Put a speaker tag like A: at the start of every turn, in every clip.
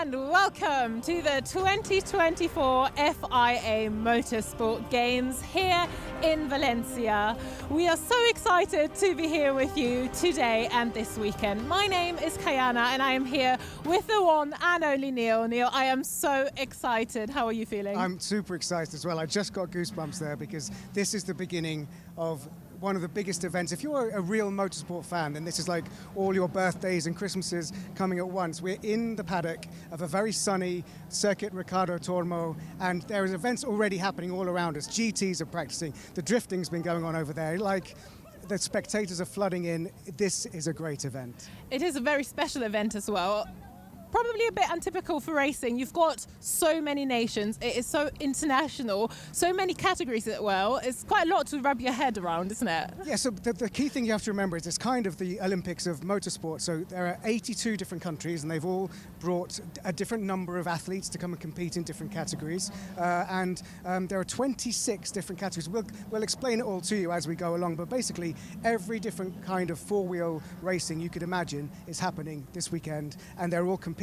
A: and welcome to the 2024 FIA Motorsport Games here in Valencia. We are so excited to be here with you today and this weekend. My name is Kayana and I am here with the one and only Neil. Neil, I am so excited. How are you feeling?
B: I'm super excited as well. I just got goosebumps there because this is the beginning of one of the biggest events. If you're a real motorsport fan, then this is like all your birthdays and Christmases coming at once. We're in the paddock of a very sunny Circuit Ricardo Tormo, and there is events already happening all around us. GTs are practicing. The drifting's been going on over there. Like, the spectators are flooding in. This is a great event.
A: It is a very special event as well. Probably a bit untypical for racing. You've got so many nations, it is so international, so many categories as well. It's quite a lot to wrap your head around, isn't it?
B: Yeah, so the key thing you have to remember is it's kind of the Olympics of motorsport. So there are 82 different countries and they've all brought a different number of athletes to come and compete in different categories. And there are 26 different categories. We'll explain it all to you as we go along, but basically every different kind of four-wheel racing you could imagine is happening this weekend, and they're all competing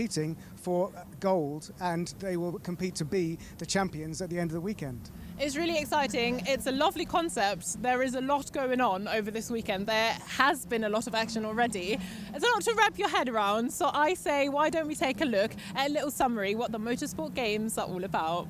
B: for gold, and they will compete to be the champions at the end of the weekend.
A: It's really exciting. It's a lovely concept. There is a lot going on over this weekend. There has been a lot of action already. It's a lot to wrap your head around, so I say, why don't we take a look at a little summary what the Motorsport Games are all about.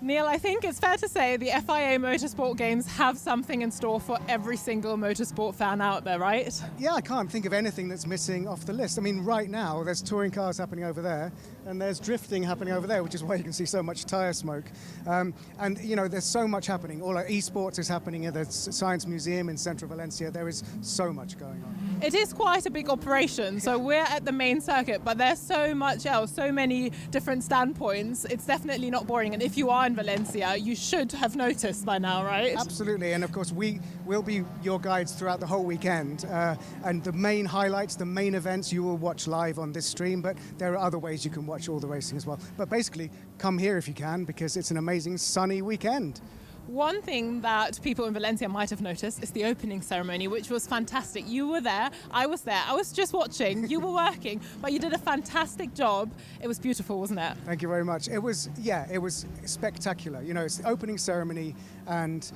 A: Neil, I think it's fair to say the FIA Motorsport Games have something in store for every single motorsport fan out there, right?
B: Yeah, I can't think of anything that's missing off the list. I mean, right now, there's touring cars happening over there, and there's drifting happening over there, which is why you can see so much tyre smoke. And, you know, there's so much happening. All our esports is happening at the Science Museum in central Valencia. There is so much going on.
A: It is quite a big operation, so we're at the main circuit, but there's so much else, so many different standpoints. It's definitely not boring, and if you are in Valencia, you should have noticed by now, right?
B: Absolutely, and of course we will be your guides throughout the whole weekend, and the main highlights, the main events you will watch live on this stream, but there are other ways you can watch all the racing as well. But basically, come here if you can, because it's an amazing sunny weekend.
A: One thing that people in Valencia might have noticed is the opening ceremony, which was fantastic. You were there, I was there, I was just watching, you were working, but you did a fantastic job. It was beautiful, wasn't it?
B: Thank you very much. It was spectacular. You know, it's the opening ceremony, and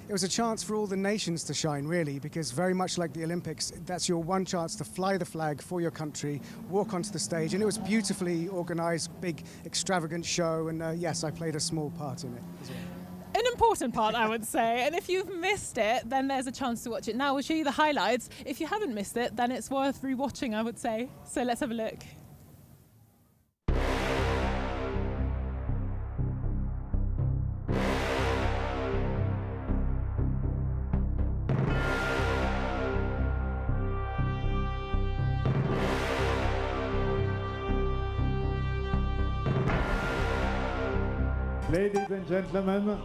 B: it was a chance for all the nations to shine, really, because very much like the Olympics, that's your one chance to fly the flag for your country, walk onto the stage, and it was beautifully organized, big, extravagant show, and yes, I played a small part in it as well.
A: An important part, I would say, and if you've missed it, then there's a chance to watch it now. We'll show you the highlights. If you haven't missed it, then it's worth rewatching, I would say. So let's have a look.
C: Ladies and gentlemen,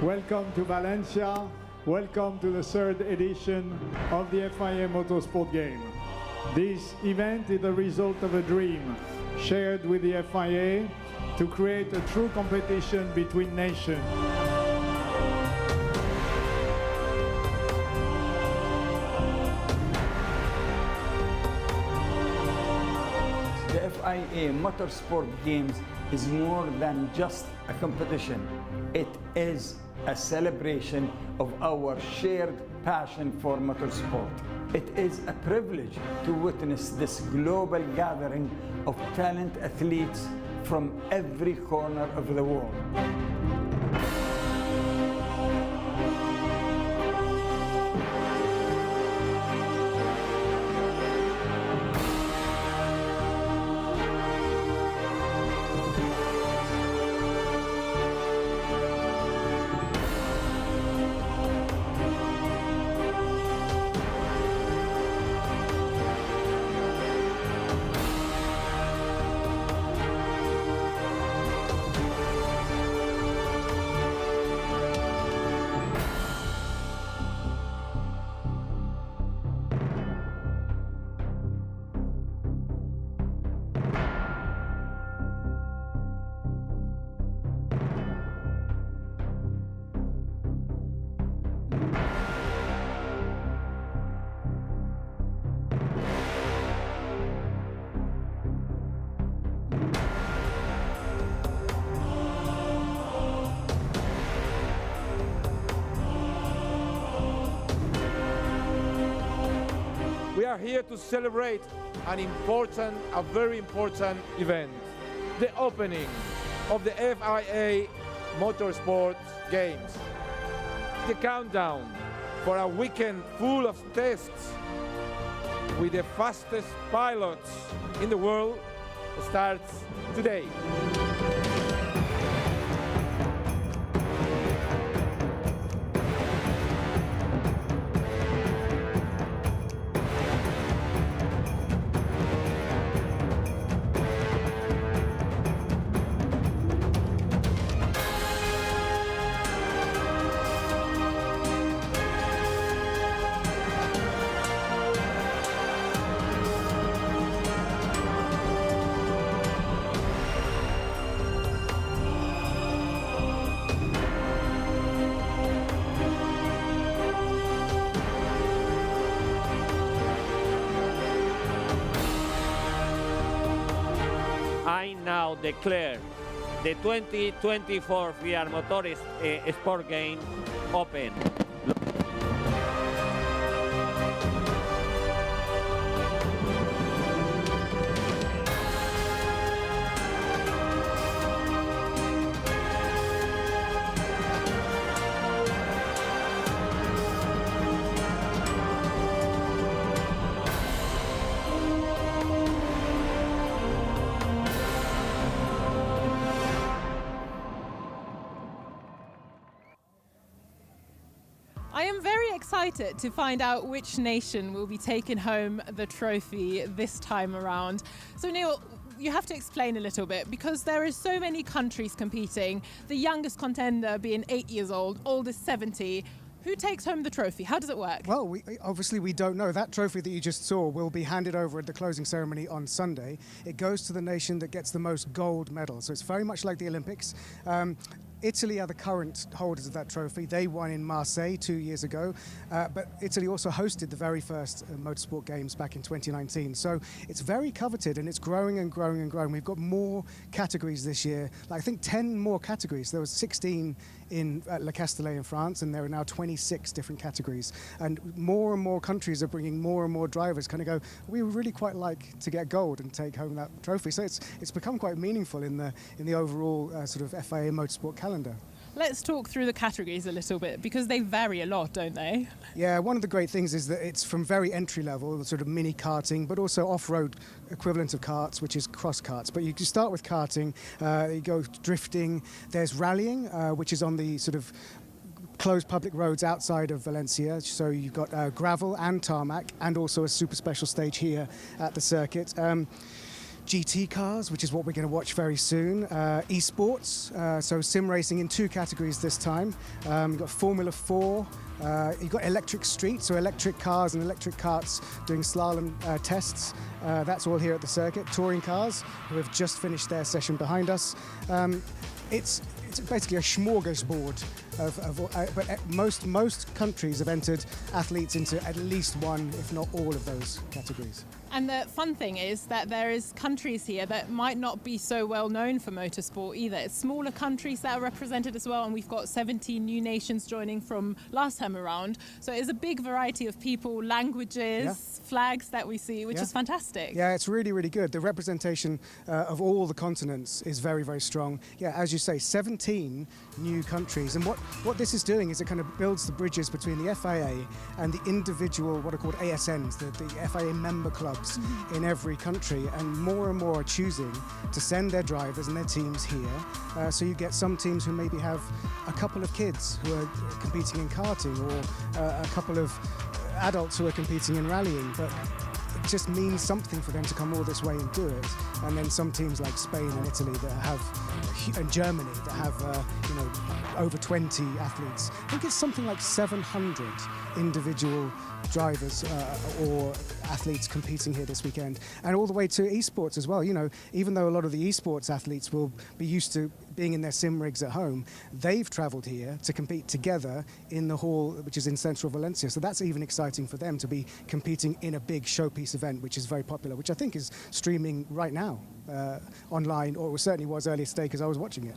C: welcome to Valencia. Welcome to the third edition of the FIA Motorsport Games. This event is the result of a dream shared with the FIA to create a true competition between nations.
D: The FIA Motorsport Games is more than just a competition. It is a celebration of our shared passion for motorsport. It is a privilege to witness this global gathering of talented athletes from every corner of the world.
E: We are here to celebrate a very important event, the opening of the FIA Motorsport Games. The countdown for a weekend full of tests with the fastest pilots in the world starts today.
F: I now declare the 2024 FIA Motorsport Game open.
A: I am very excited to find out which nation will be taking home the trophy this time around. So Neil, you have to explain a little bit, because there are so many countries competing, the youngest contender being 8 years old, oldest 70. Who takes home the trophy? How does it work?
B: Well, obviously we don't know. That trophy that you just saw will be handed over at the closing ceremony on Sunday. It goes to the nation that gets the most gold medals. So it's very much like the Olympics. Italy are the current holders of that trophy. They won in Marseille 2 years ago, but Italy also hosted the very first Motorsport Games back in 2019. So it's very coveted, and it's growing and growing and growing. We've got more categories this year, like I think 10 more categories. There was 16 in Le Castellet in France, and there are now 26 different categories. And more countries are bringing more and more drivers kind of go, we would really quite like to get gold and take home that trophy. So it's become quite meaningful in the overall sort of FIA Motorsport calendar.
A: Let's talk through the categories a little bit, because they vary a lot, don't they?
B: Yeah, one of the great things is that it's from very entry level, sort of mini karting, but also off-road equivalent of karts, which is cross karts. But you start with karting, you go drifting, there's rallying, which is on the sort of closed public roads outside of Valencia. So you've got gravel and tarmac, and also a super special stage here at the circuit. GT cars, which is what we're going to watch very soon. Esports, so sim racing in 2 categories this time. You've got Formula 4. You've got electric street, so electric cars and electric karts doing slalom tests. That's all here at the circuit. Touring cars, who have just finished their session behind us. It's basically a smorgasbord but most countries have entered athletes into at least one, if not all, of those categories.
A: And the fun thing is that there is countries here that might not be so well known for motorsport either. It's smaller countries that are represented as well, and we've got 17 new nations joining from last time around. So it's a big variety of people, languages, flags that we see, which is fantastic.
B: Yeah, it's really, really good. The representation of all the continents is very, very strong. Yeah, as you say, 17 new countries. And what this is doing is it kind of builds the bridges between the FIA and the individual, what are called ASNs, the FIA member clubs in every country, and more are choosing to send their drivers and their teams here. So you get some teams who maybe have a couple of kids who are competing in karting, or a couple of adults who are competing in rallying, but it just means something for them to come all this way and do it. And then some teams like Spain and Italy that have, and Germany that have, over 20 athletes. I think it's something like 700 individual drivers or athletes competing here this weekend, and all the way to esports as well. You know, even though a lot of the esports athletes will be used to being in their sim rigs at home, they've travelled here to compete together in the hall, which is in central Valencia. So that's even exciting for them to be competing in a big showpiece event, which is very popular, which I think is streaming right now online, or it certainly was earlier today because I was watching it.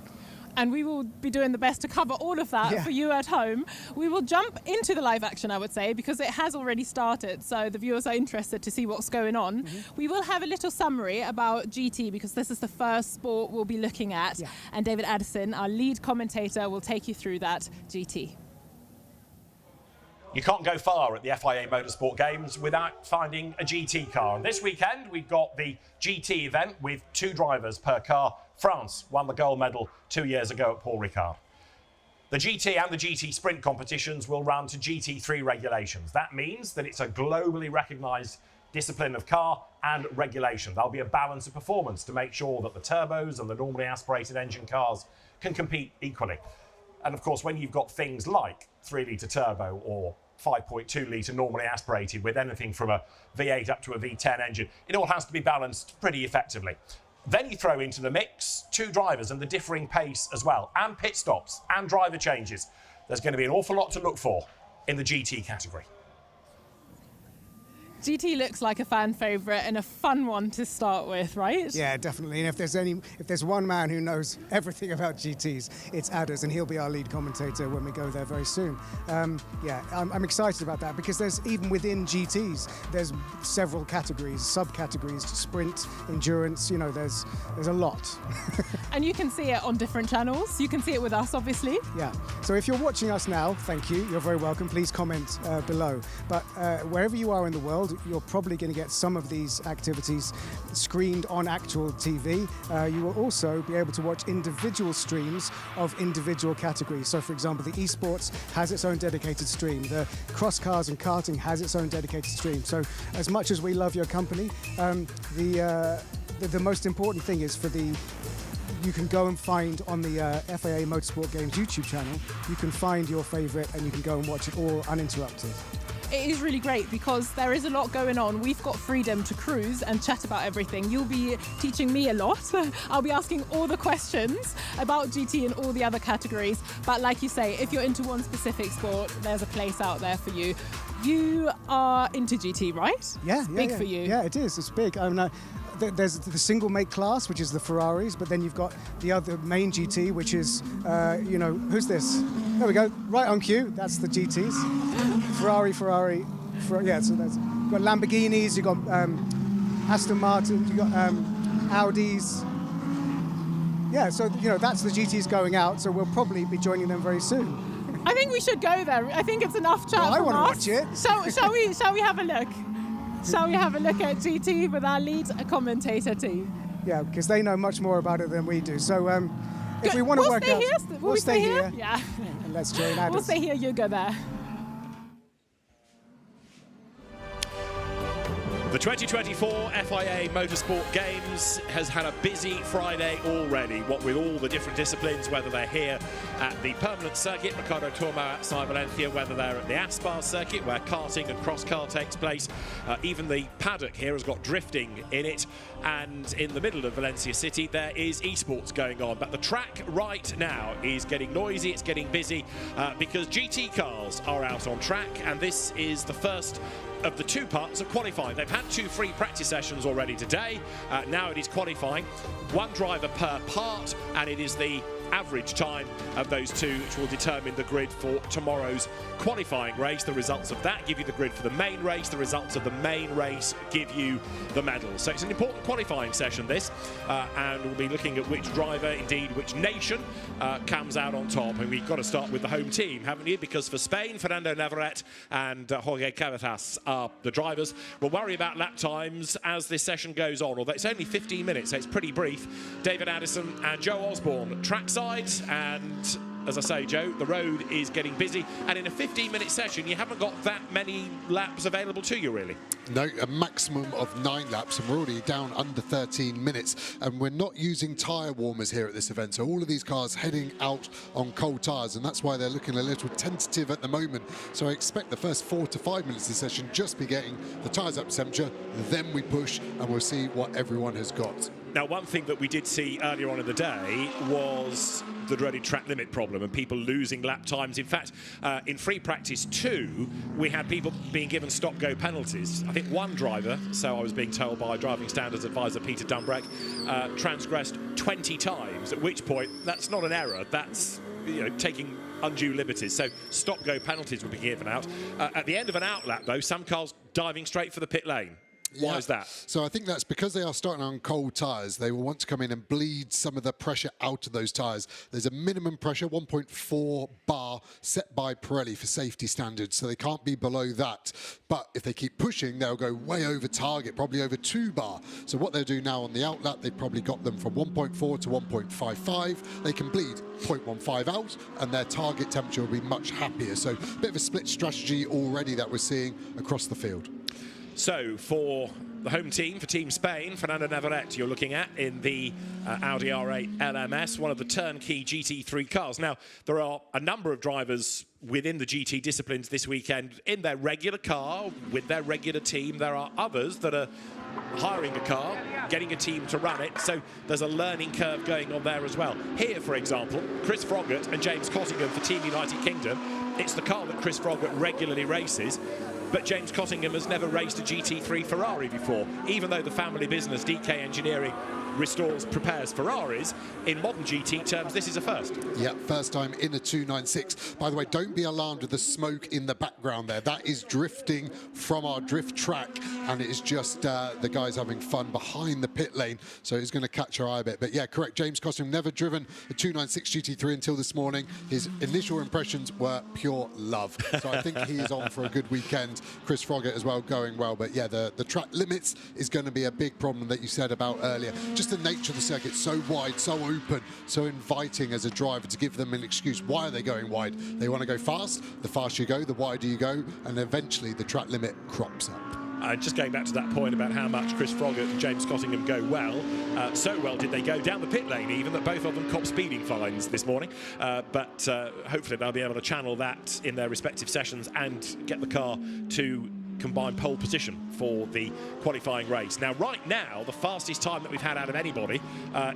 A: And we will be doing the best to cover all of that for you at home. We will jump into the live action, I would say, because it has already started, so the viewers are interested to see what's going on. We will have a little summary about GT, because this is the first sport we'll be looking at. And David Addison, our lead commentator, will take you through that GT.
G: You can't go far at the FIA Motorsport Games without finding a GT car. And this weekend, we've got the GT event with 2 drivers per car. France won the gold medal 2 years ago at Paul Ricard. The GT and the GT sprint competitions will run to GT3 regulations. That means that it's a globally recognised discipline of car and regulation. There'll be a balance of performance to make sure that the turbos and the normally aspirated engine cars can compete equally. And of course, when you've got things like 3-litre turbo or 5.2 litre normally aspirated with anything from a V8 up to a V10 engine, it all has to be balanced pretty effectively. Then you throw into the mix 2 drivers and the differing pace as well, and pit stops and driver changes. There's going to be an awful lot to look for in the GT category.
A: GT looks like a fan favourite and a fun one to start with, right?
B: Yeah, definitely. And if there's one man who knows everything about GTs, it's Adders, and he'll be our lead commentator when we go there very soon. I'm excited about that, because there's, even within GTs, there's several categories, subcategories, sprint, endurance. You know, there's a lot.
A: And you can see it on different channels. You can see it with us, obviously.
B: Yeah. So if you're watching us now, thank you. You're very welcome. Please comment below. But wherever you are in the world, you're probably going to get some of these activities screened on actual TV. You will also be able to watch individual streams of individual categories. So, for example, the esports has its own dedicated stream. The cross cars and karting has its own dedicated stream. So, as much as we love your company, the most important thing is you can go and find on the FIA Motorsport Games YouTube channel, you can find your favourite and you can go and watch it all uninterrupted.
A: It is really great because there is a lot going on. We've got freedom to cruise and chat about everything. You'll be teaching me a lot. I'll be asking all the questions about GT and all the other categories. But like you say, if you're into one specific sport, there's a place out there for you. You are into GT, right?
B: Yeah,
A: it's big for you.
B: Yeah, it is. It's big. I mean, there's the single make class, which is the Ferraris, but then you've got the other main GT, which is, who's this? There we go, right on cue. That's the GTs. Ferrari. Yeah, so you've got Lamborghinis, you've got Aston Martin, you've got Audis. Yeah, so, that's the GTs going out, so we'll probably be joining them very soon.
A: I think we should go there. I think it's enough chat.
B: I want to watch it.
A: Shall we have a look? Shall we have a look at GT with our lead commentator team?
B: Yeah, because they know much more about it than we do. So if we want to work out...
A: We'll stay here? Yeah.
B: And let's join Adders.
A: We'll stay here, you go there.
G: The 2024 FIA Motorsport Games has had a busy Friday already, what with all the different disciplines, whether they're here at the permanent circuit, Ricardo Tormo outside Valencia, whether they're at the Aspar circuit, where karting and cross-car takes place. Even the paddock here has got drifting in it, and in the middle of Valencia City there is esports going on. But the track right now is getting noisy, it's getting busy, because GT cars are out on track, and this is the first of the two parts of qualifying. They've had two free practice sessions already today. Now it is qualifying. One driver per part, and it is the average time of those two which will determine the grid for tomorrow's qualifying race. The results of that give you the grid for the main race. The results of the main race give you the medals. So it's an important qualifying session, this, and we'll be looking at which driver, indeed which nation, comes out on top. And we've got to start with the home team, haven't you? Because for Spain, Fernando Navarrete and Jorge Cabezas are the drivers. We'll worry about lap times as this session goes on, although it's only 15 minutes, so it's pretty brief. David Addison and Joe Osborne trackside, and as I say, Joe, the road is getting busy, and in a 15-minute session you haven't got that many laps available to you, really.
H: No, a maximum of 9 laps, and we're already down under 13 minutes, and we're not using tyre warmers here at this event, so all of these cars heading out on cold tyres, and that's why they're looking a little tentative at the moment. So I expect the first 4 to 5 minutes of the session just be getting the tyres up to temperature, then we push and we'll see what everyone has got.
G: Now, one thing that we did see earlier on in the day was the dreaded track limit problem and people losing lap times. In fact, in free practice 2, we had people being given stop-go penalties. I think one driver, so I was being told by driving standards advisor Peter Dumbrek, transgressed 20 times, at which point that's not an error, that's taking undue liberties. So stop-go penalties will be given out. At the end of an outlap, though, some cars diving straight for the pit lane. Why is that?
H: So I think that's because they are starting on cold tyres. They will want to come in and bleed some of the pressure out of those tyres. There's a minimum pressure, 1.4 bar, set by Pirelli for safety standards, so they can't be below that. But if they keep pushing, they'll go way over target, probably over 2 bar. So what they'll do now on the outlap, they've probably got them from 1.4 to 1.55. They can bleed 0.15 out, and their target temperature will be much happier. So a bit of a split strategy already that we're seeing across the field.
G: So for the home team, for Team Spain, Fernando Navarrete you're looking at in the Audi R8 LMS, one of the turnkey GT3 cars. Now, there are a number of drivers within the GT disciplines this weekend in their regular car, with their regular team. There are others that are hiring a car, getting a team to run it, so there's a learning curve going on there as well. Here, for example, Chris Froggatt and James Cottingham for Team United Kingdom. It's the car that Chris Froggatt regularly races, but James Cottingham has never raced a GT3 Ferrari before. Even though the family business, DK Engineering, prepares Ferraris, in modern GT terms, this is a first. Yeah,
H: first time in a 296. By the way, don't be alarmed with the smoke in the background there. That is drifting from our drift track, and it is just the guys having fun behind the pit lane, so it's going to catch our eye a bit. But yeah, correct, James Cottingham never driven a 296 GT3 until this morning. His initial impressions were pure love, so I think he is on for a good weekend. Chris Froggatt as well, going well. But yeah, the track limits is going to be a big problem that you said about earlier. Just the nature of the circuit, so wide, so open, so inviting as a driver to give them an excuse. Why are they going wide? They want to go fast. The faster you go, the wider you go, and eventually the track limit crops up.
G: Just going back to that point about how much Chris Froggatt and James Cottingham go well, so well did they go down the pit lane even that both of them copped speeding fines this morning, but hopefully they'll be able to channel that in their respective sessions and get the car to combined pole position for the qualifying race. Now, right now, the fastest time that we've had out of anybody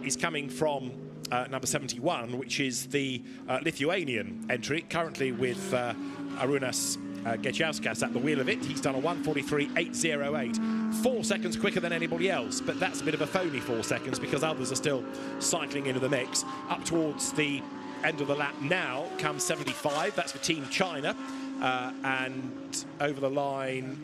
G: is coming from number 71, which is the Lithuanian entry, currently with Arūnas Gečauskas at the wheel of it. He's done a 1:43.808, 4 seconds quicker than anybody else, but that's a bit of a phony 4 seconds because others are still cycling into the mix. Up towards the end of the lap now comes 75, that's for Team China, and over the line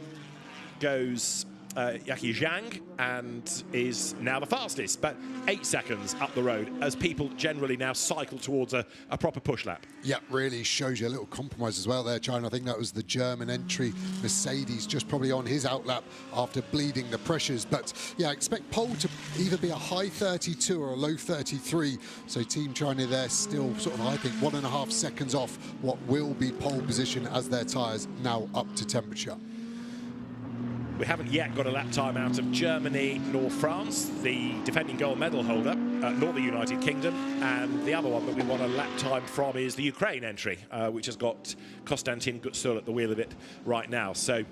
G: goes Yaki Zhang, and is now the fastest, but 8 seconds up the road as people generally now cycle towards a proper push lap.
H: Yeah, really shows you a little compromise as well there, China. I think that was the German entry, Mercedes, just probably on his outlap after bleeding the pressures. But yeah, I expect pole to either be a high 32 or a low 33. So Team China there still sort of, I think, 1.5 seconds off what will be pole position as their tyres now up to temperature.
G: We haven't yet got a lap time out of Germany nor France, the defending gold medal holder, nor the United Kingdom. And the other one that we want a lap time from is the Ukraine entry, which has got Konstantin Gutsul at the wheel of it right now. So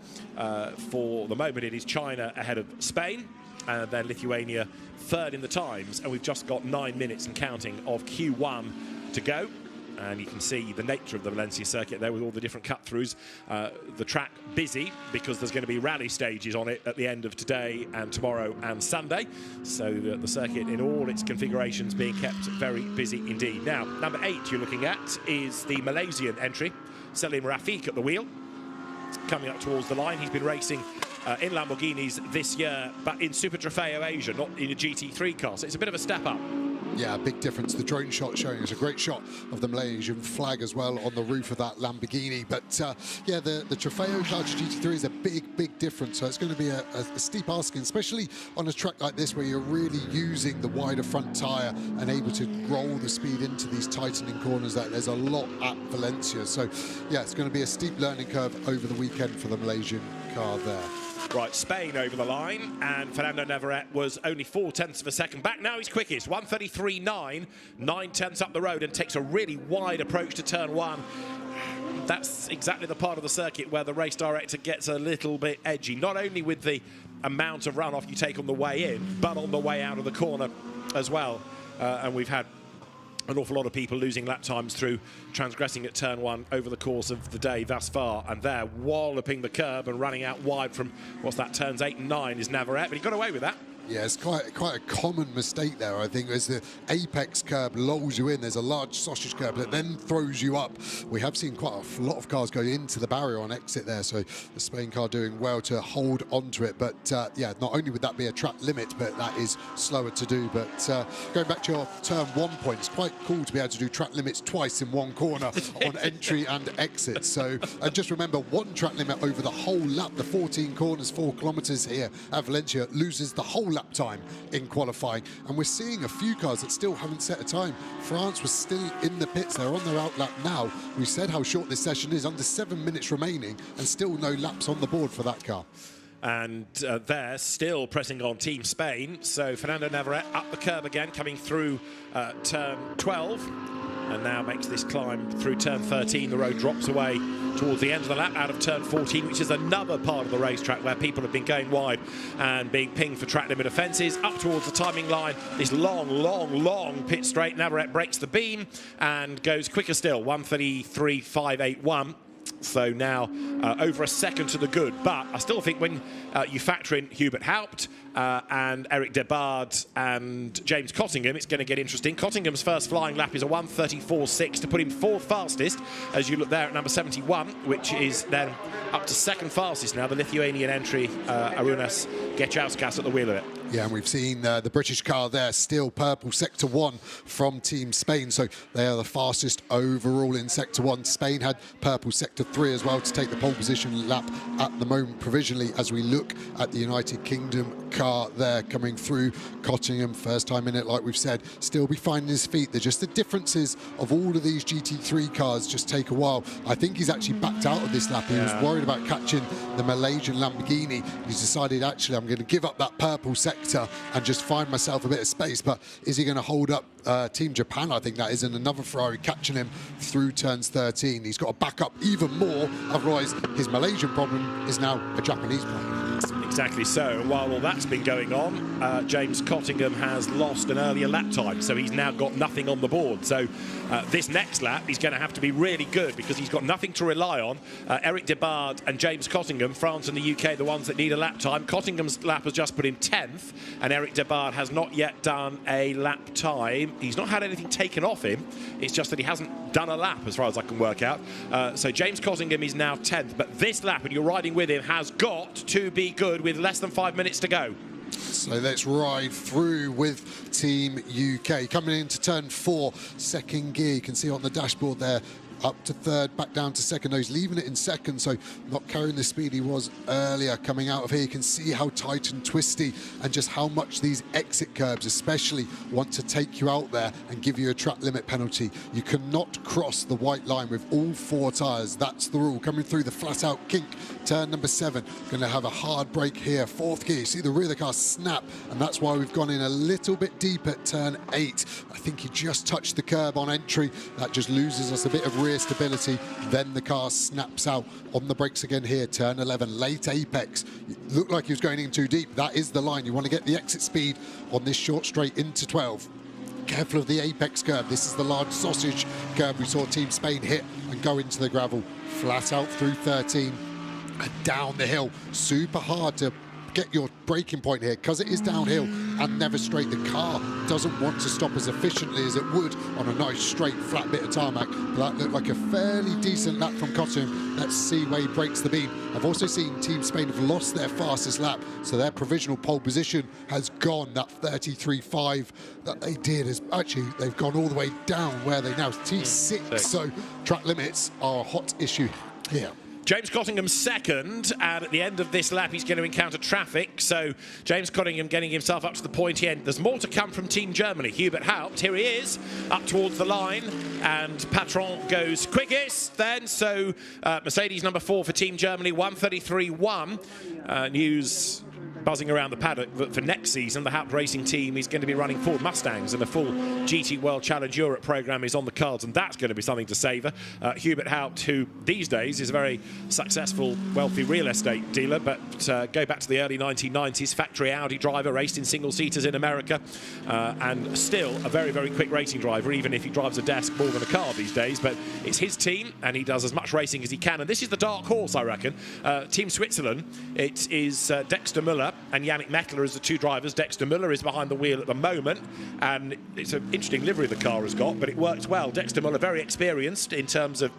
G: for the moment, it is China ahead of Spain, and then Lithuania third in the times. And we've just got 9 minutes and counting of Q1 to go. And you can see the nature of the Valencia circuit there with all the different cut-throughs. The track busy because there's going to be rally stages on it at the end of today and tomorrow and Sunday. So the circuit in all its configurations being kept very busy indeed. Now, number 8 you're looking at is the Malaysian entry, Selim Rafiq at the wheel, coming up towards the line. He's been racing in Lamborghinis this year, but in Super Trofeo Asia, not in a GT3 car. So it's a bit of a step up.
H: Yeah, big difference. The drone shot showing us a great shot of the Malaysian flag as well on the roof of that Lamborghini. But yeah, the Trofeo car to GT3 is a big difference. So it's going to be a steep asking, especially on a track like this where you're really using the wider front tyre and able to roll the speed into these tightening corners. There's a lot at Valencia. So yeah, it's going to be a steep learning curve over the weekend for the Malaysian car there.
G: Right, Spain over the line, and Fernando Navarrete was only 0.4 of a second back. Now he's quickest, 1:33.9, 9/10 up the road, and takes a really wide approach to turn 1. That's exactly the part of the circuit where the race director gets a little bit edgy, not only with the amount of runoff you take on the way in, but on the way out of the corner as well. And we've had an awful lot of people losing lap times through transgressing at turn 1 over the course of the day thus far. And there, walloping the curb and running out wide from, what's that, turns 8 and 9 is Navarrete, but he got away with that.
H: Yeah, it's quite a common mistake there, I think, as the apex curb lulls you in. There's a large sausage curb that then throws you up. We have seen quite a lot of cars go into the barrier on exit there, so the Spain car doing well to hold onto it. But yeah, not only would that be a track limit, but that is slower to do. But going back to your turn 1 point, it's quite cool to be able to do track limits twice in one corner on entry and exit. So just remember, one track limit over the whole lap, the 14 corners, 4 kilometres here at Valencia, loses the whole lap time in qualifying. And we're seeing a few cars that still haven't set a time. France was still in the pits. They're on their out lap now. We said how short this session is, under 7 minutes remaining, and still no laps on the board for that car.
G: And they're still pressing on Team Spain. So Fernando Navarrete up the curb again, coming through turn 12. And now makes this climb through turn 13. The road drops away towards the end of the lap out of turn 14, which is another part of the racetrack where people have been going wide and being pinged for track limit offences. Up towards the timing line, this long pit straight. Navarrete breaks the beam and goes quicker still, 1:33.581. So now over a second to the good. But I still think when you factor in Hubert Haupt and Eric Debard and James Cottingham, it's going to get interesting. Cottingham's first flying lap is a 1:34.6 to put him 4th fastest, as you look there at number 71, which is then up to 2nd fastest now. The Lithuanian entry, Arūnas Gečauskas at the wheel of it.
H: Yeah, and we've seen the British car there, still purple, Sector 1 from Team Spain. So they are the fastest overall in Sector 1. Spain had purple Sector 3 as well to take the pole position lap at the moment provisionally, as we look at the United Kingdom car there coming through. Cottingham, first time in it, like we've said, still be finding his feet. They're just the differences of all of these GT3 cars just take a while. I think he's actually backed out of this lap. He was worried about catching the Malaysian Lamborghini. He's decided, actually, I'm going to give up that purple sector and just find myself a bit of space. But is he going to hold up Team Japan? I think that is, and another Ferrari catching him through turns 13. He's got to back up even more, otherwise his Malaysian problem is now a Japanese problem.
G: Exactly so. While all that's been going on, James Cottingham has lost an earlier lap time, so he's now got nothing on the board. So this next lap, he's going to have to be really good because he's got nothing to rely on. Eric Debard and James Cottingham, France and the UK, the ones that need a lap time. Cottingham's lap has just put him 10th, and Eric Debard has not yet done a lap time. He's not had anything taken off him. It's just that he hasn't done a lap, as far as I can work out. So James Cottingham is now 10th, but this lap, and you're riding with him, has got to be good with less than 5 minutes to go.
H: So let's ride through with Team UK. Coming into turn 4, second gear. You can see on the dashboard there, up to third, back down to second. No, he's leaving it in second, so not carrying the speed he was earlier. Coming out of here, you can see how tight and twisty and just how much these exit curbs especially want to take you out there and give you a track limit penalty. You cannot cross the white line with all 4 tyres. That's the rule. Coming through the flat out kink, turn number 7. Going to have a hard brake here. 4th gear, you see the rear of the car snap, and that's why we've gone in a little bit deep at turn 8. I think he just touched the curb on entry. That just loses us a bit of rear stability. Then the car snaps out on the brakes again here. Turn 11, late apex. It looked like he was going in too deep. That is the line. You want to get the exit speed on this short straight into 12. Careful of the apex curve. This is the large sausage curve we saw Team Spain hit and go into the gravel. Flat out through 13 and down the hill. Super hard to get your braking point here because it is downhill and never straight. The car doesn't want to stop as efficiently as it would on a nice straight flat bit of tarmac. That looked like a fairly decent lap from Cotton. Let's see where he breaks the beam. I've also seen Team Spain have lost their fastest lap, so their provisional pole position has gone. That 33.5 that they did is actually, they've gone all the way down where they now T6. So track limits are a hot issue here.
G: James Cottingham second, and at the end of this lap he's going to encounter traffic, so James Cottingham getting himself up to the pointy end. There's more to come from Team Germany. Hubert Haupt, here he is, up towards the line, and Patron goes quickest then, so Mercedes number 4 for Team Germany, 1:33.1. News buzzing around the paddock that for next season the Haupt Racing team is going to be running Ford Mustangs, and a full GT World Challenge Europe programme is on the cards, and that's going to be something to savour. Hubert Haupt, who these days is a very successful, wealthy real estate dealer, but go back to the early 1990s, factory Audi driver, raced in single-seaters in America, and still a very, very quick racing driver, even if he drives a desk more than a car these days. But it's his team, and he does as much racing as he can, and this is the dark horse, I reckon. Team Switzerland, it is Dexter Müller and Yannick Mettler as the 2 drivers. Dexter Müller is behind the wheel at the moment, and it's an interesting livery the car has got, but it works well. Dexter Müller, very experienced in terms of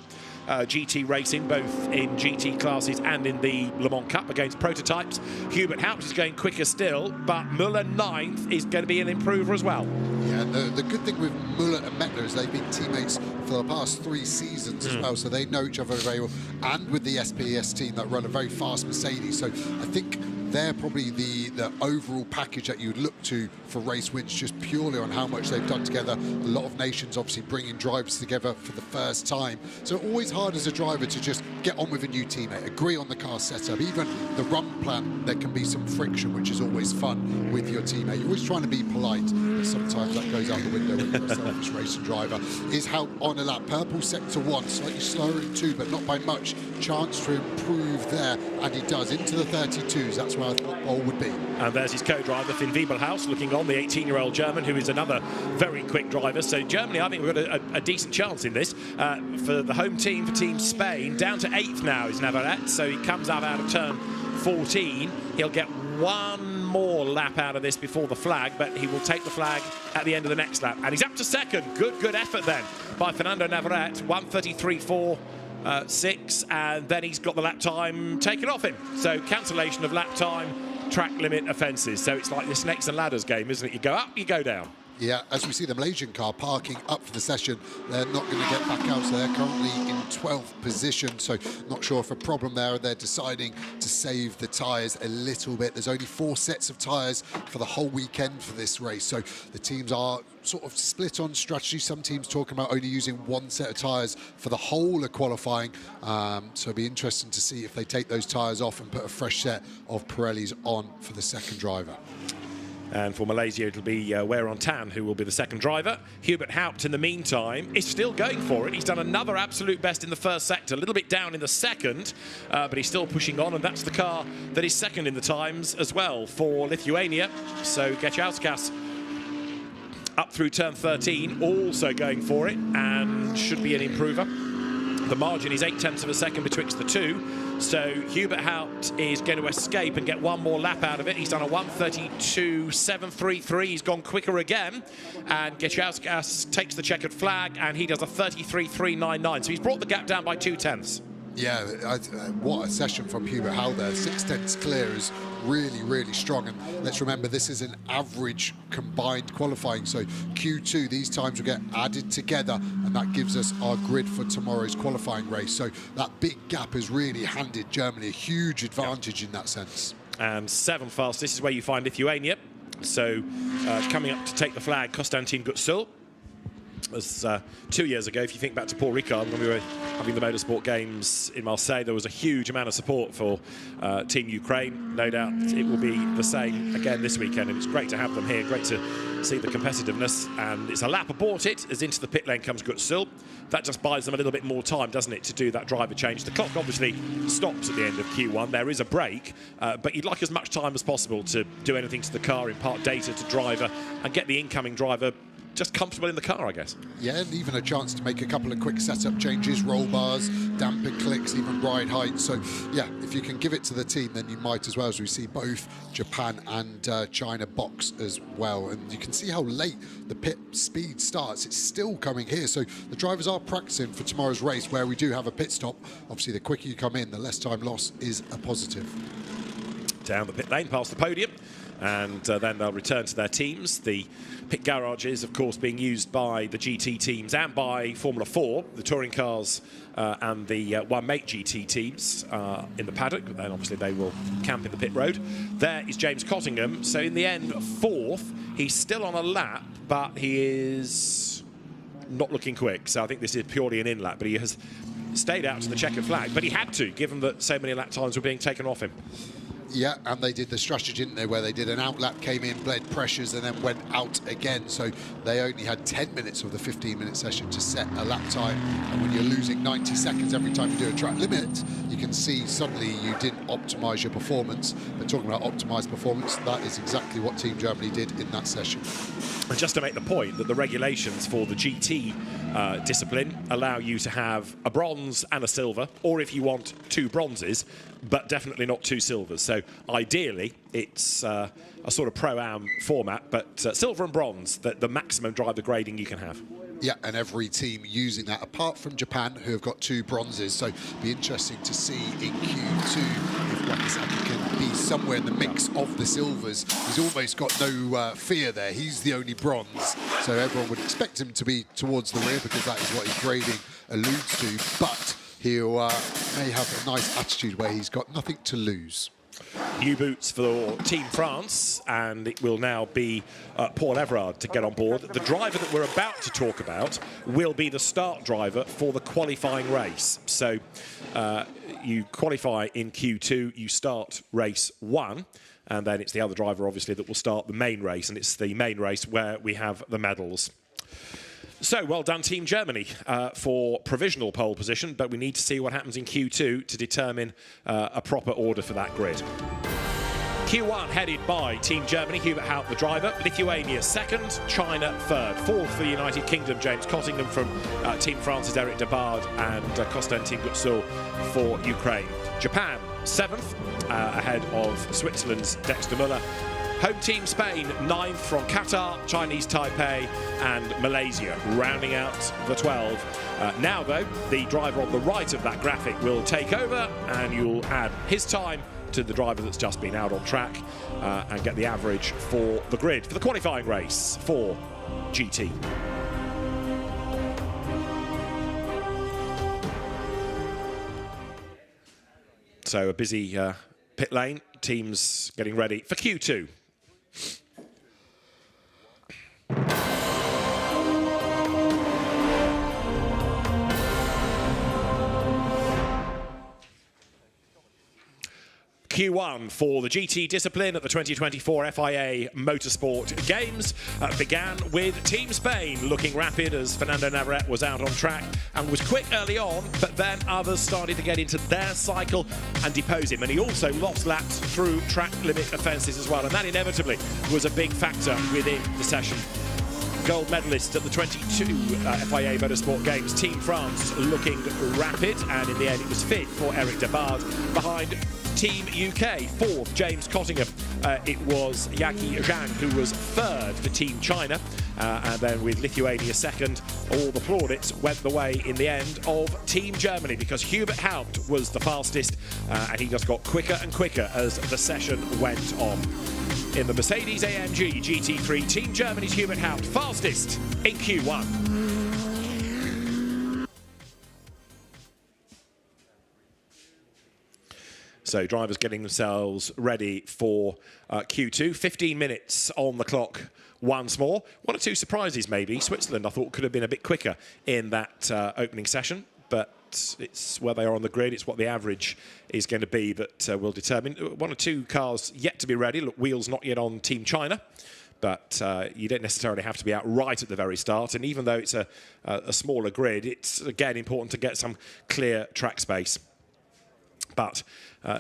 G: GT racing, both in GT classes and in the Le Mans Cup against prototypes. Hubert Haupt is going quicker still, but Müller 9th is going to be an improver as well.
H: Yeah, the good thing with Müller and Mettler is they've been teammates for the past 3 seasons as well, so they know each other very well, and with the SPS team that run a very fast Mercedes, so I think they're probably the overall package that you'd look to for race wins, just purely on how much they've done together. A lot of nations obviously bringing drivers together for the first time, so always hard as a driver to just get on with a new teammate, agree on the car setup, even the run plan. There can be some friction, which is always fun with your teammate. You're always trying to be polite, but sometimes that goes out the window when you're a selfish racing driver. Is how on a lap, purple sector 1, slightly slower in 2, but not by much. Chance to improve there, and he does into the 32s. That's where I thought pole would be.
G: And there's his co-driver Finn Wiebelhaus looking on, the 18-year-old German, who is another very quick driver. So Germany, I think we've got a decent chance in this. For the home team, for Team Spain, down to 8th now is Navarrete, so he comes out of turn 14. He'll get one more lap out of this before the flag, but he will take the flag at the end of the next lap. And he's up to second. Good effort then by Fernando Navarrete, 1:33.4.6, and then he's got the lap time taken off him. So cancellation of lap time, track limit offences. So it's like the snakes and ladders game, isn't it? You go up, you go down.
H: Yeah, as we see the Malaysian car parking up for the session, they're not going to get back out, so they're currently in 12th position, so not sure if a problem there. They're deciding to save the tyres a little bit. There's only 4 sets of tyres for the whole weekend for this race, so the teams are sort of split on strategy. Some teams talking about only using 1 set of tyres for the whole of qualifying, so it'll be interesting to see if they take those tyres off and put a fresh set of Pirellis on for the second driver.
G: And for Malaysia, it'll be Weron Tan who will be the second driver. Hubert Haupt, in the meantime, is still going for it. He's done another absolute best in the first sector, a little bit down in the second, but he's still pushing on, and that's the car that is second in the times as well for Lithuania. So Gečauskas up through turn 13, also going for it, and should be an improver. The margin is 0.8 of a second betwixt the two. So Hubert Haupt is going to escape and get one more lap out of it. He's done a 1:32.733. He's gone quicker again. And Gečauskas takes the checkered flag, and he does a 33.399. So he's brought the gap down by 0.2.
H: Yeah, what a session from Hubert Howe there. 6/10 clear is really, really strong. And let's remember, this is an average combined qualifying. So Q2, these times will get added together, and that gives us our grid for tomorrow's qualifying race. So that big gap has really handed Germany a huge advantage in that sense.
G: And 7th fast, this is where you find Lithuania. So coming up to take the flag, Konstantin Gutsul. As 2 years ago, if you think back to Paul Ricard, when we were having the Motorsport Games in Marseille, there was a huge amount of support for Team Ukraine. No doubt it will be the same again this weekend, and it's great to have them here. Great to see the competitiveness, and it's a lap aboard it as into the pit lane comes Gutsul. That just buys them a little bit more time, doesn't it, to do that driver change. The clock obviously stops at the end of Q1. There is a break, but you'd like as much time as possible to do anything to the car, impart data to driver, and get the incoming driver just comfortable in the car, I guess.
H: Yeah, and even a chance to make a couple of quick setup changes, roll bars, damper clicks, even ride height. So, yeah, if you can give it to the team, then you might as well, as we see both Japan and China box as well. And you can see how late the pit speed starts. It's still coming here. So the drivers are practicing for tomorrow's race, where we do have a pit stop. Obviously, the quicker you come in, the less time lost is a positive.
G: Down the pit lane, past the podium. And then they'll return to their teams. The pit garage is, of course, being used by the GT teams and by Formula 4, the touring cars and the one-make GT teams in the paddock. And obviously they will camp in the pit road. There is James Cottingham. So in the end, 4th. He's still on a lap, but he is not looking quick. So I think this is purely an in-lap, but he has stayed out to the checkered flag. But he had to, given that so many lap times were being taken off him.
H: Yeah, and they did the strategy, didn't they, where they did an out lap, came in, bled pressures, and then went out again. So they only had 10 minutes of the 15-minute session to set a lap time. And when you're losing 90 seconds every time you do a track limit, you can see suddenly you didn't optimise your performance. But talking about optimised performance, that is exactly what Team Germany did in that session.
G: And just to make the point that the regulations for the GT discipline allow you to have a bronze and a silver, or if you want 2 bronzes, but definitely not 2 silvers. So ideally, it's a sort of pro-am format, but silver and bronze, the maximum driver grading you can have.
H: Yeah, and every team using that, apart from Japan, who have got 2 bronzes. So it'll be interesting to see in Q2 if Wakasaki can be somewhere in the mix of the silvers. He's almost got no fear there. He's the only bronze. So everyone would expect him to be towards the rear, because that is what his grading alludes to. But he'll may have a nice attitude where he's got nothing to lose.
G: New boots for Team France, and it will now be Paul Everard to get on board. The driver that we're about to talk about will be the start driver for the qualifying race. So you qualify in Q2, you start race 1, and then it's the other driver, obviously, that will start the main race, and it's the main race where we have the medals. So, well done, Team Germany, for provisional pole position, but we need to see what happens in Q2 to determine a proper order for that grid. Q1 headed by Team Germany, Hubert Howe, the driver. Lithuania 2nd, China 3rd. 4th for the United Kingdom, James Cottingham from Team France's Eric Debard, and Konstantin Gutsul for Ukraine. Japan 7th, ahead of Switzerland's Dexter Müller. Home team Spain 9th from Qatar, Chinese Taipei and Malaysia, rounding out the 12. Now though, the driver on the right of that graphic will take over, and you'll add his time to the driver that's just been out on track and get the average for the grid for the qualifying race for GT. So a busy pit lane, teams getting ready for Q2. Q1 for the GT discipline at the 2024 FIA Motorsport Games began with Team Spain looking rapid as Fernando Navarrete was out on track and was quick early on, but then others started to get into their cycle and depose him, and he also lost laps through track limit offences as well, and that inevitably was a big factor within the session. Gold medalist at the 22 FIA Motorsport Games, Team France looking rapid, and in the end it was fit for Eric Debard behind Team UK, fourth, James Cottingham. It was Yaki Zhang who was third for Team China. And then with Lithuania second, all the plaudits went the way in the end of Team Germany, because Hubert Haupt was the fastest, and he just got quicker and quicker as the session went on. In the Mercedes-AMG GT3, Team Germany's Hubert Haupt fastest in Q1. So drivers getting themselves ready for Q2. 15 minutes on the clock once more. One or two surprises maybe. Switzerland, I thought, could have been a bit quicker in that opening session, but it's where they are on the grid. It's what the average is going to be that will determine. One or two cars yet to be ready. Look, wheels not yet on Team China, but you don't necessarily have to be out right at the very start. And even though it's a smaller grid, it's, again, important to get some clear track space. But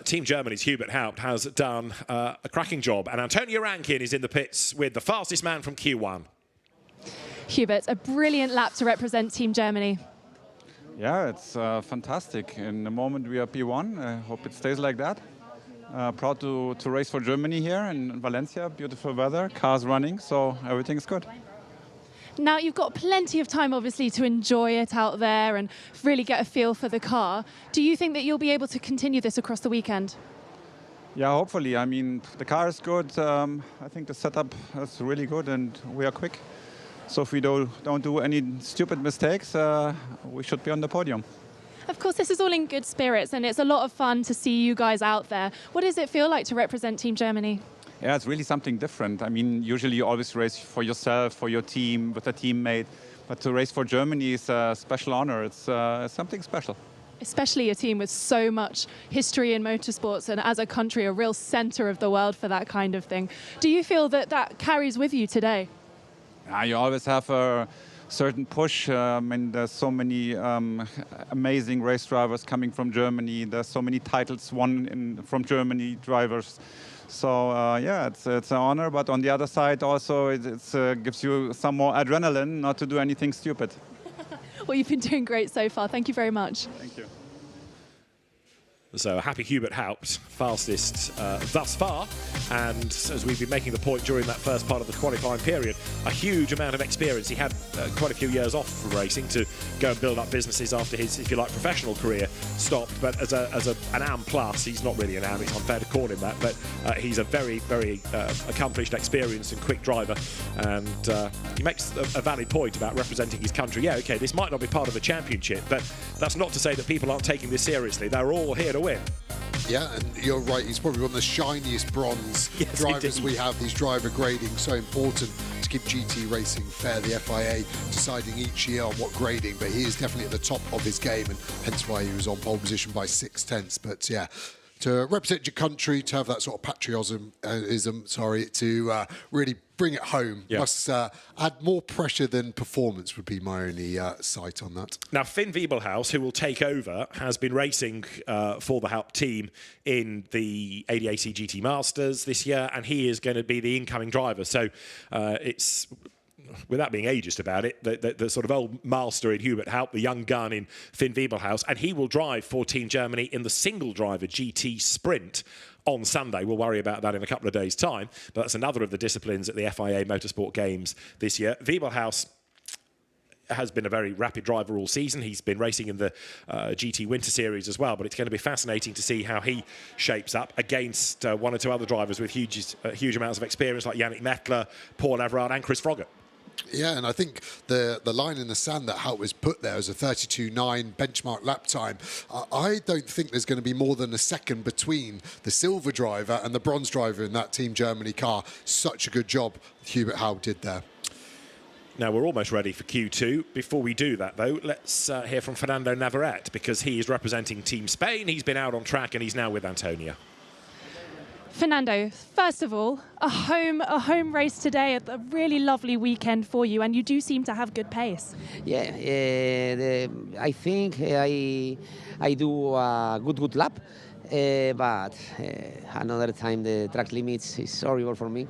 G: Team Germany's Hubert Haupt has done a cracking job. And Antonio Rankin is in the pits with the fastest man from Q1.
I: Hubert, a brilliant lap to represent Team Germany.
J: Yeah, it's fantastic. In the moment we are P1. I hope it stays like that. Proud to race for Germany here in Valencia. Beautiful weather, cars running, so everything's good.
I: Now, you've got plenty of time, obviously, to enjoy it out there and really get a feel for the car. Do you think that you'll be able to continue this across the weekend?
J: Yeah, hopefully. I mean, the car is good. I think the setup is really good and we are quick. So if we don't do any stupid mistakes, we should be on the podium.
I: Of course, this is all in good spirits and it's a lot of fun to see you guys out there. What does it feel like to represent Team Germany?
J: Yeah, it's really something different. I mean, usually you always race for yourself, for your team, with a teammate. But to race for Germany is a special honor. It's something special.
I: Especially a team with so much history in motorsports and as a country, a real center of the world for that kind of thing. Do you feel that that carries with you today?
J: You always have a certain push. I mean, there's so many amazing race drivers coming from Germany. There's so many titles won from Germany drivers. So yeah, it's an honor, but on the other side also it gives you some more adrenaline not to do anything stupid.
I: Well, you've been doing great so far. Thank you very much.
J: Thank you.
G: So a happy Hubert Haupt, fastest thus far. And as we've been making the point during that first part of the qualifying period, a huge amount of experience. He had quite a few years off from racing to go and build up businesses after his, if you like, professional career stopped. But as an AM plus, he's not really an AM, it's unfair to call him that, but he's a very, very accomplished, experienced and quick driver. And he makes a valid point about representing his country. Yeah, okay, this might not be part of the championship, but that's not to say that people aren't taking this seriously. They're all here to win.
H: Yeah, and you're right, he's probably one of the shiniest bronze drivers we have. These driver grading, so important to keep GT racing fair. The FIA deciding each year on what grading, but he is definitely at the top of his game, and hence why he was on pole position by 6/10. But yeah, to represent your country, to have that sort of patriotism, to really bring it home, must add more pressure than performance would be my only sight on that.
G: Now, Finn Wiebelhaus, who will take over, has been racing for the Haupt team in the ADAC GT Masters this year, and he is going to be the incoming driver. So it's, without being ageist about it, the sort of old master in Hubert Haupt, the young gun in Finn Wiebelhaus, and he will drive for Team Germany in the single driver GT Sprint on Sunday. We'll worry about that in a couple of days' time, but that's another of the disciplines at the FIA Motorsport Games this year. Wiebelhaus has been a very rapid driver all season. He's been racing in the GT Winter Series as well, but it's going to be fascinating to see how he shapes up against one or two other drivers with huge amounts of experience like Yannick Mettler, Paul Everard and Chris Froggatt.
H: Yeah, and I think the line in the sand that Haupt was put there as a 32.9 benchmark lap time. I don't think there's going to be more than a second between the silver driver and the bronze driver in that Team Germany car. Such a good job Hubert Haupt did there.
G: Now, we're almost ready for Q2. Before we do that, though, let's hear from Fernando Navarrete, because he is representing Team Spain. He's been out on track and he's now with Antonia.
I: Fernando, first of all, a home race today, a really lovely weekend for you, and you do seem to have good pace.
K: Yeah, I think I do a good lap, but another time the track limits is horrible for me.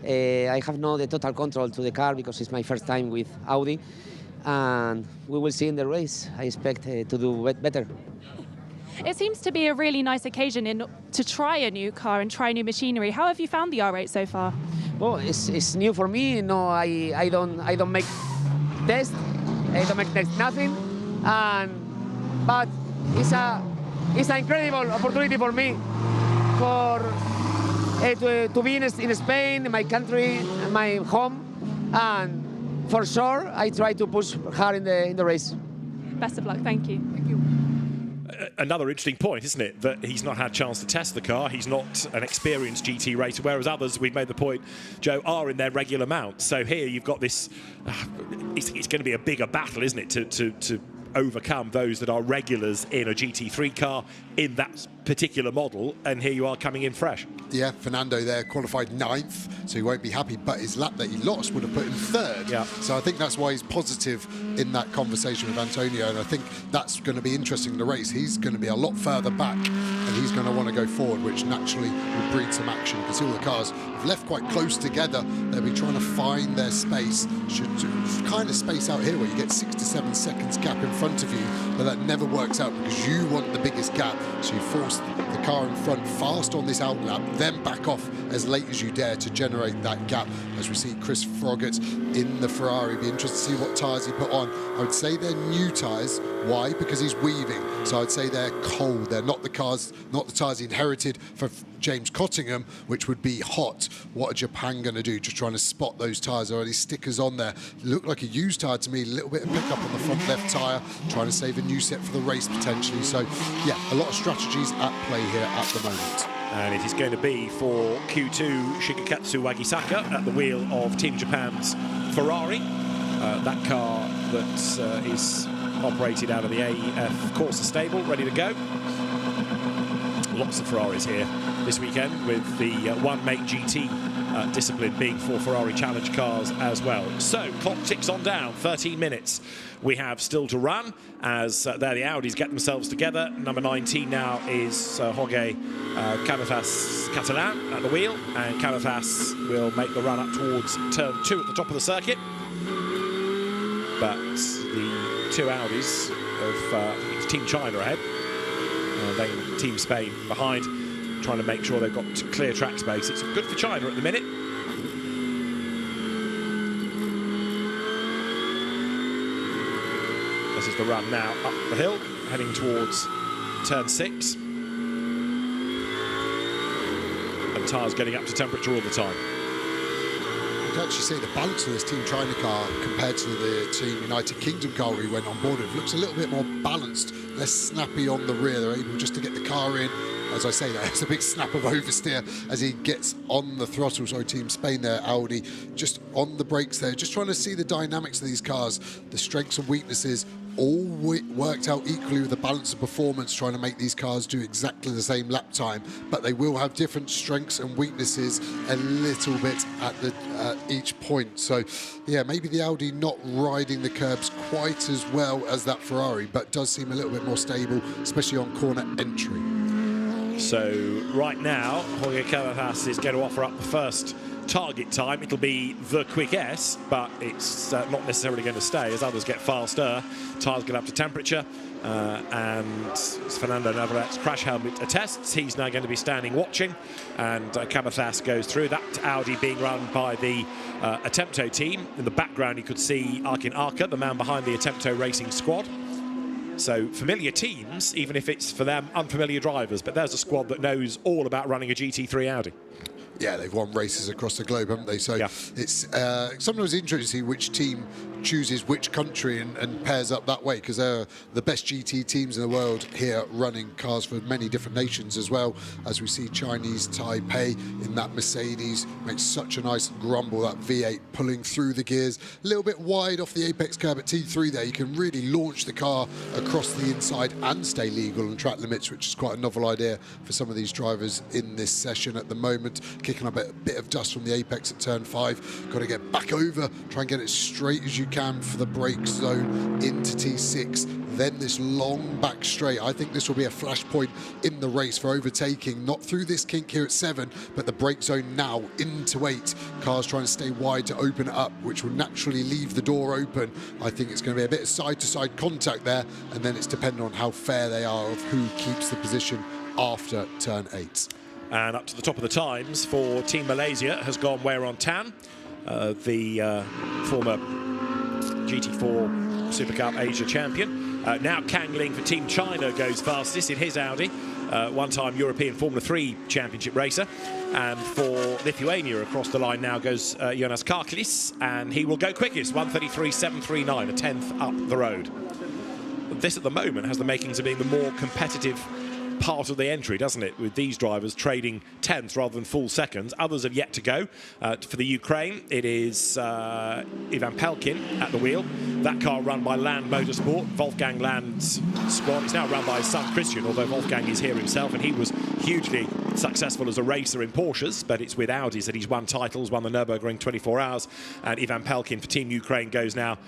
K: I have not the total control to the car because it's my first time with Audi, and we will see in the race. I expect to do better.
I: It seems to be a really nice occasion to try a new car and try new machinery. How have you found the R8 so far?
K: Well, it's new for me. No, I don't make tests. I don't make tests nothing. But it's an incredible opportunity for me to be in Spain, my country, my home, and for sure I try to push hard in the race.
I: Best of luck. Thank you.
K: Thank you.
G: Another interesting point, isn't it, that he's not had a chance to test the car. He's not an experienced GT racer, whereas others, we've made the point, Joe, are in their regular mount. So here you've got this, it's going to be a bigger battle, isn't it, to overcome those that are regulars in a GT3 car in that particular model, and here you are coming in fresh.
H: Yeah, Fernando there qualified 9th, so he won't be happy, but his lap that he lost would have put him 3rd.
G: Yeah.
H: So I think that's why he's positive in that conversation with Antonio, and I think that's going to be interesting in the race. He's going to be a lot further back, and he's going to want to go forward, which naturally will breed some action, because all the cars have left quite close together. They'll be trying to find their space. Should kind of space out here where you get 6 to 7 seconds gap in front of you, but that never works out because you want the biggest gap, so you force the car in front fast on this out lap, then back off as late as you dare to generate that gap. As we see Chris Froggatt in the Ferrari, be interested to see what tyres he put on. I would say they're new tyres. Why? Because he's weaving, so I'd say they're cold. They're not the tyres he inherited for James Cottingham, which would be hot. What are Japan going to do? Just trying to spot those tyres. Already stickers on there. Look like a used tyre to me. A little bit of pickup on the front left tyre, trying to save a new set for the race potentially. So yeah, a lot of strategies at play here at the moment.
G: And it is going to be for Q2 Shigekatsu Wagisaka at the wheel of Team Japan's Ferrari. That car that is operated out of the AEF Corsa stable, ready to go. Lots of Ferraris here this weekend, with the one make GT discipline being for Ferrari Challenge cars as well. So clock ticks on down, 13 minutes we have still to run as there the Audis get themselves together. Number 19 now is Jorge Cabezas Catalan at the wheel, and Cabezas will make the run up towards turn 2 at the top of the circuit. But the two Audis of it's Team China ahead, then Team Spain behind, trying to make sure they've got clear track space. It's good for China at the minute. This is the run now up the hill, heading towards turn 6. And tyres getting up to temperature all the time.
H: You can actually see the balance of this Team China car compared to the Team United Kingdom car we went on board with. Looks a little bit more balanced, less snappy on the rear. They're able just to get the car in. As I say, there's a big snap of oversteer as he gets on the throttle. So Team Spain there, Audi, just on the brakes there, just trying to see the dynamics of these cars, the strengths and weaknesses, all worked out equally with the balance of performance, trying to make these cars do exactly the same lap time, but they will have different strengths and weaknesses a little bit at each point. So yeah, maybe the Audi not riding the curbs quite as well as that Ferrari, but does seem a little bit more stable, especially on corner entry.
G: So right now, Jorge Cabezas is going to offer up the first target time. It'll be the quick S, but it's not necessarily going to stay as others get faster. Tyres get up to temperature, and Fernando Navarrete's crash helmet attests. He's now going to be standing watching, and Cabezas goes through. That Audi being run by the Attempto team. In the background, you could see Arkin Arca, the man behind the Attempto racing squad. So familiar teams, even if it's for them unfamiliar drivers, but there's a squad that knows all about running a GT3 Audi.
H: Yeah, they've won races across the globe, haven't they? So yeah, it's sometimes interesting to see which team chooses which country and pairs up that way, because they're the best GT teams in the world here, running cars for many different nations as well. As we see Chinese Taipei in that Mercedes, makes such a nice grumble, that V8 pulling through the gears, a little bit wide off the apex curb at T3 there. You can really launch the car across the inside and stay legal on track limits, which is quite a novel idea for some of these drivers in this session at the moment. Kicking up a bit of dust from the apex at turn 5. Got to get back over, try and get it straight as you chicane for the brake zone into T6. Then this long back straight. I think this will be a flashpoint in the race for overtaking, not through this kink here at 7, but the brake zone now into 8. Cars trying to stay wide to open it up, which will naturally leave the door open. I think it's going to be a bit of side-to-side contact there, and then it's dependent on how fair they are of who keeps the position after turn 8.
G: And up to the top of the times for Team Malaysia has gone Weiron Tan, the former GT4 Super Cup Asia champion. Now Kang Ling for Team China goes fastest in his Audi, one-time European Formula 3 championship racer. And for Lithuania across the line now goes Jonas Karklis, and he will go quickest, 1:33.739, a 10th up the road. This at the moment has the makings of being the more competitive part of the entry, doesn't it, with these drivers trading tenths rather than full seconds. Others have yet to go. For the Ukraine, it is Ivan Pelkin at the wheel. That car run by Land Motorsport. Wolfgang Land's squad. It's now run by his son Christian, although Wolfgang is here himself, and he was hugely successful as a racer in Porsches, but it's with Audis that he's won titles, won the Nürburgring 24 Hours, and Ivan Pelkin for Team Ukraine goes now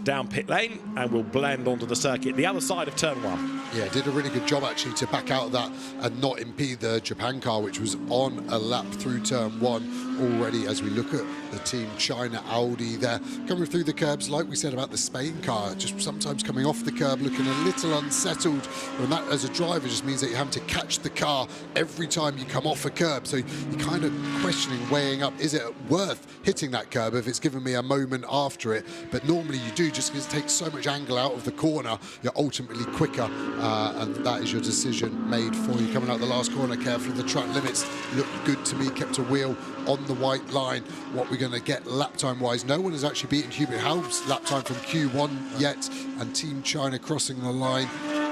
G: down pit lane and will blend onto the circuit the other side of turn 1.
H: Yeah, did a really good job actually to back out of that and not impede the Japan car, which was on a lap through turn 1 already. As we look at the Team China Audi there coming through the curbs, like we said about the Spain car, just sometimes coming off the curb looking a little unsettled, and that as a driver just means that you're having to catch the car every time you come off a curb, so you're kind of questioning, weighing up, is it worth hitting that curb if it's given me a moment after it? But normally you do, just because it takes so much angle out of the corner, you're ultimately quicker, and that is your decision made for you. Coming out the last corner carefully, the track limits look good to me, kept a wheel on the white line. What we're going to get lap time wise, no one has actually beaten Hubert Haub's lap time from Q1 yet, and Team China crossing the line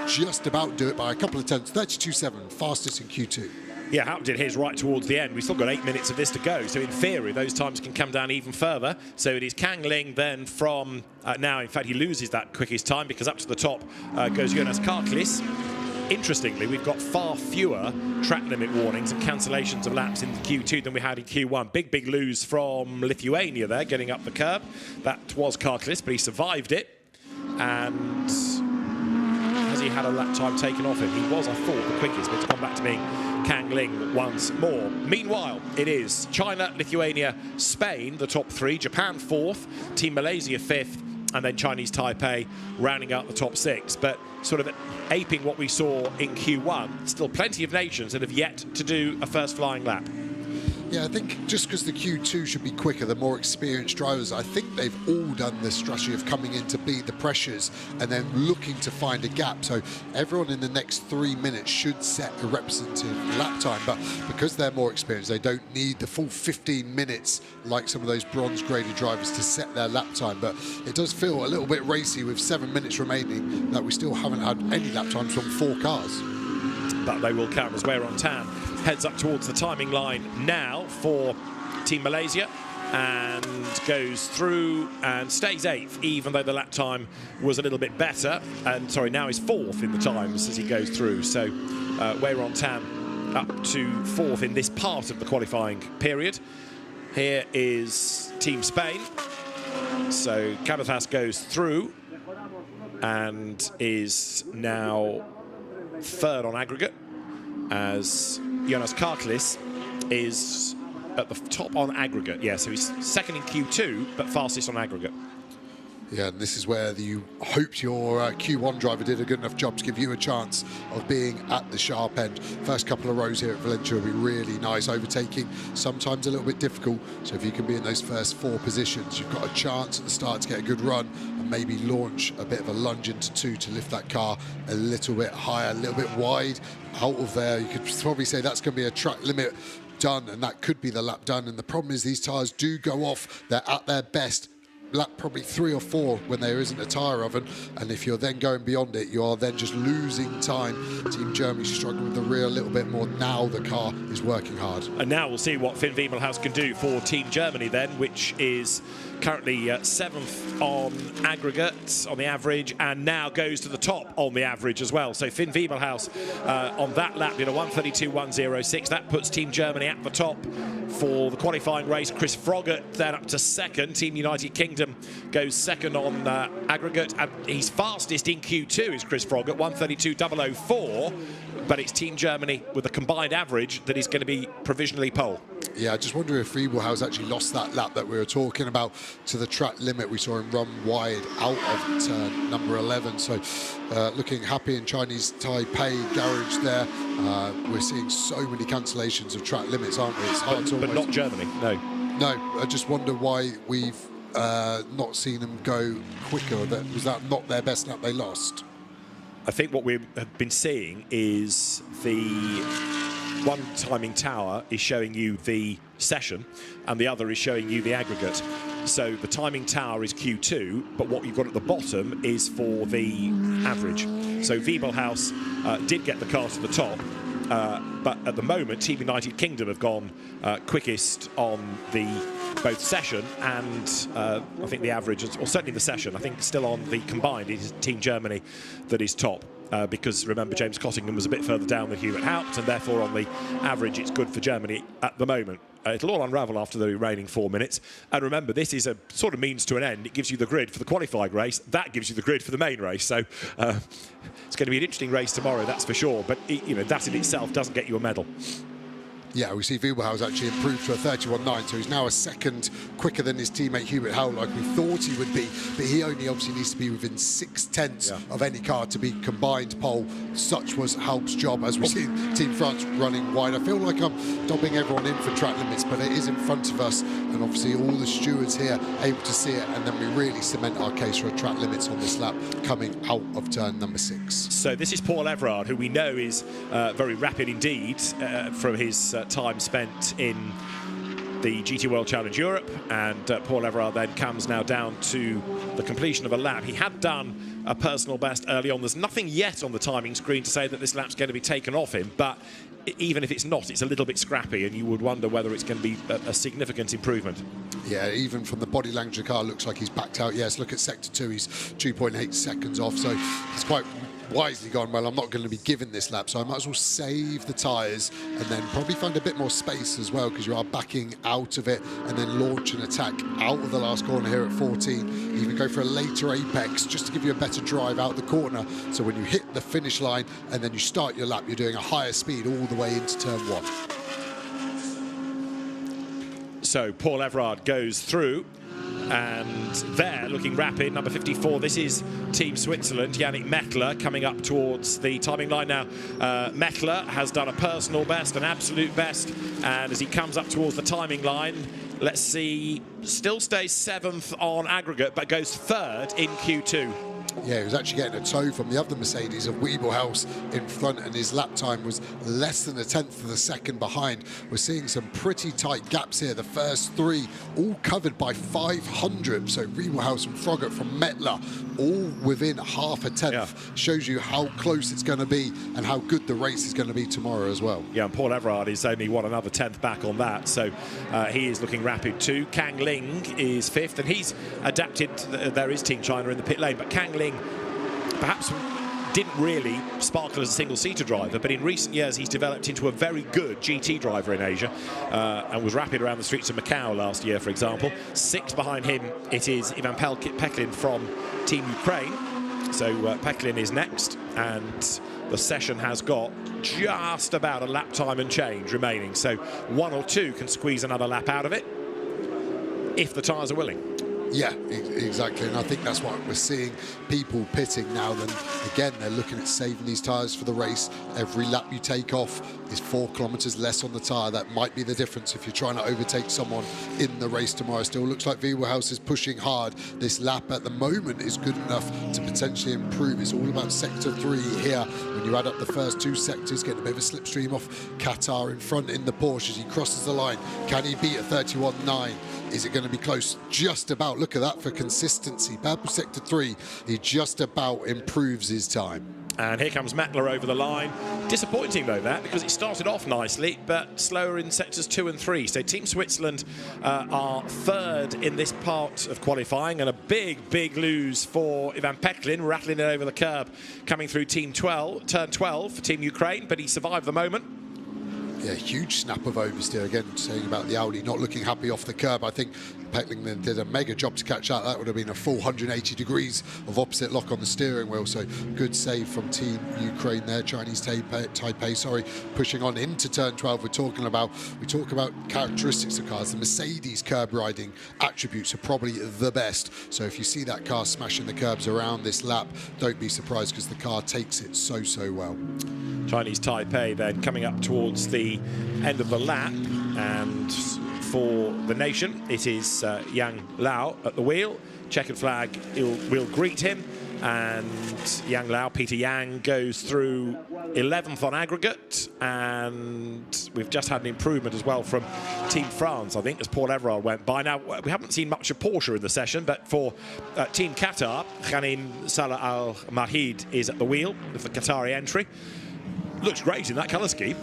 H: just about do it by a couple of tenths, 32.7, fastest in Q2.
G: Yeah, Haupt did his right towards the end. We've still got 8 minutes of this to go, so in theory those times can come down even further. So it is Kang Ling then from now. In fact, he loses that quickest time because up to the top goes Jonas Karklis. Interestingly, we've got far fewer track limit warnings and cancellations of laps in Q2 than we had in Q1. Big lose from Lithuania there, getting up the curb. That was Karklis, but he survived it. And has he had a lap time taken off him? He was, I thought, the quickest, but it's gone back to being Kang Ling once more. Meanwhile, it is China, Lithuania, Spain, the top 3, Japan 4th, Team Malaysia 5th, and then Chinese Taipei rounding out the top 6. But sort of aping what we saw in Q1, still plenty of nations that have yet to do a first flying lap.
H: Yeah, I think just because the Q2 should be quicker, the more experienced drivers, I think they've all done this strategy of coming in to beat the pressures and then looking to find a gap. So everyone in the next 3 minutes should set a representative lap time, but because they're more experienced, they don't need the full 15 minutes like some of those bronze graded drivers to set their lap time. But it does feel a little bit racy with 7 minutes remaining that we still haven't had any lap times from 4 cars.
G: But they will count as Weiron Tan heads up towards the timing line now for Team Malaysia and goes through and stays 8th, even though the lap time was a little bit better. And sorry, now he's 4th in the times as he goes through. So Weiron Tan up to 4th in this part of the qualifying period. Here is Team Spain. So Cabezas goes through and is now 3rd on aggregate, as Jonas Karklis is at the top on aggregate. Yeah, so he's 2nd in Q2, but fastest on aggregate.
H: Yeah, and this is where you hoped your Q1 driver did a good enough job to give you a chance of being at the sharp end. First couple of rows here at Valencia will be really nice. Overtaking, sometimes a little bit difficult. So if you can be in those first 4 positions, you've got a chance at the start to get a good run and maybe launch a bit of a lunge into 2 to lift that car a little bit higher, a little bit wide. Out of there, you could probably say that's going to be a track limit done, and that could be the lap done. And the problem is these tyres do go off. They're at their best lap probably 3 or 4 when there isn't a tyre oven, and if you're then going beyond it, you are then just losing time. Team Germany struggling with the rear a little bit more. Now the car is working hard.
G: And now we'll see what Finn Wiemelhaus can do for Team Germany then, which is currently 7th on aggregate on the average, and now goes to the top on the average as well. So Finn Wiemelhaus on that lap did a 1:32.106. That puts Team Germany at the top for the qualifying race. Chris Froggatt then up to second. Team United Kingdom goes second on aggregate, and he's fastest in Q2 is Chris Froggatt, 1:32.004. But it's Team Germany with a combined average that is going to be provisionally pole.
H: Yeah, I just wonder if Friebelhaus actually lost that lap that we were talking about to the track limit. We saw him run wide out of turn number 11. So looking happy in Chinese Taipei garage there. We're seeing so many cancellations of track limits, aren't we? It's hard to
G: but not Germany, no.
H: No, I just wonder why we've not seen them go quicker. Was that not their best lap they lost?
G: I think what we have been seeing is the one timing tower is showing you the session and the other is showing you the aggregate. So the timing tower is Q2, but what you've got at the bottom is for the average. So Friebelhaus did get the car to the top, but at the moment Team United Kingdom have gone quickest on the both session and I think the average, or certainly the session. I think still on the combined it is Team Germany that is top, because remember James Cottingham was a bit further down than Hubert Haupt, and therefore on the average it's good for Germany at the moment. It'll all unravel after the remaining 4 minutes. And remember, this is a sort of means to an end. It gives you the grid for the qualifying race. That gives you the grid for the main race. So it's going to be an interesting race tomorrow, that's for sure. But that in itself doesn't get you a medal.
H: Yeah, we see Friebelhaus actually improved to a 31.9, so he's now a second quicker than his teammate Hubert Haupt, like we thought he would be. But he only obviously needs to be within 6/10 of any car to be combined pole. Such was Haupt's job, as we see Team France running wide. I feel like I'm dobbing everyone in for track limits, but it is in front of us, and obviously all the stewards here able to see it, and then we really cement our case for a track limits on this lap coming out of turn number 6.
G: So this is Paul Everard, who we know is very rapid indeed from his time spent in the GT World Challenge Europe, and Paul Everard then comes now down to the completion of a lap. He had done a personal best early on. There's nothing yet on the timing screen to say that this lap's going to be taken off him, but even if it's not, it's a little bit scrappy, and you would wonder whether it's going to be a significant improvement.
H: Yeah, even from the body language of the car, looks like he's backed out. Yes, look at Sector 2, he's 2.8 seconds off, so it's quite wisely gone, well, I'm not going to be given this lap, so I might as well save the tyres and then probably find a bit more space as well, because you are backing out of it, and then launch an attack out of the last corner here at 14. Even go for a later apex just to give you a better drive out the corner, so when you hit the finish line and then you start your lap, you're doing a higher speed all the way into turn 1.
G: So Paul Everard goes through, and there, looking rapid, number 54, this is Team Switzerland, Yannick Mettler, coming up towards the timing line now. Mettler has done a personal best, an absolute best, and as he comes up towards the timing line, let's see, still stays 7th on aggregate, but goes 3rd in Q2.
H: Yeah, he was actually getting a tow from the other Mercedes of Friebelhaus in front, and his lap time was less than a tenth of a second behind. We're seeing some pretty tight gaps here. The first 3 all covered by 500. So Friebelhaus and Froggatt from Mettler all within half a tenth.
G: Yeah.
H: Shows you how close it's going to be and how good the race is going to be tomorrow as well.
G: Yeah, and Paul Everard is only another tenth back on that, so he is looking rapid too. Kang Ling is 5th, and he's adapted. There is Team China in the pit lane, but Kang Ling perhaps didn't really sparkle as a single-seater driver, but in recent years he's developed into a very good GT driver in Asia, and was rapid around the streets of Macau last year, for example. 6th behind him, it is Ivan Peklin from Team Ukraine. So Peklin is next, and the session has got just about a lap time and change remaining. So 1 or 2 can squeeze another lap out of it, if the tyres are willing.
H: Yeah, exactly, and I think that's what we're seeing, people pitting now. Then again, they're looking at saving these tyres for the race. Every lap you take off is 4 kilometres less on the tyre. That might be the difference if you're trying to overtake someone in the race tomorrow. Still looks like Friebelhaus is pushing hard. This lap at the moment is good enough to potentially improve. It's all about Sector 3 here. When you add up the first 2 sectors, getting a bit of a slipstream off Qatar in front in the Porsche as he crosses the line. Can he beat a 31.9? Is it going to be close? Just about. Look at that for consistency. Purple Sector 3, he just about improves his time.
G: And here comes Mettler over the line. Disappointing though that, because it started off nicely, but slower in sectors 2 and 3. So Team Switzerland are 3rd in this part of qualifying, and a big lose for Ivan Peklin, rattling it over the curb, coming through turn 12 for Team Ukraine, but he survived the moment.
H: Yeah, huge snap of oversteer. Again, saying about the Audi not looking happy off the curb. I think Peckling then did a mega job to catch that. That would have been a full 180 degrees of opposite lock on the steering wheel. So good save from Team Ukraine there. Chinese Taipei, pushing on into turn 12. We talk about characteristics of cars. The Mercedes curb riding attributes are probably the best. So if you see that car smashing the curbs around this lap, don't be surprised, because the car takes it so well.
G: Chinese Taipei then coming up towards the end of the lap, and for the nation it is Yang Lao at the wheel. Checkered flag will greet him, and Yang Lao, Peter Yang, goes through 11th on aggregate, and we've just had an improvement as well from Team France, I think, as Paul Everard went by. Now, we haven't seen much of Porsche in the session, but for Team Qatar, Ghanem Salah Al Mahid is at the wheel of the Qatari entry. Looks great in that colour scheme.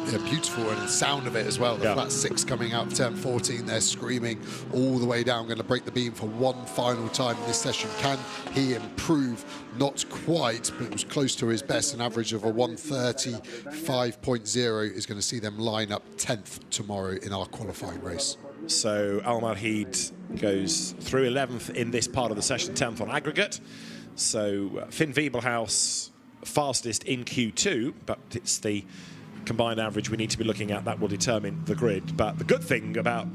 H: Yeah, beautiful, and the sound of it as well. The flat 6 coming out of turn 14 there, screaming all the way down. Going to break the beam for one final time in this session. Can he improve? Not quite, but it was close to his best. An average of a 1:35.0 is going to see them line up 10th tomorrow in our qualifying race.
G: So Al Mahid goes through 11th in this part of the session, 10th on aggregate. So Finn Wiebelhaus fastest in Q2, but it's the combined average we need to be looking at that will determine the grid. But the good thing about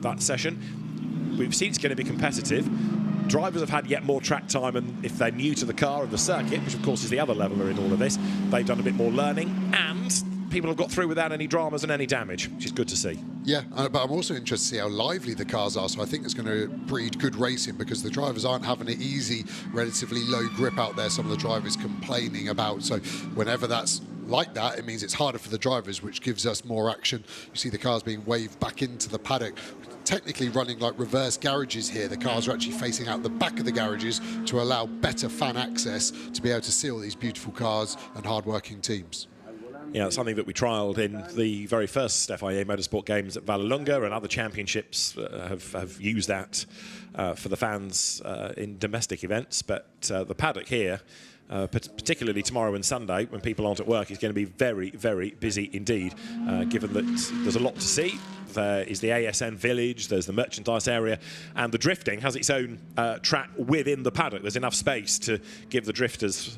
G: that session, we've seen it's going to be competitive. Drivers have had yet more track time, and if they're new to the car and the circuit, which of course is the other leveler in all of this, they've done a bit more learning, and people have got through without any dramas and any damage, which is good to see.
H: Yeah, but I'm also interested to see how lively the cars are, so I think it's going to breed good racing, because the drivers aren't having it easy, relatively low grip out there, some of the drivers complaining about. So whenever that's like that, it means it's harder for the drivers, which gives us more action. You see the cars being waved back into the paddock, technically running like reverse garages here. The cars are actually facing out the back of the garages to allow better fan access to be able to see all these beautiful cars and hard-working teams.
G: Yeah, it's something that we trialled in the very first FIA Motorsport Games at Vallelunga, and other championships have used that for the fans in domestic events. But the paddock here, particularly tomorrow and Sunday, when people aren't at work, is going to be very, very busy indeed, given that there's a lot to see. There is the ASN village, there's the merchandise area, and the drifting has its own track within the paddock. There's enough space to give the drifters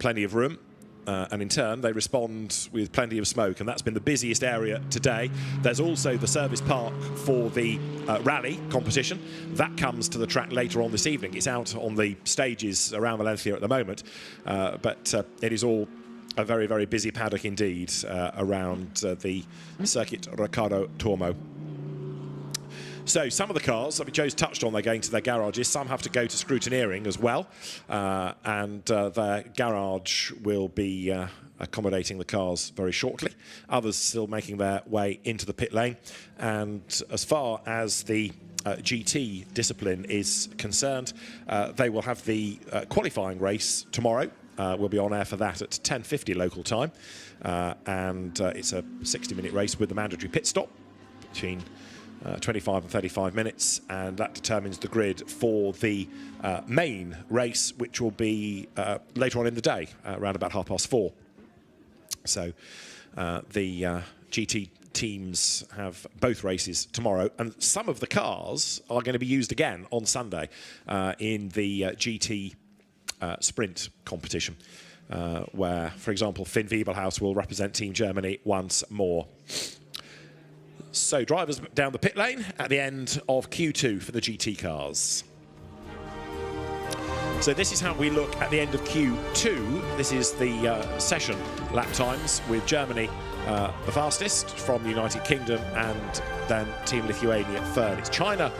G: plenty of room. And in turn, they respond with plenty of smoke, and that's been the busiest area today. There's also the service park for the rally competition. That comes to the track later on this evening. It's out on the stages around Valencia at the moment, but it is all a very, very busy paddock indeed around the Circuit Ricardo Tormo. So some of the cars, I mean, Joe's touched on, they're going to their garages. Some have to go to scrutineering as well, and their garage will be accommodating the cars very shortly. Others still making their way into the pit lane. And as far as the GT discipline is concerned, they will have the qualifying race tomorrow. We'll be on air for that at 10:50 local time, and it's a 60-minute race with the mandatory pit stop between 25 and 35 minutes, and that determines the grid for the main race, which will be later on in the day, around about 4:30. So the GT teams have both races tomorrow, and some of the cars are going to be used again on Sunday in the GT sprint competition, where, for example, Finn Wiebelhaus will represent Team Germany once more. So drivers down the pit lane at the end of Q2 for the GT cars. So this is how we look at the end of Q2. This is the session lap times, with Germany the fastest from the United Kingdom, and then Team Lithuania third. It's China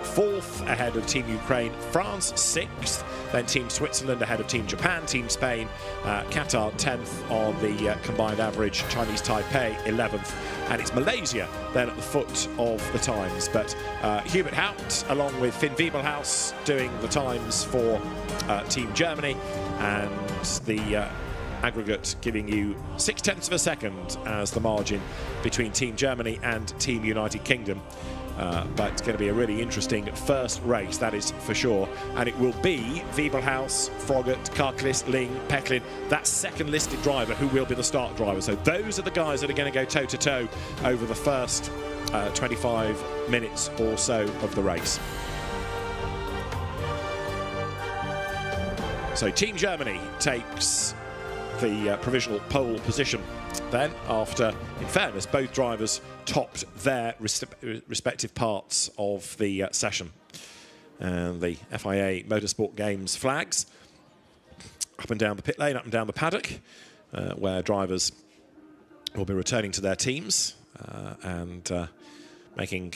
G: fourth ahead of Team Ukraine, France sixth, then Team Switzerland ahead of Team Japan, Team Spain, Qatar 10th on the combined average, Chinese Taipei 11th, and it's Malaysia then at the foot of the times. But Hubert Haupt, along with Finn Wiebelhaus, doing the times for Team Germany, and the aggregate giving you 0.6 of a second as the margin between Team Germany and Team United Kingdom. but it's going to be a really interesting first race, that is for sure. And it will be Wiebelhaus, Froggatt, Karklis, Ling, Pecklin, that second listed driver who will be the start driver. So those are the guys that are going to go toe-to-toe over the first 25 minutes or so of the race. So Team Germany takes the provisional pole position then, after, in fairness, both drivers topped their respective parts of the session. And the FIA Motorsport Games flags up and down the pit lane, up and down the paddock, where drivers will be returning to their teams and making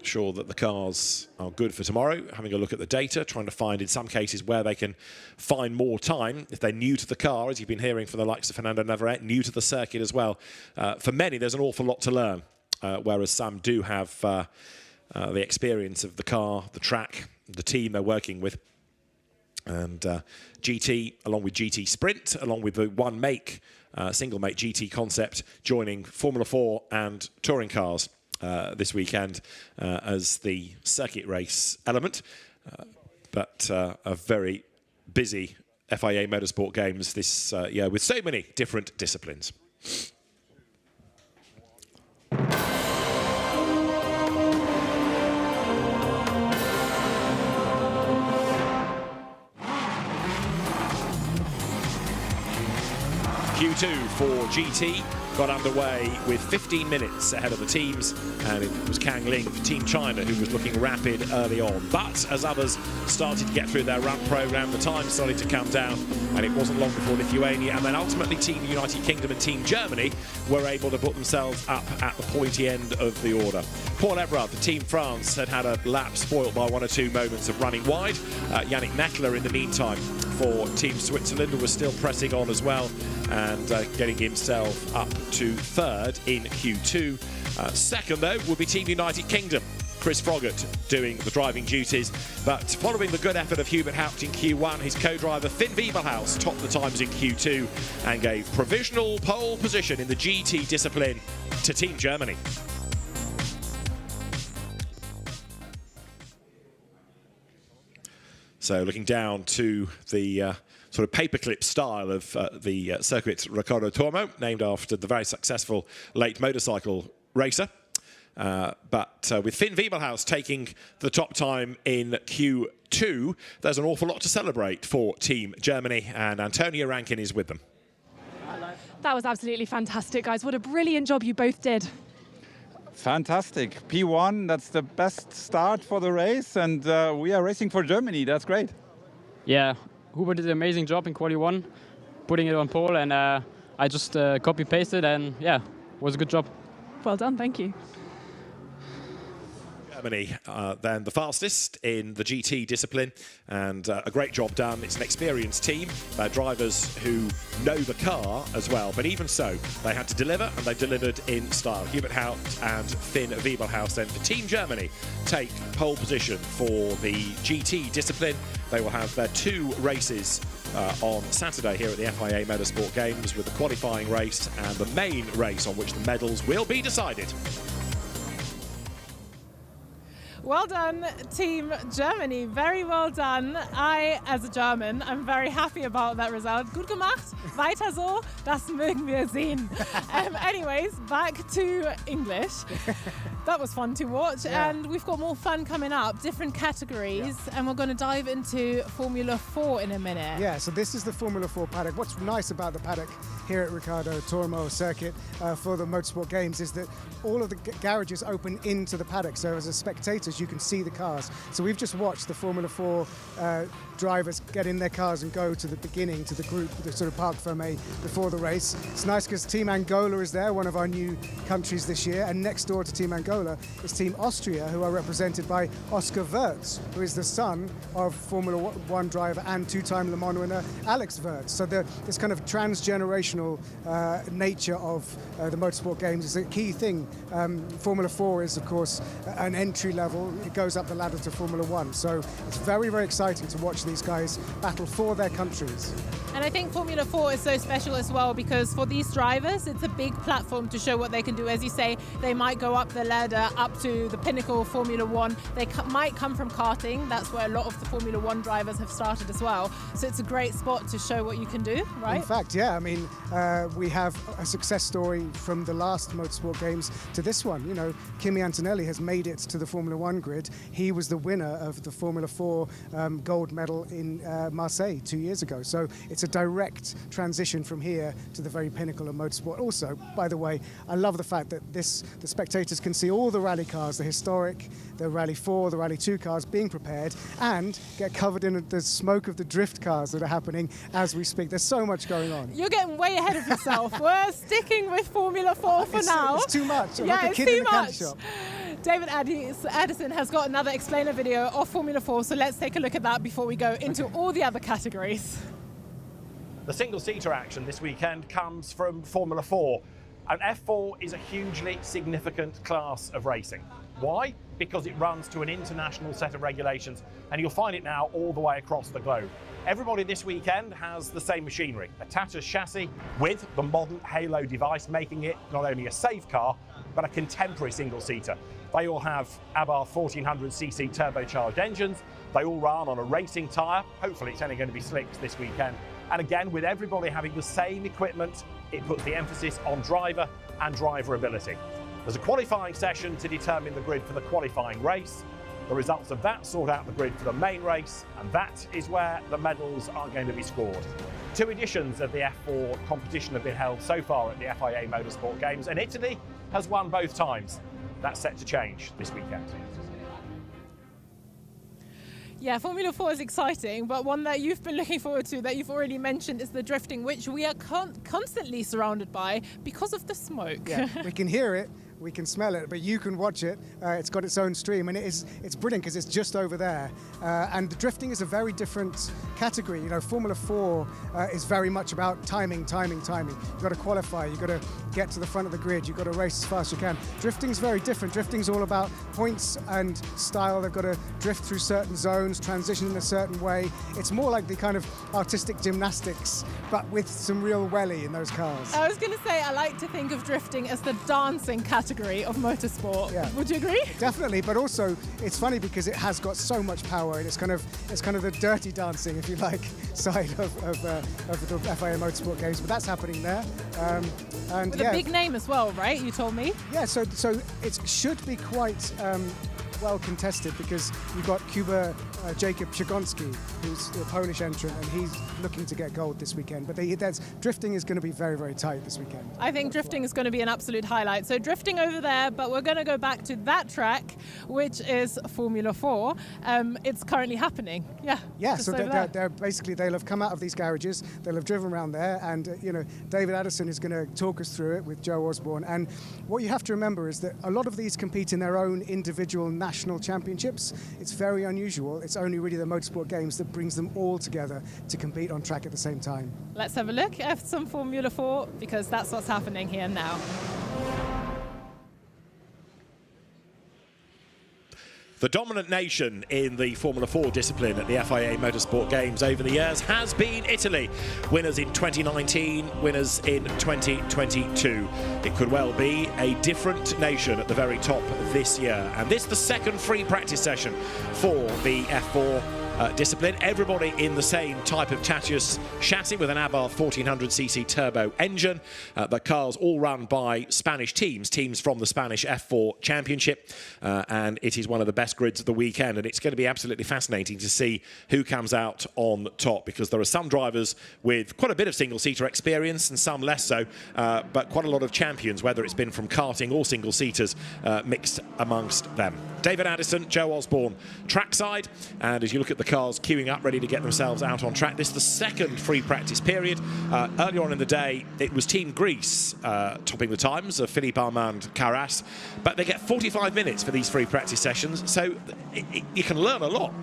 G: sure that the cars are good for tomorrow, having a look at the data, trying to find in some cases where they can find more time if they're new to the car, as you've been hearing from the likes of Fernando Navarrete, new to the circuit as well. For many, there's an awful lot to learn, whereas some do have the experience of the car, the track, the team they're working with. And GT, along with GT Sprint, along with the one make, single make GT concept, joining Formula 4 and touring cars this weekend as the circuit race element, but a very busy FIA Motorsport Games this year with so many different disciplines. Q2 for GT got underway with 15 minutes ahead of the teams, and it was Kang Ling for Team China who was looking rapid early on. But as others started to get through their run program, the time started to come down, and it wasn't long before Lithuania and then ultimately Team United Kingdom and Team Germany were able to put themselves up at the pointy end of the order. Paul Evrard, the Team France, had a lap spoilt by one or two moments of running wide. Yannick Meckler, in the meantime, for Team Switzerland, was still pressing on as well and getting himself up to third in Q2. Second, though, will be Team United Kingdom. Chris Froggatt doing the driving duties, but following the good effort of Hubert Haupt in Q1, his co-driver Finn Wiebelhaus topped the times in Q2 and gave provisional pole position in the GT discipline to Team Germany. So looking down to the sort of paperclip style of the circuit Riccardo Tormo, named after the very successful late motorcycle racer. But with Finn Wiebelhaus taking the top time in Q2, there's an awful lot to celebrate for Team Germany, and Antonia Rankin is with them.
I: That was absolutely fantastic, guys. What a brilliant job you both did.
J: Fantastic. P1, that's the best start for the race, and we are racing for Germany. That's great.
L: Yeah, Hubert did an amazing job in quali 1, putting it on pole, and I just copy-pasted, and yeah, it was a good job.
I: Well done, thank you.
G: Germany then the fastest in the GT discipline, and a great job done. It's an experienced team, drivers who know the car as well, but even so they had to deliver, and they delivered in style. Hubert Haupt and Finn Wiebelhaus then for Team Germany take pole position for the GT discipline. They will have their 2 races on Saturday here at the FIA Motorsport Games, with the qualifying race and the main race on which the medals will be decided.
A: Well done, Team Germany. Very well done. I, as a German, I'm very happy about that result. Gut gemacht. Weiter so. Das mögen wir sehen. Anyways, back to English. That was fun to watch, and we've got more fun coming up, different categories, and we're going to dive into Formula 4 in a minute.
B: Yeah, so this is the Formula 4 paddock. What's nice about the paddock here at Riccardo Tormo circuit for the Motorsport Games is that all of the garages open into the paddock, so as a spectators you can see the cars. So we've just watched the Formula 4 drivers get in their cars and go to the beginning, to the group, the sort of Parc Fermé before the race. It's nice because Team Angola is there, one of our new countries this year, and next door to Team Angola is Team Austria, who are represented by Oscar Wirtz, who is the son of Formula 1 driver and 2-time Le Mans winner Alex Wirtz. So this kind of transgenerational nature of the Motorsport Games is a key thing. Formula 4 is, of course, an entry level. It goes up the ladder to Formula 1. So it's very, very exciting to watch these guys battle for their countries.
A: And I think Formula 4 is so special as well because for these drivers, it's a big platform to show what they can do. As you say, they might go up the ladder up to the pinnacle of Formula One. They might come from karting. That's where a lot of the Formula One drivers have started as well. So it's a great spot to show what you can do, right?
B: In fact, yeah. I mean, we have a success story from the last Motorsport Games to this one. You know, Kimi Antonelli has made it to the Formula One grid. He was the winner of the Formula 4 gold medal in Marseille 2 years ago. So it's a direct transition from here to the very pinnacle of motorsport. Also, by the way, I love the fact that the spectators can see all the rally cars, the historic, the Rally 4, the Rally 2 cars being prepared, and get covered in the smoke of the drift cars that are happening as we speak. There's so much going on.
A: You're getting way ahead of yourself. We're sticking with Formula 4 for now.
B: It's too much. I'm
A: yeah,
B: like a
A: it's
B: kid
A: too
B: in the candy
A: much.
B: shop.
A: David Addison has got another explainer video of Formula 4, so let's take a look at that before we go into all the other categories.
G: The single-seater action this weekend comes from Formula 4. And F4 is a hugely significant class of racing. Why? Because it runs to an international set of regulations, and you'll find it now all the way across the globe. Everybody this weekend has the same machinery, a Tatuus chassis with the modern Halo device, making it not only a safe car, but a contemporary single-seater. They all have Abarth 1400cc turbocharged engines. They all run on a racing tyre. Hopefully it's only going to be slicks this weekend. And again, with everybody having the same equipment, it puts the emphasis on driver and driver ability. There's a qualifying session to determine the grid for the qualifying race. The results of that sort out the grid for the main race, and that is where the medals are going to be scored. 2 editions of the F4 competition have been held so far at the FIA Motorsport Games, and Italy has won both times. That's set to change this weekend.
A: Yeah, Formula 4 is exciting, but one that you've been looking forward to, that you've already mentioned, is the drifting, which we are constantly surrounded by because of the smoke.
B: Yeah, we can hear it, we can smell it, but you can watch it. It's got its own stream, and it's brilliant because it's just over there. And the drifting is a very different category. You know, Formula 4 is very much about timing. You've got to qualify, you've got to get to the front of the grid, you've got to race as fast as you can. Drifting's very different. Drifting's all about points and style. They've got to drift through certain zones, transition in a certain way. It's more like the kind of artistic gymnastics, but with some real welly in those cars.
A: I was going to say, I like to think of drifting as the dancing category of motorsport.
B: Yeah.
A: Would you agree?
B: Definitely, but also it's funny because it has got so much power, and it's kind of the dirty dancing, if you like, side of the FIA Motorsport Games. But that's happening there, and
A: with a big name as well, right? You told me.
B: Yeah, so it should be quite well contested because you've got Kuba Jacob Przegonski, who's the Polish entrant, and he's looking to get gold this weekend. But drifting is going to be very, very tight this weekend.
A: I think drifting is going to be an absolute highlight. So drifting over there, but we're going to go back to that track, which is Formula 4. It's currently happening. Yeah.
B: So they're basically, they'll have come out of these garages, they'll have driven around there, and David Addison is going to talk us through it with Joe Osborne. And what you have to remember is that a lot of these compete in their own individual national championships. It's very unusual. It's only really the Motorsport Games that brings them all together to compete on track at the same time.
A: Let's have a look at some Formula 4, because that's what's happening here now.
G: The dominant nation in the Formula 4 discipline at the FIA Motorsport Games over the years has been Italy. Winners in 2019, winners in 2022. It could well be a different nation at the very top this year. And this is the second free practice session for the F4 discipline. Everybody in the same type of Tatuus chassis with an Abarth 1400cc turbo engine. The cars all run by Spanish teams from the Spanish F4 Championship, and it is one of the best grids of the weekend, and it's going to be absolutely fascinating to see who comes out on top, because there are some drivers with quite a bit of single-seater experience and some less so, but quite a lot of champions, whether it's been from karting or single-seaters, mixed amongst them. David Addison, Joe Osborne trackside, and as you look at the cars queuing up ready to get themselves out on track, this is the second free practice period. Earlier on in the day it was Team Greece topping the times of Philippe Armand Carras, but they get 45 minutes for these free practice sessions, so you can learn a lot.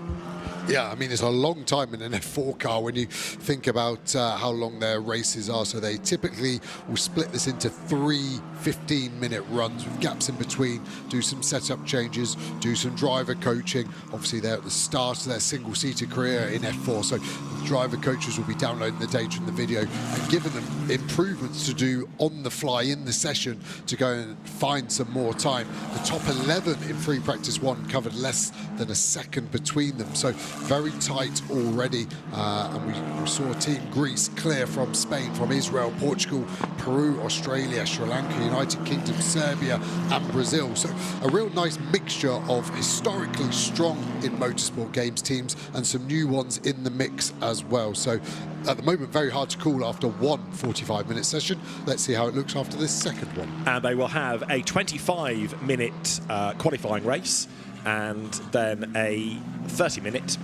H: Yeah, I mean, it's a long time in an F4 car when you think about how long their races are. So they typically will split this into 3 15-minute runs with gaps in between, do some setup changes, do some driver coaching. Obviously, they're at the start of their single-seater career in F4, so the driver coaches will be downloading the data in the video and giving them improvements to do on the fly in the session to go and find some more time. The top 11 in free practice 1 covered less than a second between them, so very tight already. And we saw Team Greece clear from Spain, from Israel, Portugal, Peru, Australia, Sri Lanka, United Kingdom, Serbia and Brazil. So a real nice mixture of historically strong in motorsport games teams and some new ones in the mix as well. So at the moment, very hard to call after one 45-minute session. Let's see how it looks after this second one.
G: And they will have a 25-minute qualifying race and then a 30-minute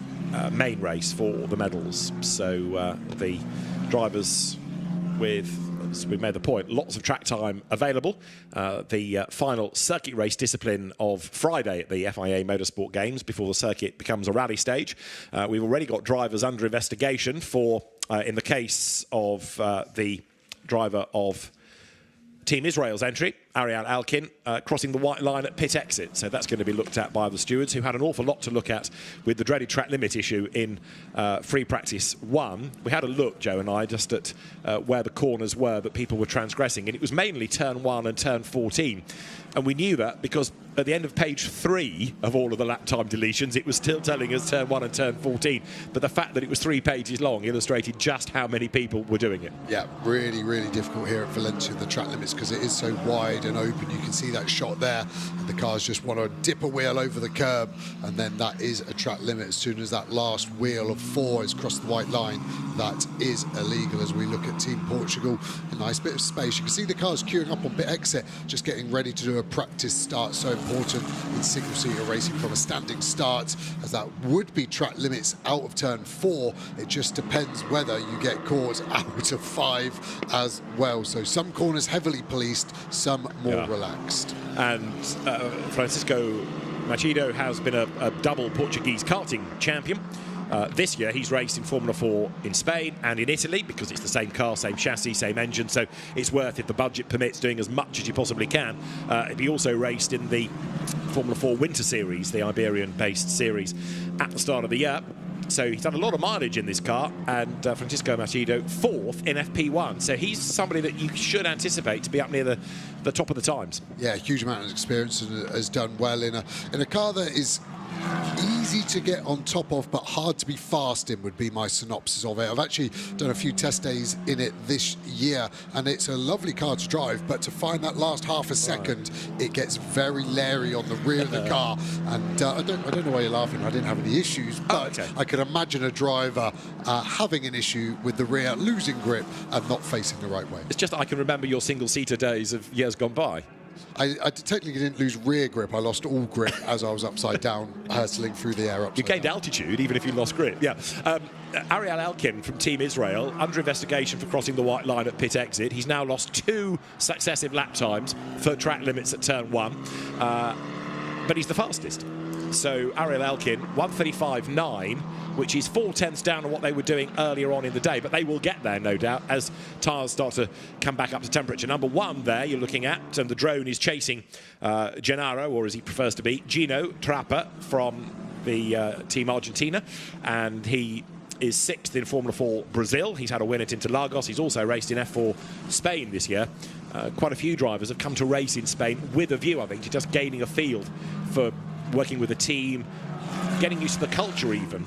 G: main race for the medals. So the drivers with, as we made the point, lots of track time available. The final circuit race discipline of Friday at the FIA Motorsport Games before the circuit becomes a rally stage. We've already got drivers under investigation for, in the case of the driver of Team Israel's entry, Ariel Alkin, crossing the white line at pit exit. So that's going to be looked at by the stewards, who had an awful lot to look at with the dreaded track limit issue in free practice 1. We had a look, Joe and I, just at where the corners were that people were transgressing, and it was mainly turn 1 and turn 14. And we knew that because at the end of page 3 of all of the lap time deletions, it was still telling us turn 1 and turn 14. But the fact that it was 3 pages long illustrated just how many people were doing it.
H: Yeah, really, really difficult here at Valencia, the track limits, because it is so wide and open. You can see that shot there. And the cars just want to dip a wheel over the curb, and then that is a track limit. As soon as that last wheel of 4 has crossed the white line, that is illegal. As we look at Team Portugal, a nice bit of space. You can see the cars queuing up on pit exit, just getting ready to do a practice start. So important in single-seater racing from a standing start, as that would be track limits out of turn 4. It just depends whether you get caught out of 5 as well. So some corners heavily policed, some more relaxed.
G: And Francisco Machido has been a double Portuguese karting champion. This year he's raced in Formula 4 in Spain and in Italy, because it's the same car, same chassis, same engine, so it's worth, if the budget permits, doing as much as you possibly can. He also raced in the Formula 4 Winter Series, the Iberian-based series, at the start of the year. So he's done a lot of mileage in this car, and Francisco Machido 4th in FP1. So he's somebody that you should anticipate to be up near the top of the times.
H: Yeah, huge amount of experience, and has done well in a car that is easy to get on top of but hard to be fast in, would be my synopsis of it. I've actually done a few test days in it this year, and it's a lovely car to drive, but to find that last half a second, it gets very leery on the rear of the car. And I don't know why you're laughing. I didn't have any issues, but I could imagine a driver having an issue with the rear, losing grip and not facing the right way.
G: It's just that I can remember your single-seater days of years gone by.
H: I technically didn't lose rear grip. I lost all grip as I was upside down, hurtling through the air upside
G: You gained
H: down.
G: altitude, even if you lost grip. Yeah. Ariel Alkin from Team Israel, under investigation for crossing the white line at pit exit. He's now lost 2 successive lap times for track limits at turn 1. But he's the fastest. So Ariel Alkin, 1:35.9, which is 4/10 down on what they were doing earlier on in the day. But they will get there, no doubt, as tyres start to come back up to temperature. Number 1 there you're looking at, and the drone is chasing Gennaro, or as he prefers to be, Gino Trappa from the Team Argentina. And he is 6th in Formula 4 Brazil. He's had a win at Interlagos. He's also raced in F4 Spain this year. Quite a few drivers have come to race in Spain with a view, I think, to just gaining a field for working with a team, getting used to the culture even,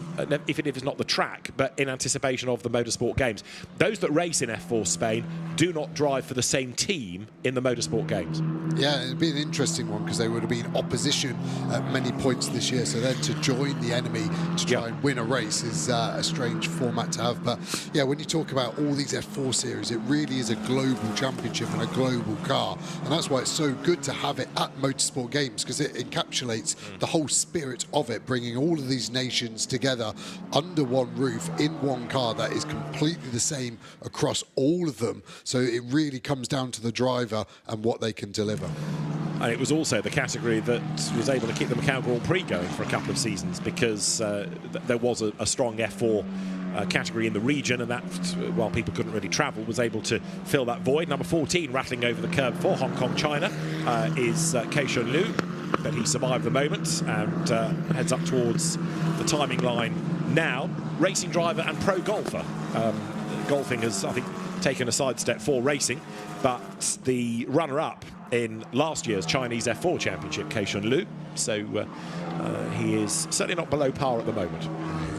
G: if it is not the track, but in anticipation of the motorsport games. Those that race in F4 Spain do not drive for the same team in the motorsport games.
H: Yeah, it'd be an interesting one, because they would have been opposition at many points this year, so then to join the enemy to try and win a race is a strange format to have. But yeah, when you talk about all these F4 series, it really is a global championship and a global car, and that's why it's so good to have it at Motorsport Games, because it encapsulates the whole spirit of it, bringing all of these nations together under one roof in one car that is completely the same across all of them. So it really comes down to the driver and what they can deliver.
G: And it was also the category that was able to keep the Macau Grand Prix going for a couple of seasons, because there was a strong F4 category in the region, and that, while people couldn't really travel, was able to fill that void. Number 14 rattling over the curb for Hong Kong, China, is Keishun Liu, but he survived the moment and heads up towards the timing line now. Racing driver and pro golfer. Golfing has, I think, taken a sidestep for racing, but the runner-up in last year's Chinese F4 Championship, Keishun Liu, so he is certainly not below par at the moment.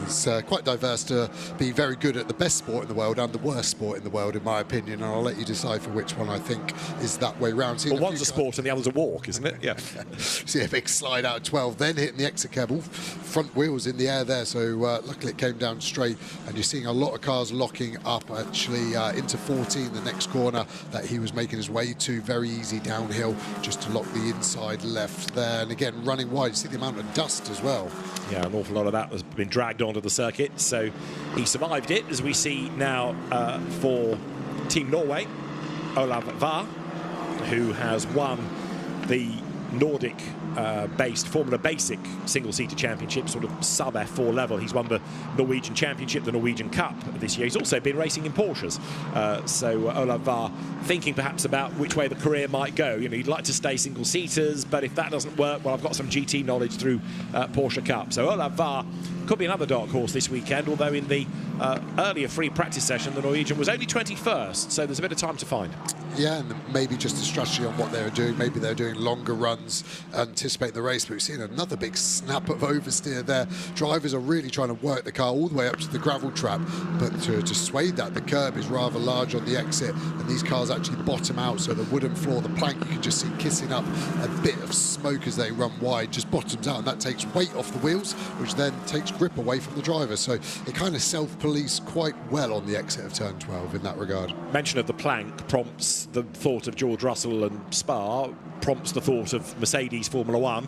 H: He's quite diverse to be very good at the best sport in the world and the worst sport in the world, in my opinion, and I'll let you decide for which one I think is that way round.
G: Well, one's a sport and the other's a walk, isn't it? Yeah.
H: See a big slide out of 12, then hitting the exit cable, front wheels in the air there, so luckily it came down straight, and you're seeing a lot of cars locking up actually into 14, the next corner that he was making his way to. Very easy downhill just to lock the inside left there, and again running wide. You see the amount of dust as well.
G: Yeah, an awful lot of that has been dragged onto the circuit, so he survived it, as we see now for Team Norway, Olav Var, who has won the Nordic-based Formula Basic single-seater championship, sort of sub-F4 level. He's won the Norwegian Championship, the Norwegian Cup this year. He's also been racing in Porsches. So Olav Var thinking perhaps about which way the career might go. You know, he'd like to stay single-seaters, but if that doesn't work, well, I've got some GT knowledge through Porsche Cup. So Olav Var could be another dark horse this weekend, although in the earlier free practice session, the Norwegian was only 21st, so there's a bit of time to find.
H: Yeah, and maybe just a strategy on what they were doing. Maybe they're doing longer runs, anticipate the race, but we've seen another big snap of oversteer there. Drivers are really trying to work the car all the way up to the gravel trap, but to sway that, the curb is rather large on the exit, and these cars actually bottom out, so the wooden floor, the plank, you can just see kissing up a bit of smoke as they run wide, just bottoms out, and that takes weight off the wheels, which then takes grip away from the driver. So it kind of self-police quite well on the exit of turn 12 in that regard.
G: Mention of the plank prompts the thought of George Russell and Spa, prompts the thought of Mercedes Formula One,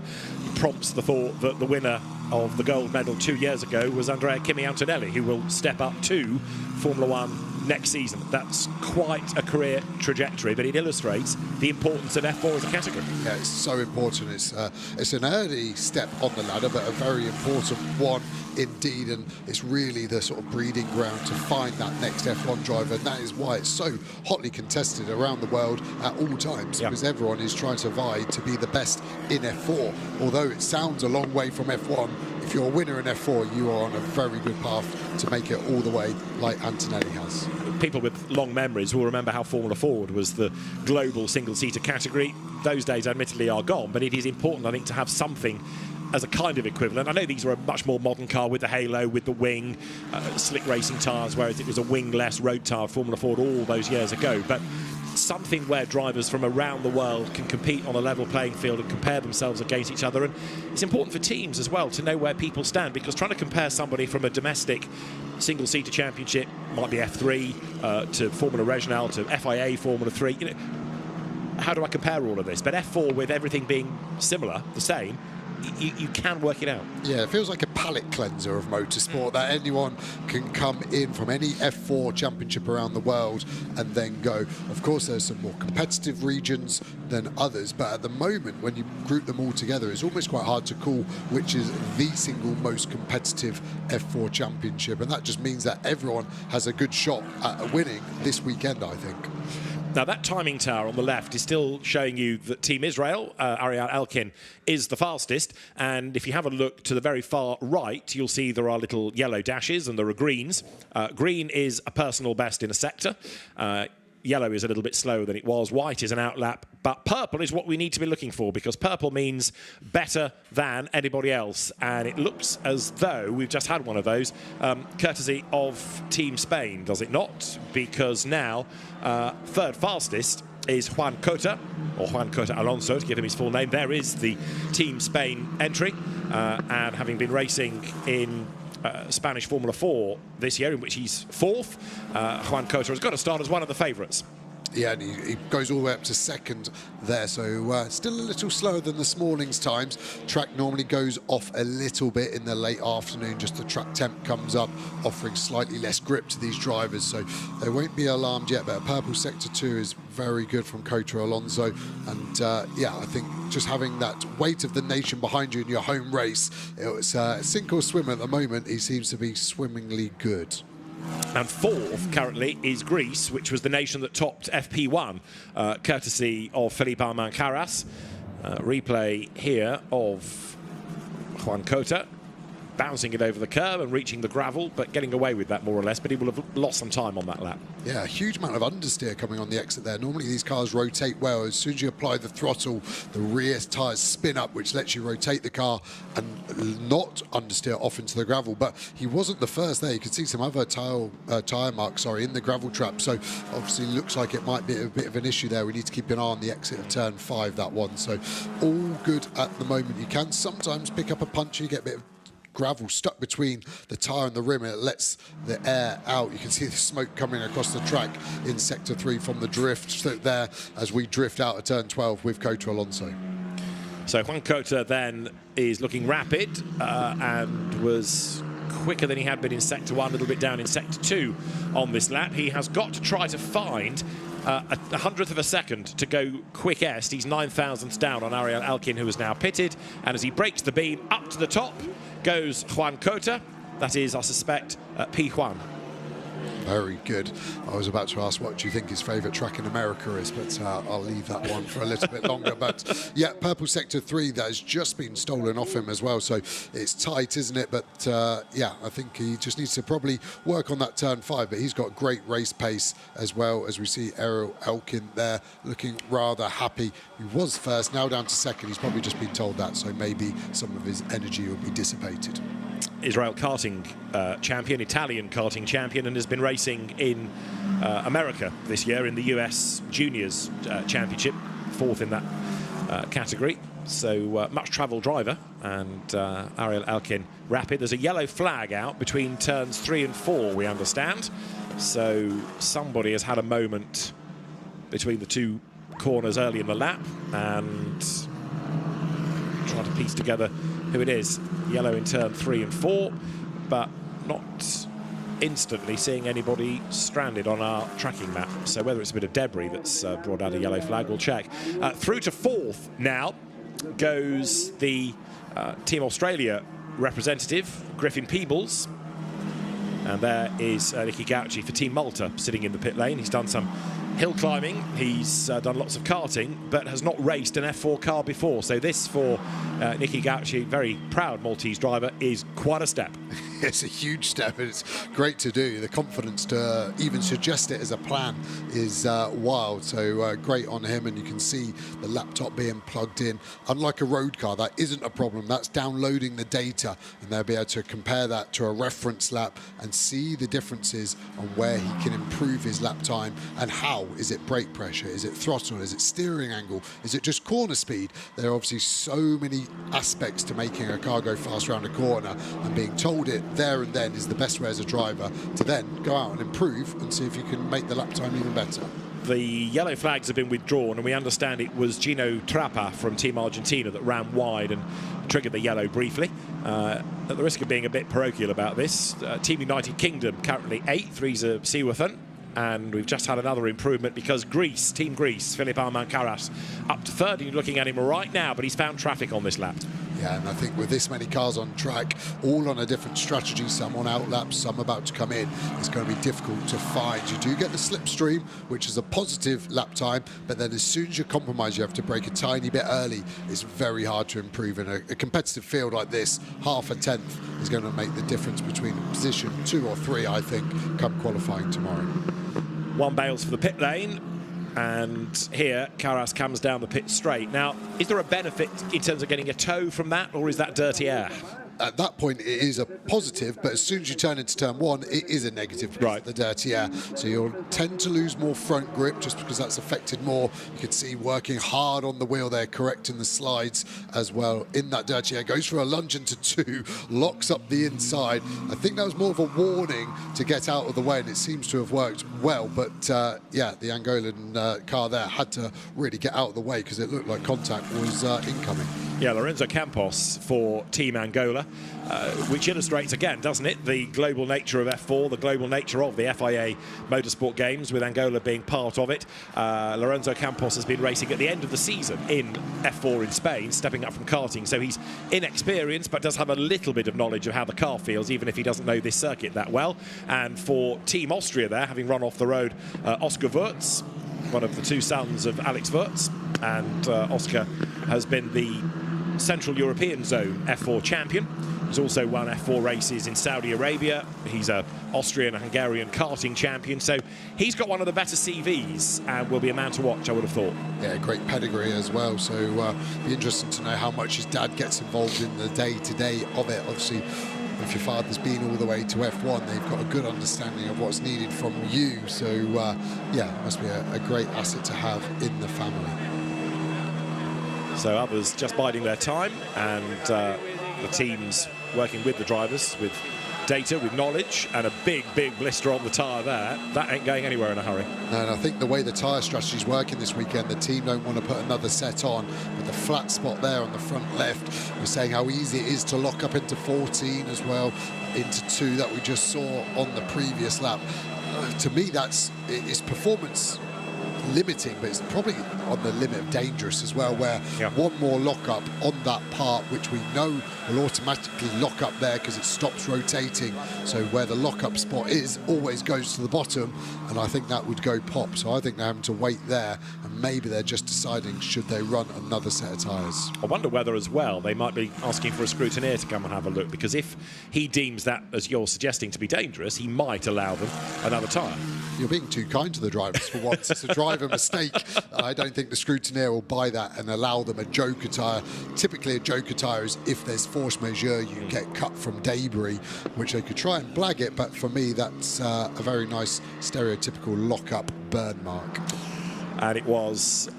G: prompts the thought that the winner of the gold medal 2 years ago was Andrea Kimi Antonelli, who will step up to Formula One next season. That's quite a career trajectory, but it illustrates the importance of F4 as a category.
H: Yeah, it's so important. It's an early step on the ladder, but a very important one indeed, and it's really the sort of breeding ground to find that next F1 driver, and that is why it's so hotly contested around the world at all times, because everyone is trying to vie to be the best in F4. Although it sounds a long way from F1, if you're a winner in F4, you are on a very good path to make it all the way like Antonelli has.
G: People with long memories will remember how Formula Ford was the global single-seater category. Those days admittedly are gone, but it is important, I think, to have something as a kind of equivalent. I know these are a much more modern car with the halo, with the wing, slick racing tyres, whereas it was a wingless road tyre Formula Ford all those years ago, but something where drivers from around the world can compete on a level playing field and compare themselves against each other. And it's important for teams as well to know where people stand, because trying to compare somebody from a domestic single-seater championship, might be F3 to Formula Regional to FIA Formula 3, you know, how do I compare all of this? But F4, with everything being similar, the same, you can work it out.
H: Yeah, it feels like a palate cleanser of motorsport, that anyone can come in from any F4 championship around the world and then go. Of course, there's some more competitive regions than others, but at the moment, when you group them all together, it's almost quite hard to call which is the single most competitive F4 championship, and that just means that everyone has a good shot at winning this weekend, I think.
G: Now, that timing tower on the left is still showing you that Team Israel, Ariel Elkin, is the fastest. And if you have a look to the very far right, you'll see there are little yellow dashes and there are greens. Green is a personal best in a sector. Yellow is a little bit slower than it was. White is an outlap. But purple is what we need to be looking for, because purple means better than anybody else. And it looks as though we've just had one of those, courtesy of Team Spain, does it not? Because now third fastest is Juan Cota, or Juan Cota Alonso, to give him his full name. There is the Team Spain entry. And having been racing in Spanish Formula 4 this year, in which he's fourth, Juan Cota has got to start as one of the favourites.
H: Yeah, and he goes all the way up to second there, so still a little slower than this morning's times. Track normally goes off a little bit in the late afternoon, just the track temp comes up, offering slightly less grip to these drivers, so they won't be alarmed yet. But a purple sector 2 is very good from Cota Alonso, and yeah, I think just having that weight of the nation behind you in your home race. It was sink or swim at the moment. He seems to be swimmingly good.
G: And fourth currently is Greece, which was the nation that topped FP1, courtesy of Felipe Armand-Carras. Replay here of Juan Cota bouncing it over the curb and reaching the gravel, but getting away with that more or less, but he will have lost some time on that lap.
H: Yeah, a huge amount of understeer coming on the exit there. Normally these cars rotate well. As soon as you apply the throttle, the rear tyres spin up, which lets you rotate the car and not understeer off into the gravel. But he wasn't the first there. You can see some other tyre marks, in the gravel trap. So obviously looks like it might be a bit of an issue there. We need to keep an eye on the exit of turn 5, that one. So all good at the moment. You can sometimes pick up a punch, you get a bit of gravel stuck between the tyre and the rim, and it lets the air out. You can see the smoke coming across the track in sector 3 from the drift there as we drift out of turn 12 with Cota Alonso.
G: So Juan Cota then is looking rapid and was quicker than he had been in sector 1, a little bit down in sector 2 on this lap. He has got to try to find a hundredth of a second to go quickest. He's 9 thousandths down on Ariel Alkin, who is now pitted, and as he breaks the beam up to the top goes Juan Cota. That is, I suspect, P1.
H: Very good. I was about to ask what do you think his favourite track in America is, but I'll leave that one for a little bit longer. But yeah, purple sector 3, that has just been stolen off him as well, so it's tight, isn't it? But yeah, I think he just needs to probably work on that turn 5, but he's got great race pace as well, as we see Ariel Elkin there looking rather happy. He was first, now down to second. He's probably just been told that, so maybe some of his energy will be dissipated.
G: Israel karting champion, Italian karting champion, and has been racing in America this year in the US Juniors Championship, 4th in that category. So much travel driver, and Ariel Alkin rapid. There's a yellow flag out between turns 3 and 4, we understand. So somebody has had a moment between the two corners early in the lap and trying to piece together who it is. Yellow in turn 3 and 4, but not instantly seeing anybody stranded on our tracking map. So whether it's a bit of debris that's brought out a yellow flag, we'll check. Through to 4th now goes the Team Australia representative, Griffin Peebles. And there is Nicky Gauci for Team Malta sitting in the pit lane. He's done some hill climbing, he's done lots of karting, but has not raced an F4 car before. So this, for Nicky Gauci, very proud Maltese driver, is quite a step.
H: It's a huge step, and it's great to do. The confidence to even suggest it as a plan is wild. So great on him, and you can see the laptop being plugged in. Unlike a road car, that isn't a problem. That's downloading the data, and they'll be able to compare that to a reference lap and see the differences on where he can improve his lap time and how. Is it brake pressure? Is it throttle? Is it steering angle? Is it just corner speed? There are obviously so many aspects to making a car go fast around a corner, and being told it there and then is the best way as a driver to then go out and improve and see if you can make the lap time even better.
G: The yellow flags have been withdrawn, and we understand it was Gino Trappa from Team Argentina that ran wide and triggered the yellow briefly. At the risk of being a bit parochial about this, Team United Kingdom currently 8th, Riza Siwathan. And we've just had another improvement because Greece, Team Greece, Felipe Armand-Carras, up to 3rd. You're looking at him right now, but he's found traffic on this lap.
H: Yeah, and I think with this many cars on track, all on a different strategy, some on outlaps, some about to come in, it's going to be difficult to find. You do get the slipstream, which is a positive lap time, but then as soon as you compromise, you have to brake a tiny bit early. It's very hard to improve in a competitive field like this. Half a tenth is going to make the difference between position 2 or 3, I think, come qualifying tomorrow.
G: One bails for the pit lane, and here Carras comes down the pit straight. Now, is there a benefit in terms of getting a tow from that, or is that dirty air?
H: At that point, it is a positive, but as soon as you turn into turn 1, it is a negative, right? The dirty air. So you'll tend to lose more front grip just because that's affected more. You can see working hard on the wheel there, correcting the slides as well in that dirty air. Goes for a lunge into 2, locks up the inside. I think that was more of a warning to get out of the way, and it seems to have worked well. But yeah, the Angolan car there had to really get out of the way because it looked like contact was incoming.
G: Yeah, Lorenzo Campos for Team Angola, which illustrates again, doesn't it, the global nature of F4, the global nature of the FIA Motorsport Games, with Angola being part of it. Lorenzo Campos has been racing at the end of the season in F4 in Spain, stepping up from karting, so he's inexperienced but does have a little bit of knowledge of how the car feels, even if he doesn't know this circuit that well. And for Team Austria there, having run off the road, Oscar Wurz, one of the two sons of Alex Wurz, and Oscar has been the Central European Zone F4 champion. He's also won F4 races in Saudi Arabia. He's an Austrian and Hungarian karting champion, so he's got one of the better CVs and will be a man to watch, I would have thought.
H: Yeah, great pedigree as well, so be interesting to know how much his dad gets involved in the day-to-day of it. Obviously, if your father's been all the way to F1, they've got a good understanding of what's needed from you, so yeah, it must be a great asset to have in the family.
G: So others just biding their time, and the teams working with the drivers with data, with knowledge, and a big blister on the tyre there. That ain't going anywhere in a hurry.
H: No, and I think the way the tyre strategy is working this weekend, the team don't want to put another set on, but the flat spot there on the front left, we're saying how easy it is to lock up into 14 as well, into 2 that we just saw on the previous lap. To me, it's performance limiting, but it's probably on the limit of dangerous as well, where one more lock-up on that part, which we know will automatically lock up there because it stops rotating, so where the lock-up spot is always goes to the bottom, and I think that would go pop. So I think they're having to wait there, and maybe they're just deciding should they run another set of tyres.
G: I wonder whether as well they might be asking for a scrutineer to come and have a look, because if he deems that, as you're suggesting, to be dangerous, he might allow them another tyre.
H: You're being too kind to the drivers for once. It's a driver mistake. I don't think the scrutineer will buy that and allow them a joker tyre. Typically a joker tyre is if there's force majeure, you get cut from debris, which they could try and blag it, but for me that's a very nice stereotypical lock-up burn mark.
G: And it was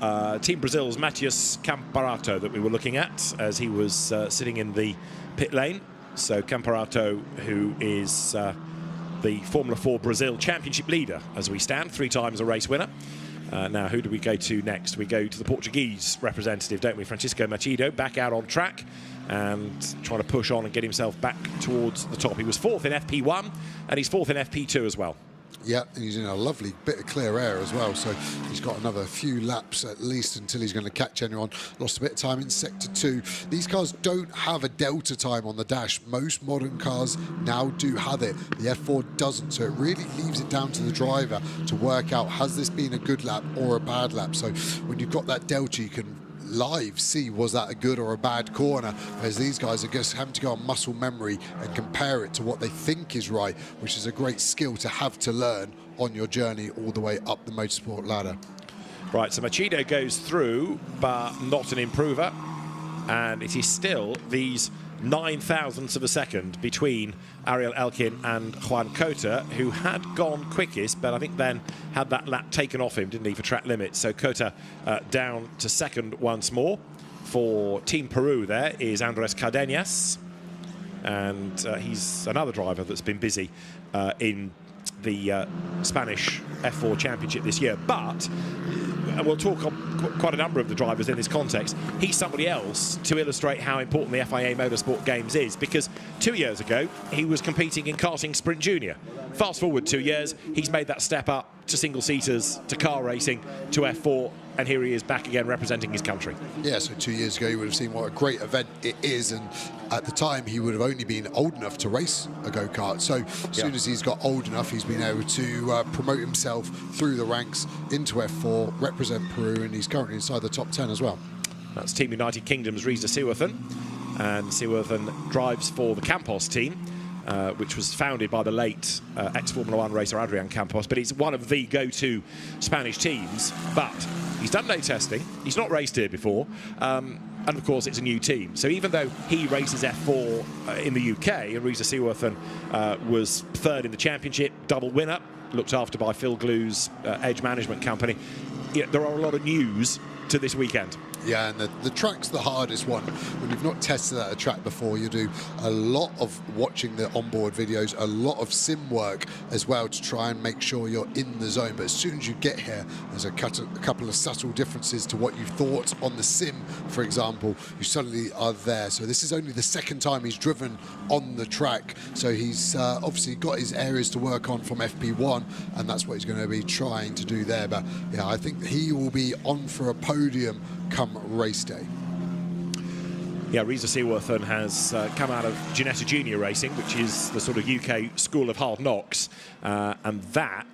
G: Team Brazil's Matias Camparato that we were looking at as he was sitting in the pit lane. So Camparato, who is the Formula 4 Brazil Championship leader as we stand, 3 times a race winner. Now, who do we go to next? We go to the Portuguese representative, don't we? Francisco Machido, back out on track and trying to push on and get himself back towards the top. He was 4th in FP1 and he's 4th in FP2 as well.
H: Yeah, and he's in a lovely bit of clear air as well, so he's got another few laps at least until he's going to catch anyone. Lost a bit of time in Sector 2. These cars don't have a delta time on the dash. Most modern cars now do have it. The F4 doesn't, so it really leaves it down to the driver to work out, has this been a good lap or a bad lap? So when you've got that delta, you can live see was that a good or a bad corner, whereas these guys are just having to go on muscle memory and compare it to what they think is right, which is a great skill to have to learn on your journey all the way up the motorsport ladder.
G: Right, so Machido goes through, but not an improver, and it is still these 9 thousandths of a second between Ariel Elkin and Juan Cota, who had gone quickest, but I think then had that lap taken off him, didn't he, for track limits. So Cota down to second once more. For Team Peru there is Andres Cardenas, and he's another driver that's been busy in the Spanish F4 Championship this year, but and we'll talk on quite a number of the drivers in this context. He's somebody else to illustrate how important the FIA Motorsport Games is, because 2 years ago he was competing in karting sprint junior. Fast forward 2 years, he's made that step up to single-seaters, to car racing, to F4, and here he is back again representing his country.
H: Yeah, so 2 years ago you would have seen what a great event it is, and at the time he would have only been old enough to race a go-kart. So as soon as he's got old enough, he's been able to promote himself through the ranks into F4, represent Peru, and he's currently inside the top 10 as well.
G: That's Team United Kingdom's Riza Siwathan, and Siwathan drives for the Campos team, which was founded by the late ex-Formula 1 racer Adrian Campos, but it's one of the go-to Spanish teams. But he's done no testing, he's not raced here before, and of course it's a new team. So even though he races F4 in the UK, and Riza Siwathan was 3rd in the championship, double winner, looked after by Phil Glue's Edge Management Company, there are a lot of news to this weekend.
H: Yeah, and the track's the hardest one. When you've not tested at a track before, you do a lot of watching the onboard videos, a lot of sim work as well to try and make sure you're in the zone. But as soon as you get here, there's a couple of subtle differences to what you thought on the sim, for example. You suddenly are there. So this is only the second time he's driven on the track. So he's obviously got his areas to work on from FP1, and that's what he's going to be trying to do there. But yeah, I think he will be on for a podium come race day.
G: Yeah, Reza Seaworthen has come out of Ginetta Junior Racing, which is the sort of UK school of hard knocks, and that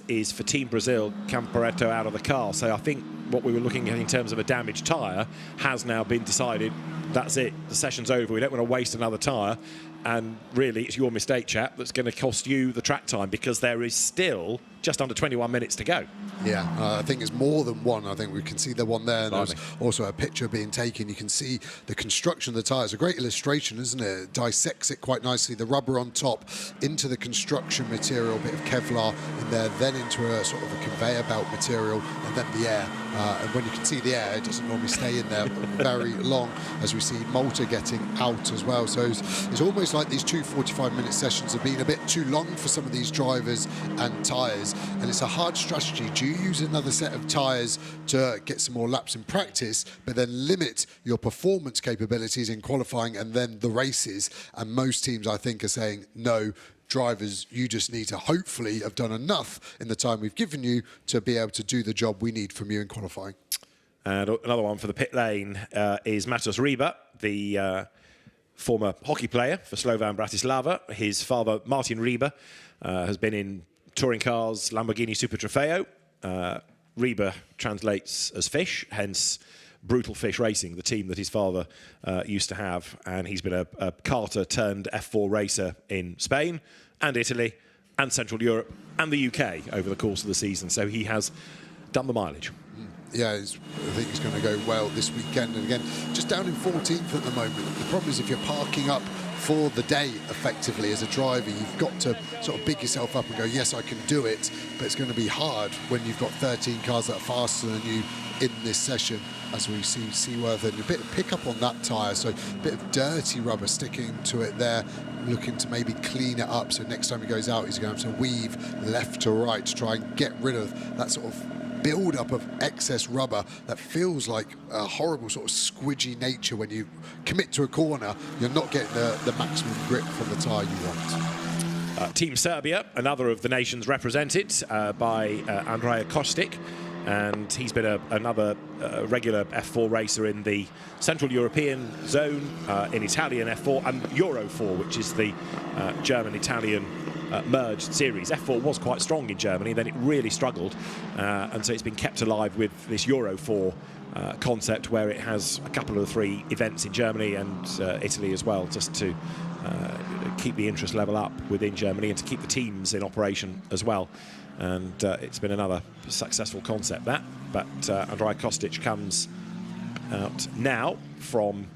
G: is for Team Brazil, Camparetto out of the car. So I think what we were looking at in terms of a damaged tyre has now been decided. That's it, the session's over, we don't want to waste another tyre, and really it's your mistake, chap, that's going to cost you the track time, because there is still just under 21 minutes to go.
H: Yeah, I think it's more than one. I think we can see the one there, and there's also a picture being taken. You can see the construction of the tyres. A great illustration, isn't it? It dissects it quite nicely. The rubber on top into the construction material, a bit of Kevlar in there, then into a sort of a conveyor belt material, and then the air. And when you can see the air, it doesn't normally stay in there very long, as we see Malta getting out as well. So it's almost like these two 45-minute sessions have been a bit too long for some of these drivers and tyres, and it's a hard strategy. Do you use another set of tyres to get some more laps in practice, but then limit your performance capabilities in qualifying and then the races? And most teams, I think, are saying, no, drivers, you just need to hopefully have done enough in the time we've given you to be able to do the job we need from you in qualifying.
G: And another one for the pit lane is Matos Riba, the former hockey player for Slovan Bratislava. His father, Martin Riba, has been in touring cars, Lamborghini Super Trofeo. Riba translates as fish, hence Brutal Fish Racing, the team that his father used to have. And he's been a karter turned F4 racer in Spain and Italy and Central Europe and the UK over the course of the season. So he has done the mileage.
H: Yeah, I think he's going to go well this weekend. And again, just down in 14th at the moment. The problem is if you're parking up for the day effectively as a driver, you've got to sort of big yourself up and go, yes, I can do it, but it's going to be hard when you've got 13 cars that are faster than you in this session, as we see Seaworthen. A bit of pick up on that tyre, so a bit of dirty rubber sticking to it there, looking to maybe clean it up, so next time he goes out he's going to have to weave left to right to try and get rid of that sort of build-up of excess rubber that feels like a horrible sort of squidgy nature. When you commit to a corner, you're not getting the maximum grip from the tyre you want.
G: Team Serbia, another of the nations represented by Andrea Kostic, and he's been another regular F4 racer in the Central European zone, in Italian F4 and Euro 4, which is the German-Italian merged series. F4 was quite strong in Germany, then it really struggled, and so it's been kept alive with this Euro 4 concept, where it has a couple of the three events in Germany and Italy as well, just to keep the interest level up within Germany and to keep the teams in operation as well. And it's been another successful concept, that. But Andrej Kostic comes out now from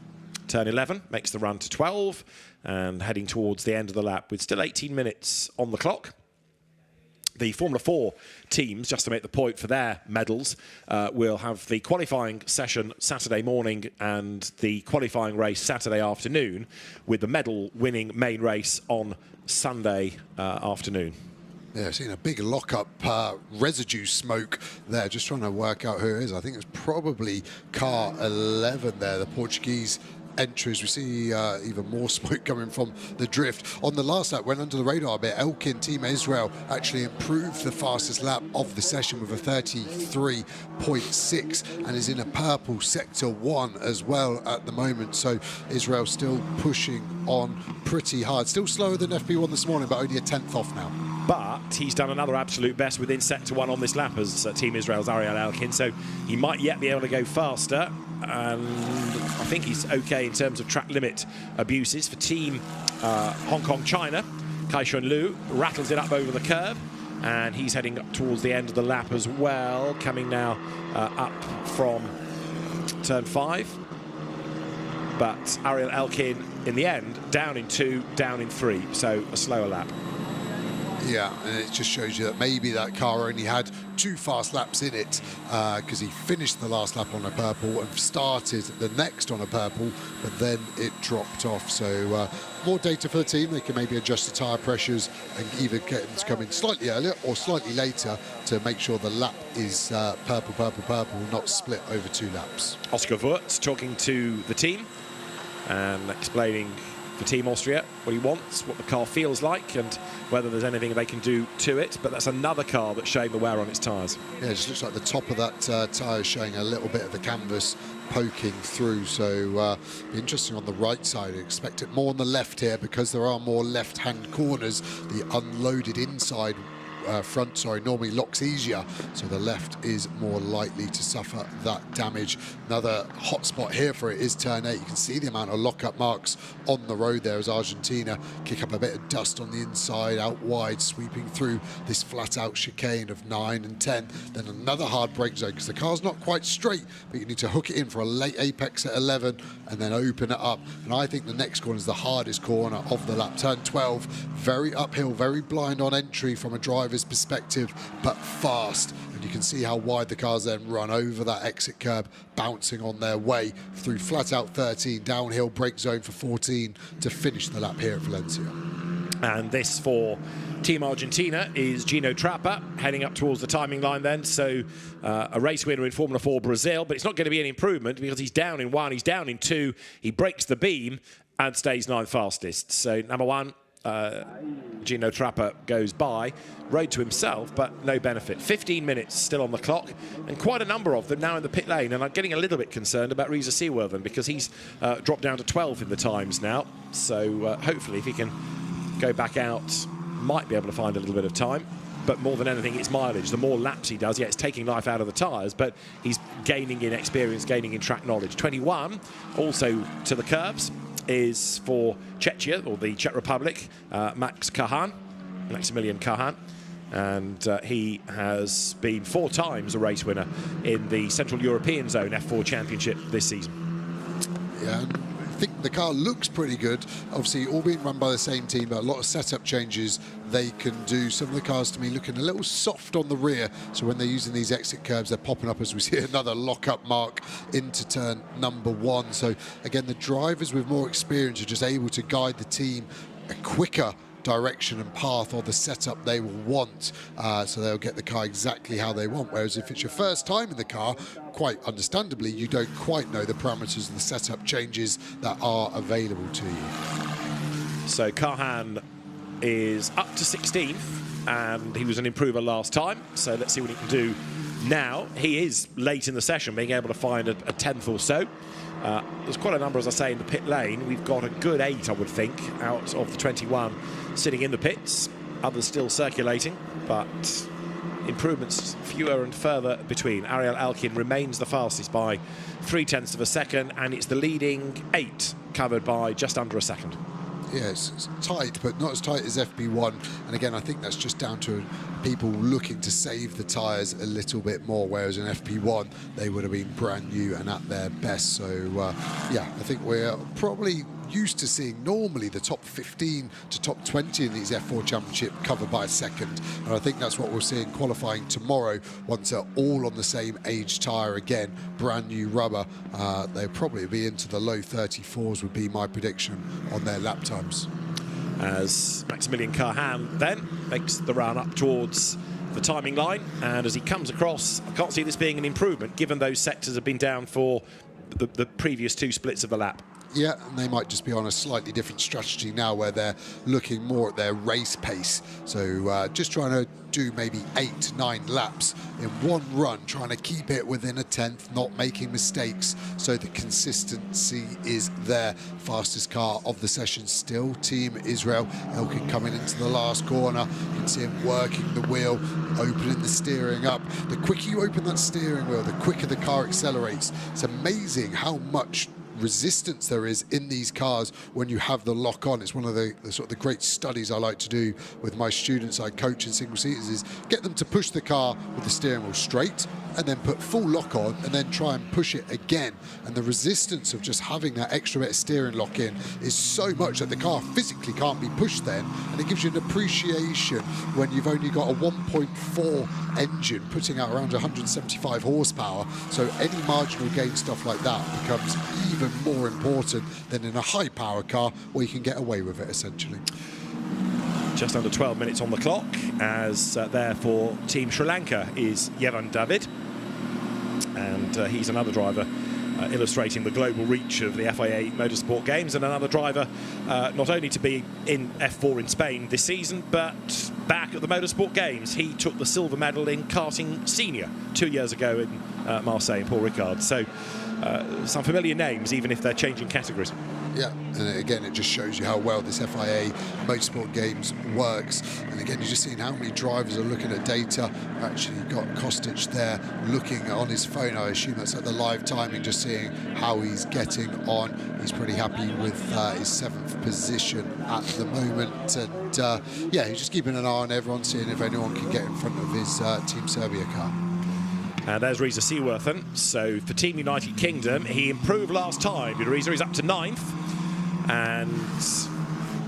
G: turn 11, makes the run to 12, and heading towards the end of the lap with still 18 minutes on the clock. The Formula 4 teams, just to make the point for their medals, will have the qualifying session Saturday morning and the qualifying race Saturday afternoon, with the medal-winning main race on Sunday afternoon.
H: Yeah, I've seen a big lock-up residue smoke there, just trying to work out who it is. I think it's probably car 11 there, the Portuguese entries. We see even more smoke coming from the drift. On the last lap, went under the radar a bit. Elkin, Team Israel, actually improved the fastest lap of the session with a 33.6 and is in a purple sector 1 as well at the moment. So Israel still pushing on pretty hard. Still slower than FP1 this morning, but only a 10th off now.
G: But he's done another absolute best within sector 1 on this lap as Team Israel's Ariel Elkin, so he might yet be able to go faster. And I think he's okay in terms of track limit abuses. For Team Hong Kong China, Kai Shun Lu rattles it up over the curb, and he's heading up towards the end of the lap as well, coming now up from turn 5. But Ariel Elkin, in the end, down in 2, down in 3, so a slower lap.
H: Yeah, and it just shows you that maybe that car only had 2 fast laps in it, because he finished the last lap on a purple and started the next on a purple, but then it dropped off. So more data for the team. They can maybe adjust the tyre pressures and either get them to come in slightly earlier or slightly later to make sure the lap is purple, purple, purple, not split over 2 laps.
G: Oscar Wurz talking to the team and explaining for Team Austria what he wants, what the car feels like, and whether there's anything they can do to it. But that's another car that's showing the wear on its tyres.
H: Yeah, it just looks like the top of that tyre is showing a little bit of the canvas poking through. So be interesting on the right side. I expect it more on the left here because there are more left-hand corners. The unloaded inside front, normally locks easier, so the left is more likely to suffer that damage. Another hot spot here for it is turn 8. You can see the amount of lock-up marks on the road there as Argentina kick up a bit of dust on the inside, out wide, sweeping through this flat-out chicane of 9 and 10. Then another hard brake zone because the car's not quite straight, but you need to hook it in for a late apex at 11 and then open it up. And I think the next corner is the hardest corner of the lap. Turn 12, very uphill, very blind on entry from a driver's perspective, but fast. And you can see how wide the cars then run over that exit curb, bouncing on their way through flat out 13, downhill brake zone for 14 to finish the lap here at Valencia.
G: And this for Team Argentina is Gino Trapper heading up towards the timing line then. So a race winner in Formula 4 Brazil, but it's not going to be an improvement because he's down in 1, he's down in 2, he breaks the beam and stays 9th fastest. So number 1, Gino Trapper goes by, road to himself, but no benefit. 15 minutes still on the clock, and quite a number of them now in the pit lane. And I'm getting a little bit concerned about Reza Seaworthen because he's dropped down to 12 in the times now. So hopefully, if he can go back out, might be able to find a little bit of time. But more than anything, it's mileage. The more laps he does, yeah, it's taking life out of the tyres, but he's gaining in experience, gaining in track knowledge. 21, also to the curbs, is for Czechia, or the Czech Republic, Maximilian Kahan. And he has been 4 times a race winner in the Central European Zone F4 Championship this season.
H: Yeah, I think the car looks pretty good. Obviously, all being run by the same team, but a lot of setup changes they can do. Some of the cars, to me, looking a little soft on the rear. So when they're using these exit curbs, they're popping up as we see another lock-up mark into turn number 1. So again, the drivers with more experience are just able to guide the team a quicker direction and path or the setup they will want, so they'll get the car exactly how they want. Whereas if it's your first time in the car, quite understandably, you don't quite know the parameters and the setup changes that are available to you.
G: So Kahan is up to 16th, and he was an improver last time, so let's see what he can do now. He is late in the session, being able to find a 10th or so. There's quite a number, as I say, in the pit lane. We've got a good 8, I would think, out of the 21 sitting in the pits. Others still circulating, but improvements fewer and further between. Ariel Alkin remains the fastest by 0.3 of a second, and it's the leading 8 covered by just under a second.
H: Yes, it's tight, but not as tight as FP1. And again, I think that's just down to people looking to save the tyres a little bit more, whereas in FP1, they would have been brand new and at their best. So, yeah, I think we're probably used to seeing normally the top 15 to top 20 in these F4 Championship covered by a second. And I think that's what we're seeing qualifying tomorrow once they're all on the same age tyre again, brand new rubber. They'll probably be into the low 34s would be my prediction on their lap times.
G: As Maximilian Kahan then makes the run up towards the timing line, and as he comes across, I can't see this being an improvement given those sectors have been down for the previous 2 splits of the lap.
H: Yeah, and they might just be on a slightly different strategy now where they're looking more at their race pace. So just trying to do maybe 8, 9 laps in one run, trying to keep it within a 10th, not making mistakes, so the consistency is there. Fastest car of the session still, Team Israel. Elkin coming into the last corner. You can see him working the wheel, opening the steering up. The quicker you open that steering wheel, the quicker the car accelerates. It's amazing how much resistance there is in these cars when you have the lock on. It's one of the sort of the great studies I like to do with my students I coach in single seaters, is get them to push the car with the steering wheel straight and then put full lock on and then try and push it again. And the resistance of just having that extra bit of steering lock in is so much that the car physically can't be pushed then, and it gives you an appreciation when you've only got a 1.4 engine putting out around 175 horsepower. So any marginal gain stuff like that becomes even more important than in a high power car where you can get away with it essentially.
G: Just under 12 minutes on the clock, as there for Team Sri Lanka is Yevan David, and he's another driver illustrating the global reach of the FIA Motorsport Games, and another driver not only to be in F4 in Spain this season, but back at the Motorsport Games. He took the silver medal in karting senior 2 years ago in Marseille and Paul Ricard. So some familiar names, even if they're changing categories.
H: Yeah, and again, it just shows you how well this FIA Motorsport Games works. And again, you're just seeing how many drivers are looking at data. Actually, you've got Kostic there looking on his phone. I assume that's at the live timing, just seeing how he's getting on. He's pretty happy with his 7th position at the moment. And yeah, he's just keeping an eye on everyone, seeing if anyone can get in front of his Team Serbia car.
G: And there's Reza Seaworthen. So for Team United Kingdom, he improved last time. Reza is up to 9th. And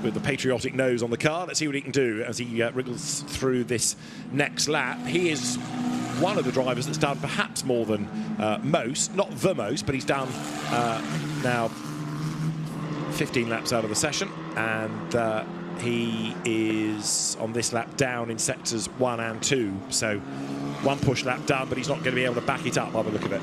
G: with the patriotic nose on the car, let's see what he can do as he wriggles through this next lap. He is one of the drivers that's done perhaps more than most. Not the most, but he's done now 15 laps out of the session. And he is on this lap down in sectors 1 and 2. So one push lap done, but he's not going to be able to back it up by the look of it.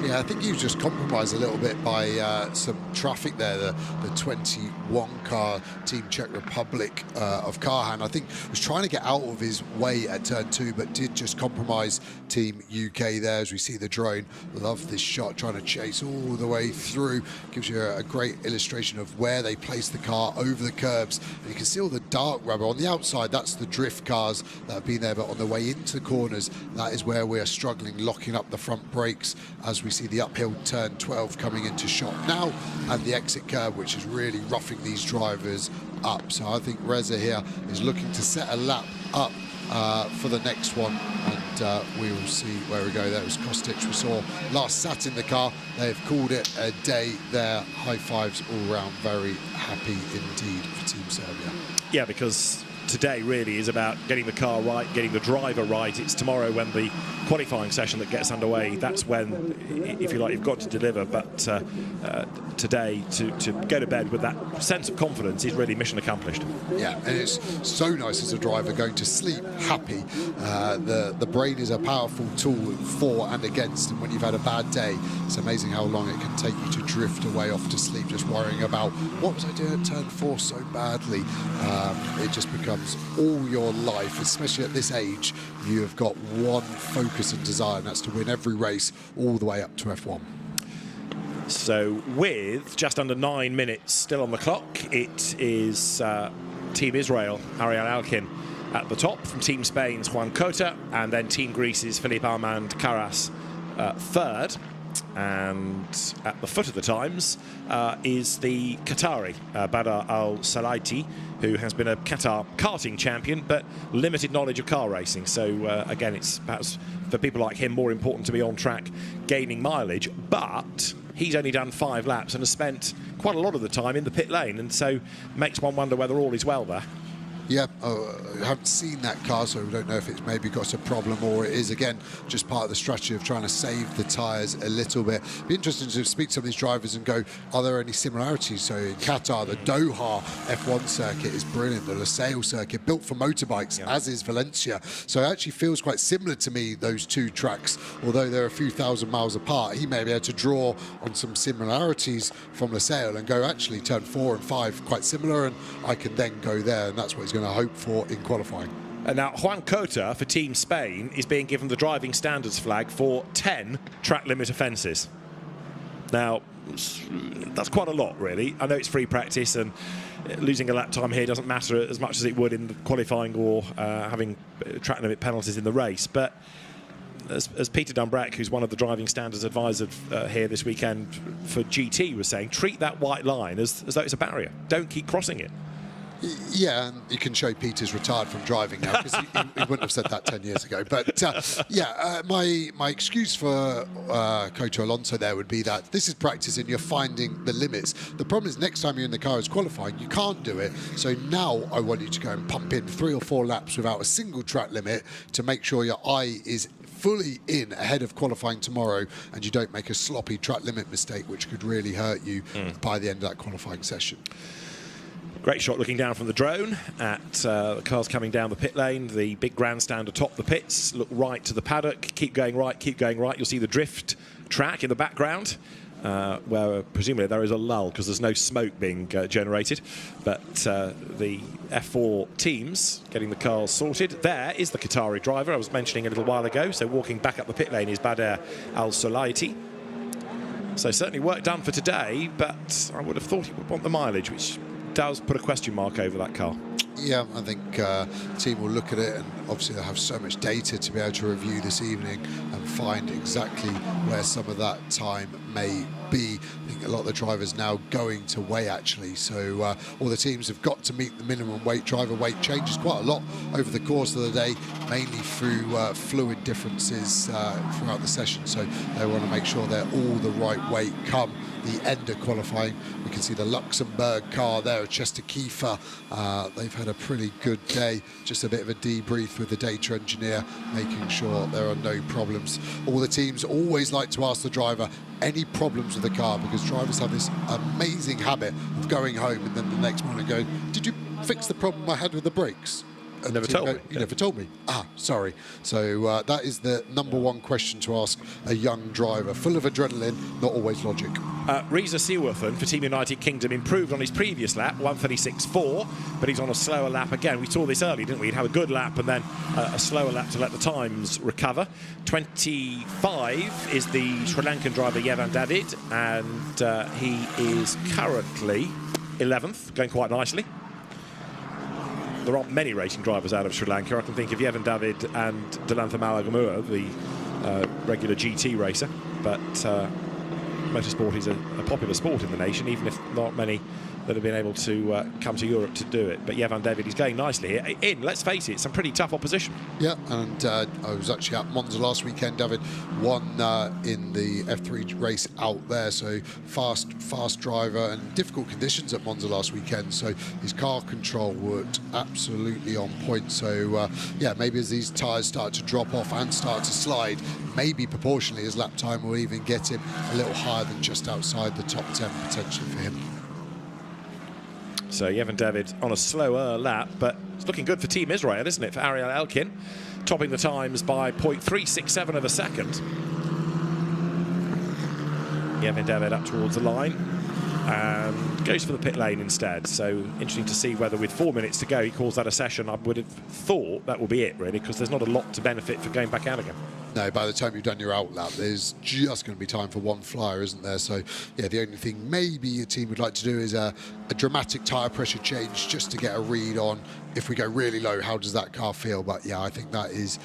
H: Yeah, I think he was just compromised a little bit by some traffic there. The 21 car Team Czech Republic of Carhan, I think, was trying to get out of his way at turn 2, but did just compromise Team UK there. As we see the drone, love this shot, trying to chase all the way through. Gives you a great illustration of where they place the car over the curbs. And you can see all the dark rubber on the outside. That's the drift cars that have been there, but on the way into the corners, that is where we're struggling, locking up the front brakes as we see the uphill turn 12 coming into shot now, and the exit curve, which is really roughing these drivers up. So I think Reza here is looking to set a lap up for the next one, and we will see where we go. There was Kostic we saw last sat in the car. They've called it a day there. High fives all round. Very happy indeed for Team Serbia.
G: Yeah, because today really is about getting the car right, getting the driver right. It's tomorrow when the qualifying session that gets underway. That's when, if you like, you've got to deliver. But today, to go to bed with that sense of confidence is really mission accomplished.
H: Yeah, and it's so nice as a driver going to sleep happy. The brain is a powerful tool for and against, and when you've had a bad day, it's amazing how long it can take you to drift away off to sleep, just worrying about what was I doing at turn 4 so badly. It just becomes all your life, especially at this age. You have got one focus and desire, and that's to win every race all the way up to F1.
G: So with just under 9 minutes still on the clock, it is Team Israel, Ariel Alkin at the top, from Team Spain's Juan Cota, and then Team Greece's Philippe Armand Carras third. And at the foot of the times is the Qatari, Badr Al-Salaiti, who has been a Qatar karting champion, but limited knowledge of car racing. So again, it's perhaps for people like him more important to be on track gaining mileage, but he's only done 5 laps and has spent quite a lot of the time in the pit lane, and so makes one wonder whether all is well there.
H: Yeah, I haven't seen that car, so we don't know if it's maybe got a problem or it is, again, just part of the strategy of trying to save the tyres a little bit. It'd be interesting to speak to some of these drivers and go, are there any similarities? So in Qatar, the Doha F1 circuit is brilliant. The Lusail circuit, built for motorbikes, as is Valencia. So it actually feels quite similar to me, those two tracks, although they're a few thousand miles apart. He may be able to draw on some similarities from Lusail and go, actually, turn 4 and 5 quite similar, and I can then go there, and that's what he's going to hope for in qualifying.
G: And now Juan Cota for Team Spain is being given the driving standards flag for 10 track limit offences. Now, that's quite a lot, really. I know it's free practice, and losing a lap time here doesn't matter as much as it would in the qualifying or having track limit penalties in the race. But as Peter Dumbrek, who's one of the driving standards advisors here this weekend for GT, was saying, treat that white line as though it's a barrier. Don't keep crossing it.
H: Yeah, and you can show Peter's retired from driving now, because he wouldn't have said that 10 years ago. But my excuse for Coto Alonso there would be that this is practice and you're finding the limits. The problem is next time you're in the car as qualifying, you can't do it. So now I want you to go and pump in 3 or 4 laps without a single track limit to make sure your eye is fully in ahead of qualifying tomorrow, and you don't make a sloppy track limit mistake which could really hurt you by the end of that qualifying session.
G: Great shot looking down from the drone at the cars coming down the pit lane. The big grandstand atop the pits. Look right to the paddock. Keep going right, keep going right. You'll see the drift track in the background, where presumably there is a lull because there's no smoke being generated. But the F4 teams getting the cars sorted. There is the Qatari driver I was mentioning a little while ago. So walking back up the pit lane is Bader Al-Solaiti. So certainly work done for today, but I would have thought he would want the mileage, which does put a question mark over that car.
H: Yeah, I think the team will look at it, and obviously they'll have so much data to be able to review this evening and find exactly where some of that time may be. I think a lot of the drivers now going to weigh, actually, so all the teams have got to meet the minimum weight. Driver weight changes quite a lot over the course of the day, mainly through fluid differences throughout the session, so they want to make sure they're all the right weight come the end of qualifying. We can see the Luxembourg car there, Chester Kiefer. They've had a pretty good day. Just a bit of a debrief with the data engineer, making sure there are no problems. All the teams always like to ask the driver any problems with the car, because drivers have this amazing habit of going home and then the next morning going, did you fix the problem I had with the brakes? And
G: never told me.
H: You never told me. Ah, sorry. So that is the number one question to ask a young driver, full of adrenaline, not always logic.
G: Reza Seaworthen for Team United Kingdom improved on his previous lap, 1:36.4, but he's on a slower lap again. We saw this early, didn't we? He'd have a good lap and then a slower lap to let the times recover. 25 is the Sri Lankan driver Yevan David, and he is currently 11th, going quite nicely. There aren't many racing drivers out of Sri Lanka. I can think of Yevan David and Delantha Malagamua, the regular GT racer. But motorsport is a popular sport in the nation, even if not many that have been able to come to Europe to do it. But Yevan David is going nicely here. Let's face it, some pretty tough opposition.
H: Yeah, and I was actually at Monza last weekend. David won in the F3 race out there, so fast driver, and difficult conditions at Monza last weekend, so his car control worked absolutely on point. So yeah, maybe as these tyres start to drop off and start to slide, maybe proportionally his lap time will even get him a little higher than just outside the top 10 potentially for him.
G: So Yevan David on a slower lap, but it's looking good for Team Israel, isn't it, for Ariel Elkin, topping the times by 0.367 of a second. Yevan David up towards the line and goes for the pit lane instead. So interesting to see whether with 4 minutes to go he calls that a session. I would have thought that will be it, really, because there's not a lot to benefit for going back out again.
H: No, by the time you've done your out lap, there's just going to be time for one flyer, isn't there? So, yeah, the only thing maybe a team would like to do is a dramatic tyre pressure change just to get a read on, if we go really low, how does that car feel? But, yeah, I think that is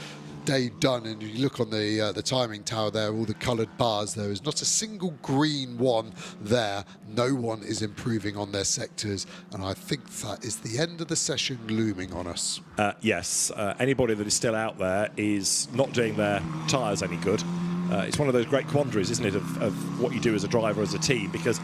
H: day done. And you look on the timing tower there, all the coloured bars, there is not a single green one there. No one is improving on their sectors, and I think that is the end of the session looming on us.
G: Yes, anybody that is still out there is not doing their tyres any good. It's one of those great quandaries, isn't it, of what you do as a driver, as a team, because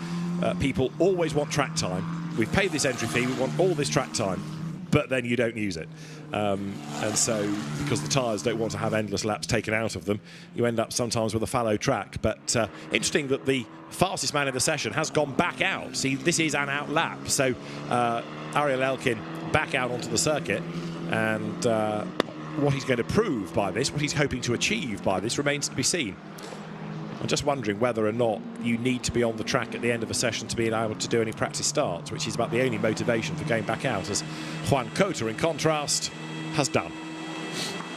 G: people always want track time. We've paid this entry fee, we want all this track time, but then you don't use it. And so, because the tyres don't want to have endless laps taken out of them, you end up sometimes with a fallow track. But interesting that the fastest man in the session has gone back out. See, this is an out lap. So Ariel Elkin back out onto the circuit, and what he's going to prove by this, what he's hoping to achieve by this, remains to be seen. I'm just wondering whether or not you need to be on the track at the end of a session to be able to do any practice starts, which is about the only motivation for going back out, as Juan Cota, in contrast, has done.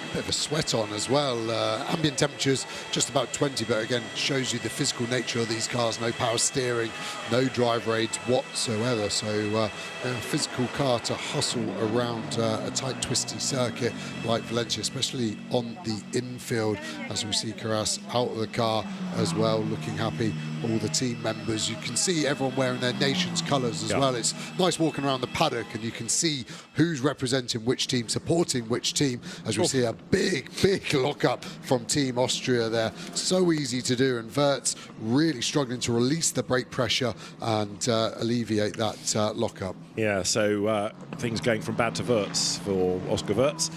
H: bit of a sweat on as well. Ambient temperatures just about 20, but again, shows you the physical nature of these cars. No power steering, no driver aids whatsoever. So a physical car to hustle around a tight, twisty circuit like Valencia, especially on the infield, as we see Carras out of the car as well, looking happy. All the team members, you can see everyone wearing their nation's colours as well. It's nice walking around the paddock and you can see who's representing which team, supporting which team, as we see a big lock-up from Team Austria there. So easy to do, and Wirtz really struggling to release the brake pressure and alleviate that lock-up.
G: Yeah, so things going from bad to Wirtz for Oscar Wirtz.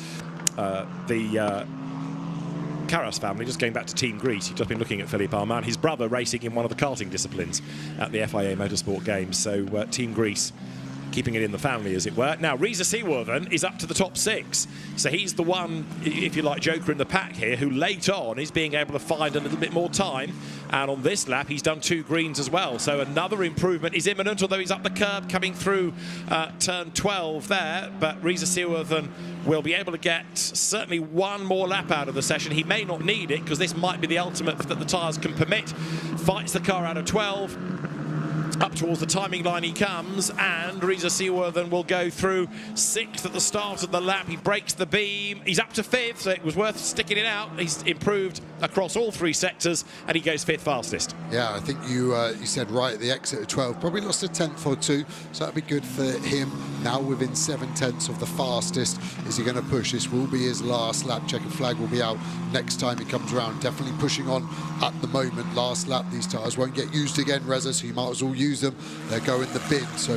G: The Carras family, just going back to Team Greece, you've just been looking at Philippe Armand, his brother racing in one of the karting disciplines at the FIA Motorsport Games. So Team Greece keeping it in the family, as it were. Now, Riza Seaworthen is up to the top 6. So he's the one, if you like, joker in the pack here, who late on is being able to find a little bit more time. And on this lap, he's done 2 greens as well. So another improvement is imminent, although he's up the curb coming through turn 12 there. But Riza Seaworthen will be able to get certainly 1 more lap out of the session. He may not need it, because this might be the ultimate that the tyres can permit. Fights the car out of 12. Up towards the timing line he comes, and Riza Seaworthen will go through 6th at the start of the lap. He breaks the beam. He's up to 5th, so it was worth sticking it out. He's improved across all 3 sectors, and he goes 5th fastest.
H: Yeah, I think you said right at the exit of 12. Probably lost a 10th or 2, so that'd be good for him. Now within 7/10 of the fastest. Is he going to push? This will be his last lap. Checkered flag will be out next time he comes around. Definitely pushing on at the moment. Last lap, these tyres won't get used again, Reza, so you might as well use them. They go in the bin, so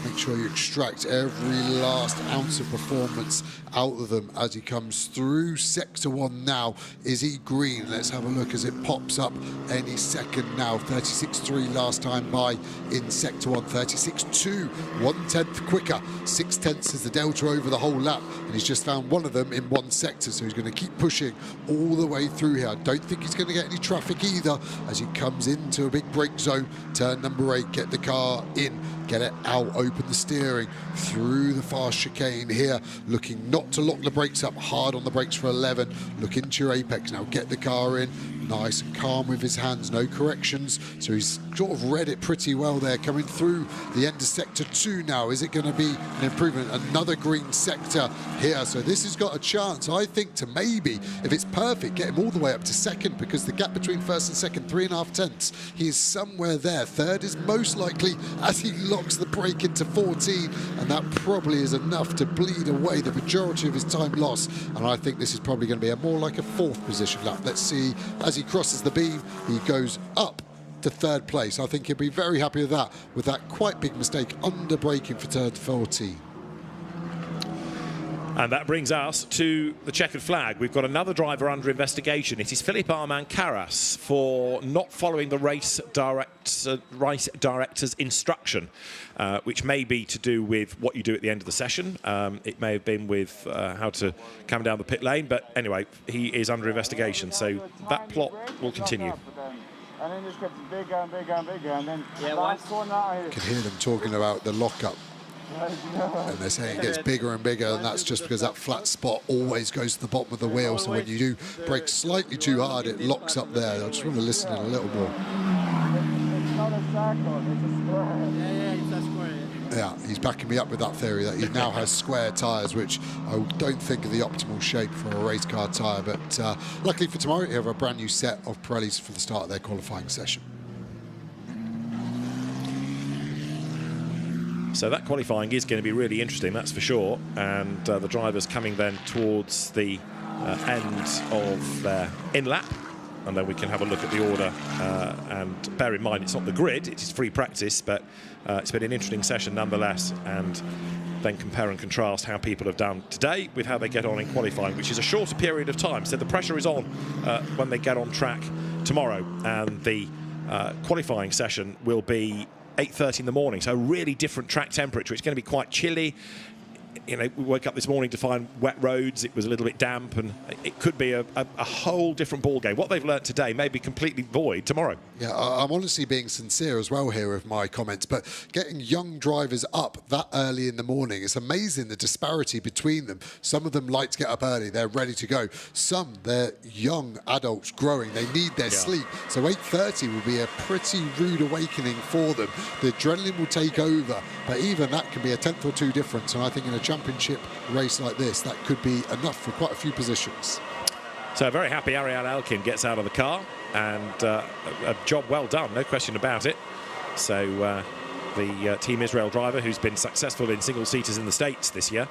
H: make sure you extract every last ounce of performance out of them as he comes through sector 1 now. Is he green? Let's have a look as it pops up any second now. 36.3 last time by in sector 1. 36.2, 1/10 quicker. 6/10 is the delta over the whole lap, and he's just found one of them in 1 sector, so he's going to keep pushing all the way through here. I don't think he's going to get any traffic either as he comes into a big brake zone. Turn number 8, get the car in, get it out, open the steering through the fast chicane here, looking not to lock the brakes up, hard on the brakes for 11. Look into your apex now, get the car in, nice and calm with his hands, no corrections, so he's sort of read it pretty well there. Coming through the end of sector 2 now, is it going to be an improvement? Another green sector here, so this has got a chance, I think, to maybe, if it's perfect, get him all the way up to 2nd, because the gap between 1st and 2nd, 3.5 tenths, he is somewhere there. 3rd is most likely as he locks the brake into 14, and that probably is enough to bleed away the majority of his time loss, and I think this is probably going to be a more like a 4th position lap. Let's see, as he crosses the beam, he goes up to 3rd place. I think he'll be very happy with that quite big mistake under braking for turn 14.
G: And that brings us to the checkered flag. We've got another driver under investigation. It is Philippe Armand Carras for not following the race director's instruction, which may be to do with what you do at the end of the session. It may have been with how to come down the pit lane, but anyway, he is under investigation, so that plot will continue.
M: And then it just gets bigger and bigger and bigger, and then
H: You can hear them talking about the lockup. And they're saying it gets bigger and bigger, and that's just because that flat spot always goes to the bottom of the wheel, so when you do brake slightly too hard, it locks up there. I just want to listen in a little more.
M: It's not a circle, it's a square.
L: Yeah, it's a square.
H: Yeah, he's backing me up with that theory that he now has square tyres, which I don't think are the optimal shape for a race car tyre, but luckily for tomorrow, you have a brand new set of Pirellis for the start of their qualifying session.
G: So that qualifying is going to be really interesting, that's for sure. And the drivers coming then towards the end of their in-lap. And then we can have a look at the order. And bear in mind, it's not the grid, it is free practice, but it's been an interesting session nonetheless. And then compare and contrast how people have done today with how they get on in qualifying, which is a shorter period of time. So the pressure is on when they get on track tomorrow. And the qualifying session will be 8:30 in the morning, so really different track temperature. It's going to be quite chilly. you know, we woke up this morning to find wet roads. It was a little bit damp, and it could be a whole different ball game. What they've learnt today may be completely void tomorrow.
H: Yeah, I'm honestly being sincere as well here with my comments, but getting young drivers up that early in the morning, it's amazing the disparity between them. Some of them like to get up early, they're ready to go. Some, they're young adults growing, they need their sleep. So 8:30 will be a pretty rude awakening for them. The adrenaline will take over, but even that can be a tenth or two difference, and I think in a championship race like this, that could be enough for quite a few positions.
G: So very happy Ariel Elkin gets out of the car, and a job well done, no question about it. So the Team Israel driver, who's been successful in single-seaters in the States this year,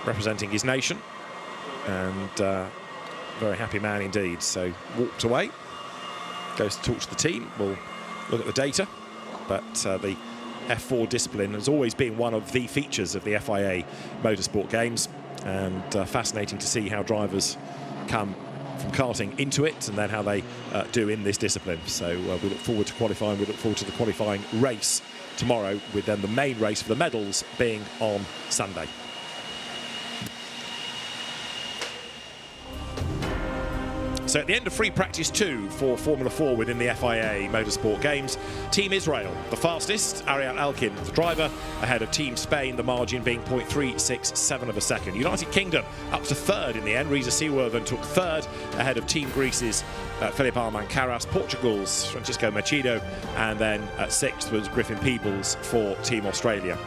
G: representing his nation, and very happy man indeed. So walked away, goes to talk to the team, we'll look at the data, but the F4 discipline has always been one of the features of the FIA Motorsport Games, and fascinating to see how drivers come from karting into it and then how they do in this discipline. So we look forward to qualifying, we look forward to the qualifying race tomorrow, with then the main race for the medals being on Sunday. So at the end of free practice 2 for Formula 4 within the FIA Motorsport Games, Team Israel, the fastest, Ariel Elkin, the driver, ahead of Team Spain, the margin being 0.367 of a second. United Kingdom up to third in the end. Reza Seaworthen took third, ahead of Team Greece's Felipe Arman-Caras, Portugal's Francisco Machido, and then sixth was Griffin Peebles for Team Australia.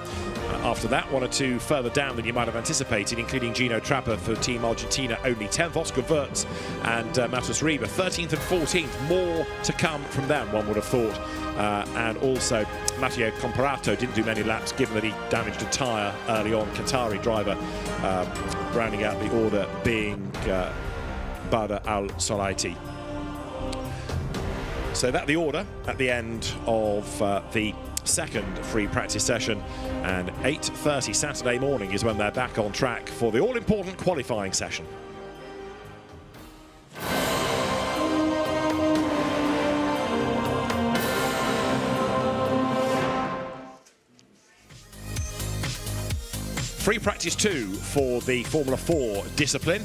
G: After that, one or two further down than you might have anticipated, including Gino Trapper for Team Argentina, only 10th. Oscar Wirtz and Matus Rieber, 13th and 14th. More to come from them, one would have thought. And also, Matteo Comparato didn't do many laps, given that he damaged a tyre early on. Qatari driver, rounding out the order being Badr Al-Solaiti. So that's the order at the end of the second free practice session, and 8:30 Saturday morning is when they're back on track for the all-important qualifying session. Free practice 2 for the Formula 4 discipline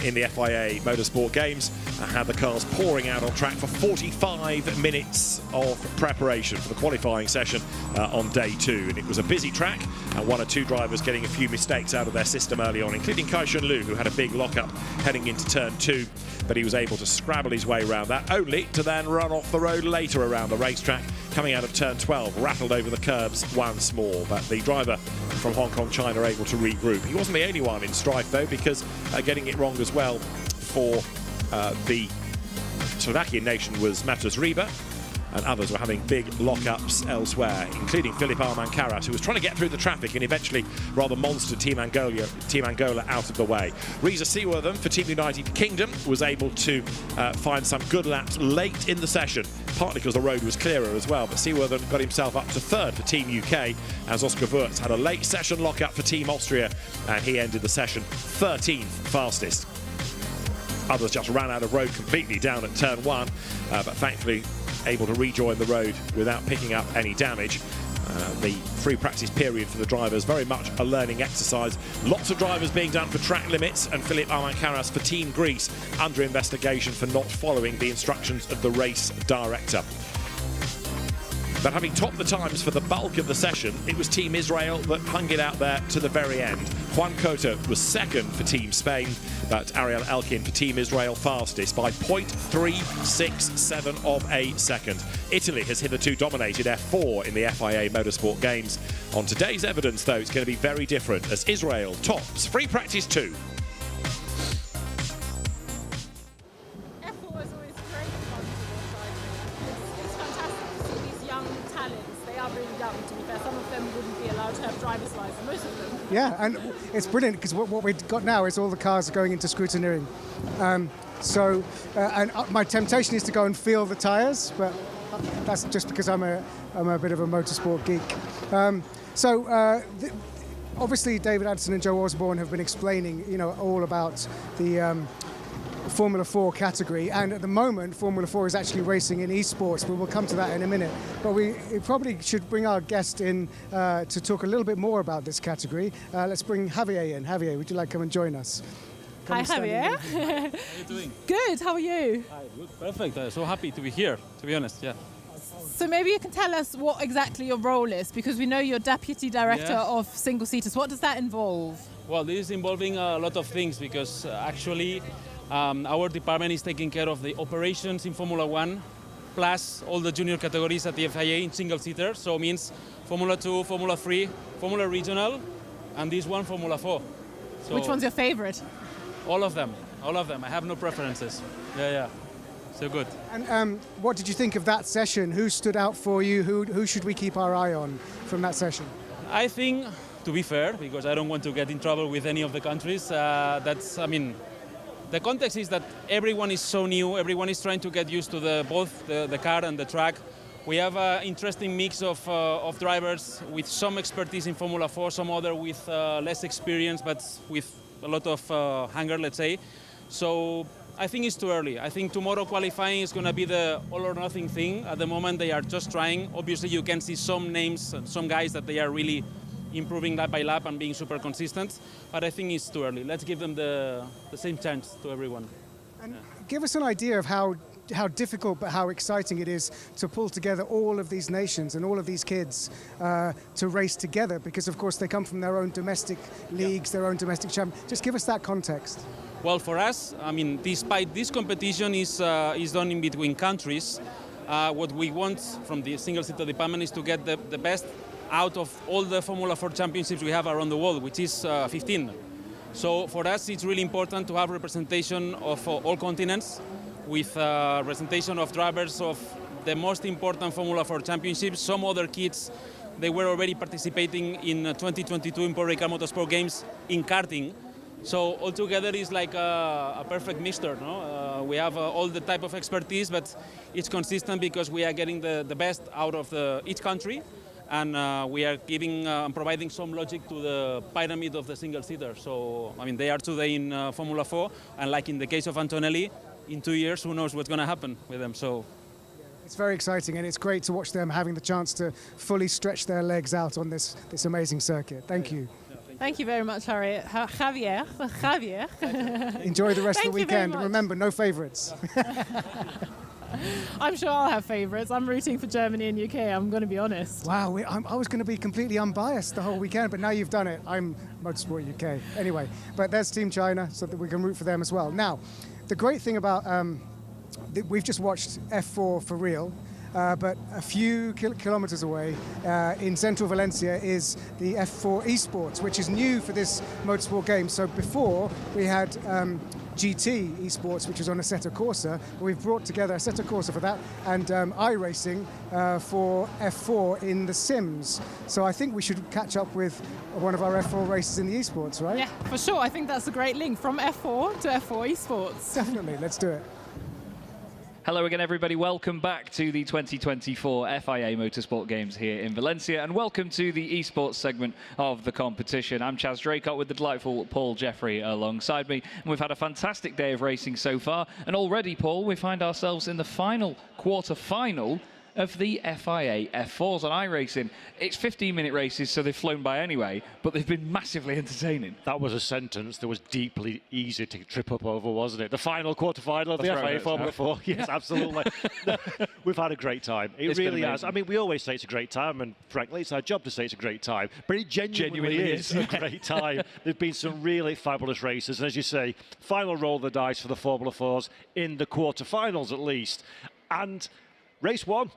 G: in the FIA Motorsport Games. Had the cars pouring out on track for 45 minutes of preparation for the qualifying session on day 2. And it was a busy track, and one or two drivers getting a few mistakes out of their system early on, including Kai-Shun Liu, who had a big lock-up heading into turn 2. But he was able to scrabble his way around that, only to then run off the road later around the racetrack, coming out of turn 12, rattled over the curbs once more. But the driver from Hong Kong, China, able to regroup. He wasn't the only one in strife, though, because getting it wrong as well for the Slovakian nation was Matus Rieber, and others were having big lock-ups elsewhere, including Felipe Arman-Caras, who was trying to get through the traffic and eventually rather monstered Team Angola out of the way. Reza Seaworthen for Team United Kingdom was able to find some good laps late in the session, partly because the road was clearer as well, but Seaworthen got himself up to third for Team UK, as Oscar Wirtz had a late session lock-up for Team Austria, and he ended the session 13th fastest. Others just ran out of road completely down at turn 1, but thankfully able to rejoin the road without picking up any damage. The free practice period for the drivers, very much a learning exercise. Lots of drivers being done for track limits, and Felipe Arman-Caras for Team Greece under investigation for not following the instructions of the race director. But having topped the times for the bulk of the session, it was Team Israel that hung it out there to the very end. Juan Cota was second for Team Spain, but Ariel Elkin for Team Israel fastest by 0.367 of a second. Italy has hitherto dominated F4 in the FIA Motorsport Games. On today's evidence, though, it's going to be very different, as Israel tops free practice 2.
B: Yeah, and it's brilliant because what we've got now is all the cars are going into scrutineering. And my temptation is to go and feel the tyres, but that's just because I'm a bit of a motorsport geek. Obviously, David Addison and Joe Osborne have been explaining, all about the Formula 4 category, and at the moment Formula 4 is actually racing in esports, but we'll come to that in a minute. But we probably should bring our guest in to talk a little bit more about this category. Let's bring Javier in. Javier, would you like to come and join us?
A: Hi, Javier.
N: How are you doing?
A: Good, how are you?
N: Hi, good, perfect. So happy to be here, to be honest, yeah.
A: So maybe you can tell us what exactly your role is, because we know you're Deputy Director of Single Seaters. What does that involve?
N: Well, this is involving a lot of things, because actually our department is taking care of the operations in Formula 1, plus all the junior categories at the FIA in single seater. So it means Formula 2, Formula 3, Formula Regional, and this one, Formula 4. So
A: which one's your favorite?
N: All of them, all of them. I have no preferences. Yeah. So good.
B: And what did you think of that session? Who stood out for you? Who should we keep our eye on from that session?
N: I think, to be fair, because I don't want to get in trouble with any of the countries, the context is that everyone is so new, everyone is trying to get used to both the car and the track. We have an interesting mix of drivers with some expertise in Formula 4, some other with less experience, but with a lot of hunger, let's say. So I think it's too early. I think tomorrow qualifying is going to be the all or nothing thing. At the moment, they are just trying. Obviously, you can see some names, some guys that they are really improving lap by lap and being super consistent. But I think it's too early. Let's give them the same chance to everyone.
B: And give us an idea of how difficult but how exciting it is to pull together all of these nations and all of these kids to race together, because of course they come from their own domestic leagues, their own domestic champions. Just give us that context.
N: Well, for us, I mean, despite this competition is done in between countries, what we want from the single-seater department is to get the best out of all the Formula 4 championships we have around the world, which is 15. So for us, it's really important to have representation of all continents, with representation of drivers of the most important Formula 4 championships. Some other kids, they were already participating in 2022 in FIA Motorsport Games in karting. So altogether it's like a perfect mixture, no? We have all the type of expertise, but it's consistent because we are getting the best out of each country, and we are providing some logic to the pyramid of the single-seater. So, I mean, they are today in Formula 4, and like in the case of Antonelli, in 2 years, who knows what's going to happen with them. So
B: it's very exciting, and it's great to watch them having the chance to fully stretch their legs out on this amazing circuit. Thank you.
A: Thank you very much, Javier.
B: Enjoy the rest of the weekend, and remember, no favourites.
A: I'm sure I'll have favourites. I'm rooting for Germany and UK, I'm going to be honest.
B: Wow, I was going to be completely unbiased the whole weekend, but now you've done it. I'm Motorsport UK. Anyway, but there's Team China, so that we can root for them as well. Now, the great thing about, we've just watched F4 for real, but a few kilometers away in central Valencia is the F4 esports, which is new for this motorsport game. So before we had GT esports, which was on Assetto Corsa, but we've brought together Assetto Corsa for that and iRacing for F4 in the Sims. So I think we should catch up with one of our F4 races in the esports, right?
A: Yeah, for sure. I think that's a great link from F4 to F4 esports.
B: Definitely, let's do it.
O: Hello again, everybody. Welcome back to the 2024 FIA Motorsport Games here in Valencia, and welcome to the esports segment of the competition. I'm Chaz Draycott with the delightful Paul Jeffrey alongside me, and we've had a fantastic day of racing so far. And already, Paul, we find ourselves in the final quarter-final of the FIA F4s on iRacing. It's 15-minute races, so they've flown by anyway, but they've been massively entertaining.
P: That was a sentence that was deeply easy to trip up over, wasn't it? The final quarter-final of the FIA Formula 4. Yes, absolutely. We've had a great time. It really has. I mean, we always say it's a great time, and frankly, it's our job to say it's a great time, but it genuinely is a great time. There've been some really fabulous races, and as you say, final roll of the dice for the Formula 4s in the quarter-finals at least. And race 1,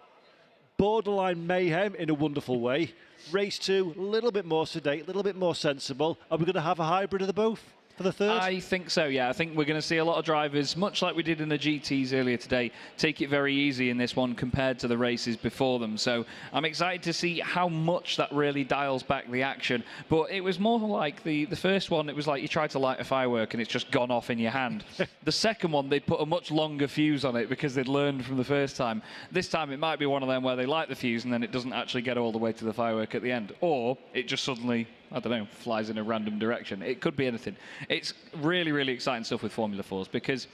P: borderline mayhem in a wonderful way. Race 2, a little bit more sedate, a little bit more sensible. Are we going to have a hybrid of the both for the third?
O: I think so, yeah. I think we're going to see a lot of drivers, much like we did in the GTs earlier today, take it very easy in this one compared to the races before them. So I'm excited to see how much that really dials back the action. But it was more like the first one, it was like you tried to light a firework and it's just gone off in your hand. The second one, they'd put a much longer fuse on it because they'd learned from the first time. This time it might be one of them where they light the fuse and then it doesn't actually get all the way to the firework at the end. Or it just suddenly, I don't know, flies in a random direction. It could be anything. It's really, really exciting stuff with Formula 4s because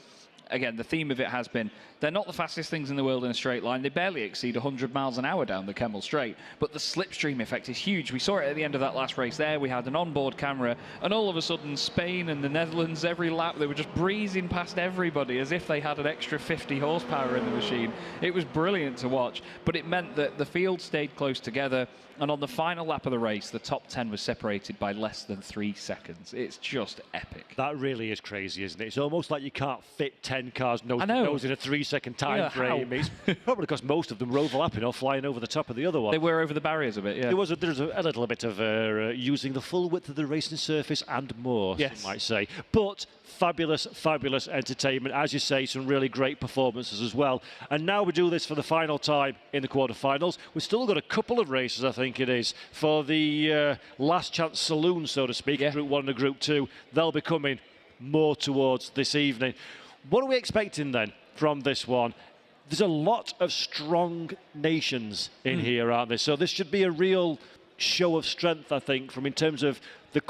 O: again, the theme of it has been, they're not the fastest things in the world in a straight line. They barely exceed 100 miles an hour down the Kemmel Straight, but the slipstream effect is huge. We saw it at the end of that last race there. We had an onboard camera, and all of a sudden, Spain and the Netherlands, every lap, they were just breezing past everybody as if they had an extra 50 horsepower in the machine. It was brilliant to watch, but it meant that the field stayed close together, and on the final lap of the race, the top 10 was separated by less than 3 seconds. It's just epic.
P: That really is crazy, isn't it? It's almost like you can't fit 10 cars nose to nose in a 3-second time frame. It's probably because most of them were overlapping or flying over the top of the other one.
O: They were over the barriers a bit, yeah.
P: There was a little bit of using the full width of the racing surface and more,
O: yes,
P: some might say. But fabulous, fabulous entertainment. As you say, some really great performances as well. And now we do this for the final time in the quarterfinals. We've still got a couple of races, I think it is, for the last chance saloon, so to speak, Group 1 and Group 2. They'll be coming more towards this evening. What are we expecting then from this one? There's a lot of strong nations in here, aren't there? So this should be a real show of strength, I think, from in terms of the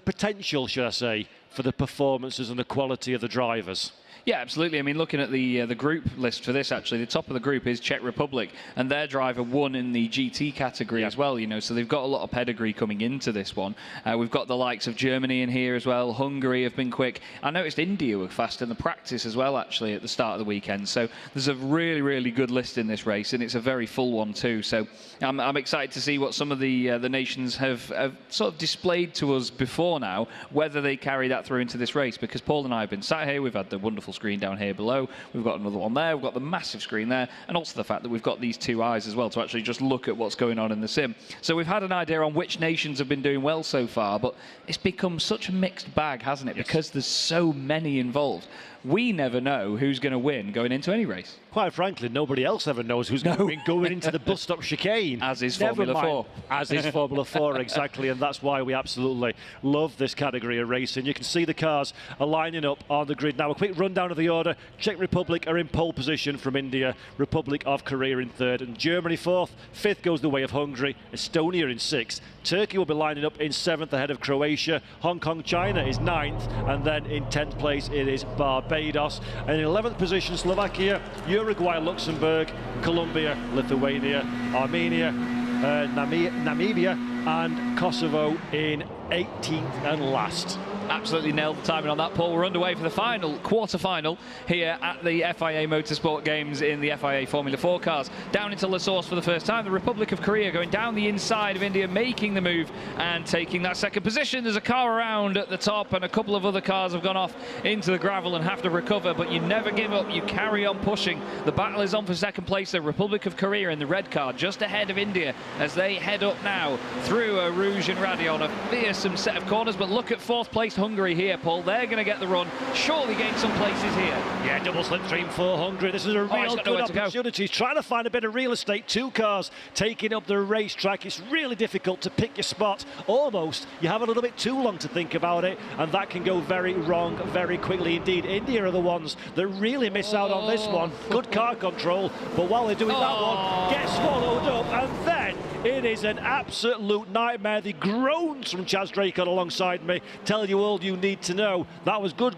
P: potential, should I say, for the performances and the quality of the drivers.
O: Yeah, absolutely. I mean, looking at the group list for this, actually, the top of the group is Czech Republic, and their driver won in the GT category as well, you know, so they've got a lot of pedigree coming into this one. We've got the likes of Germany in here as well. Hungary have been quick. I noticed India were fast in the practice as well, actually, at the start of the weekend. So there's a really, really good list in this race, and it's a very full one too. So I'm excited to see what some of the nations have sort of displayed to us before now, whether they carry that through into this race, because Paul and I have been sat here, we've had the wonderful screen down here below, we've got another one there, we've got the massive screen there, and also the fact that we've got these two eyes as well to actually just look at what's going on in the sim. So we've had an idea on which nations have been doing well so far, but it's become such a mixed bag, hasn't it? Yes. Because there's so many involved. We never know who's going to win going into any race.
P: Quite frankly, nobody else ever knows who's going to win going into the bus stop chicane.
O: As is Formula 4.
P: As is Formula 4, exactly, and that's why we absolutely love this category of racing. You can see the cars are lining up on the grid. Now, a quick rundown of the order. Czech Republic are in pole position from India, Republic of Korea in third, and Germany fourth. Fifth goes the way of Hungary, Estonia in sixth. Turkey will be lining up in seventh ahead of Croatia. Hong Kong, China is ninth, and then in 10th place it is Barbados. And in 11th position, Slovakia, Uruguay, Luxembourg, Colombia, Lithuania, Armenia, Namibia, and Kosovo in 18th and last.
O: Absolutely nailed the timing on that, Paul. We're underway for the final quarter-final here at the FIA Motorsport Games in the FIA Formula 4 cars. Down into La Source for the first time. The Republic of Korea going down the inside of India, making the move and taking that second position. There's a car around at the top, and a couple of other cars have gone off into the gravel and have to recover, but you never give up. You carry on pushing. The battle is on for second place. The Republic of Korea in the red car just ahead of India as they head up now through a Rouge and Radion. A fearsome set of corners, but look at fourth place Hungary here, Paul. They're going to get the run, surely gain some places here.
P: Yeah, double slipstream for Hungary. This is a real good opportunity. He's trying to find a bit of real estate. Two cars taking up the racetrack. It's really difficult to pick your spot. Almost, you have a little bit too long to think about it, and that can go very wrong very quickly indeed. India are the ones that really miss out on this one. Good car control, but while they're doing that one, get swallowed up, and then it is an absolute nightmare. The groans from Chaz Draycott alongside me tell you all you need to know. That was good.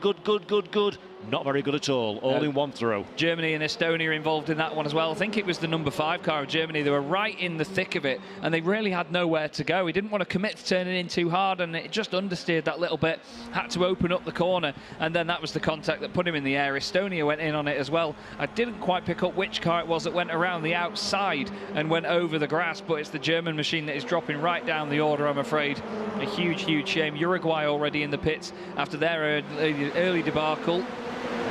P: Not very good at all, in one throw.
O: Germany and Estonia involved in that one as well. I think it was the number 5 car of Germany. They were right in the thick of it, and they really had nowhere to go. He didn't want to commit to turning in too hard, and it just understeered that little bit. Had to open up the corner, and then that was the contact that put him in the air. Estonia went in on it as well. I didn't quite pick up which car it was that went around the outside and went over the grass, but it's the German machine that is dropping right down the order, I'm afraid. A huge shame. Uruguay already in the pits after their early debacle.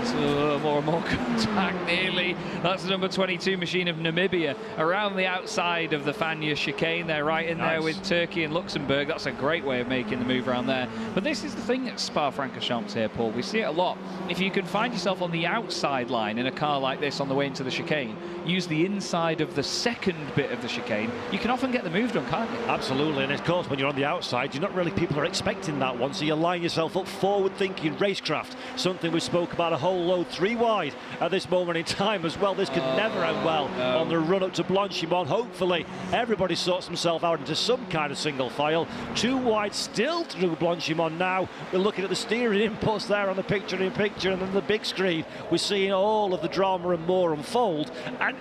O: So more and more contact nearly. That's the number 22 machine of Namibia around the outside of the Fania chicane. They're right in there with Turkey and Luxembourg. That's a great way of making the move around there. But this is the thing at Spa-Francorchamps here, Paul. We see it a lot. If you can find yourself on the outside line in a car like this on the way into the chicane, use the inside of the second bit of the chicane, you can often get the move done, can't you?
P: Absolutely, and of course when you're on the outside, people are expecting that one, so you line yourself up forward thinking racecraft, something we spoke about a whole whole load 3 wide at this moment in time as well. This could never end well on the run up to Blanchimont. Hopefully everybody sorts himself out into some kind of single file. 2 wide still through Blanchimont now. We're looking at the steering inputs there on the picture-in-picture, and then the big screen. We're seeing all of the drama and more unfold. And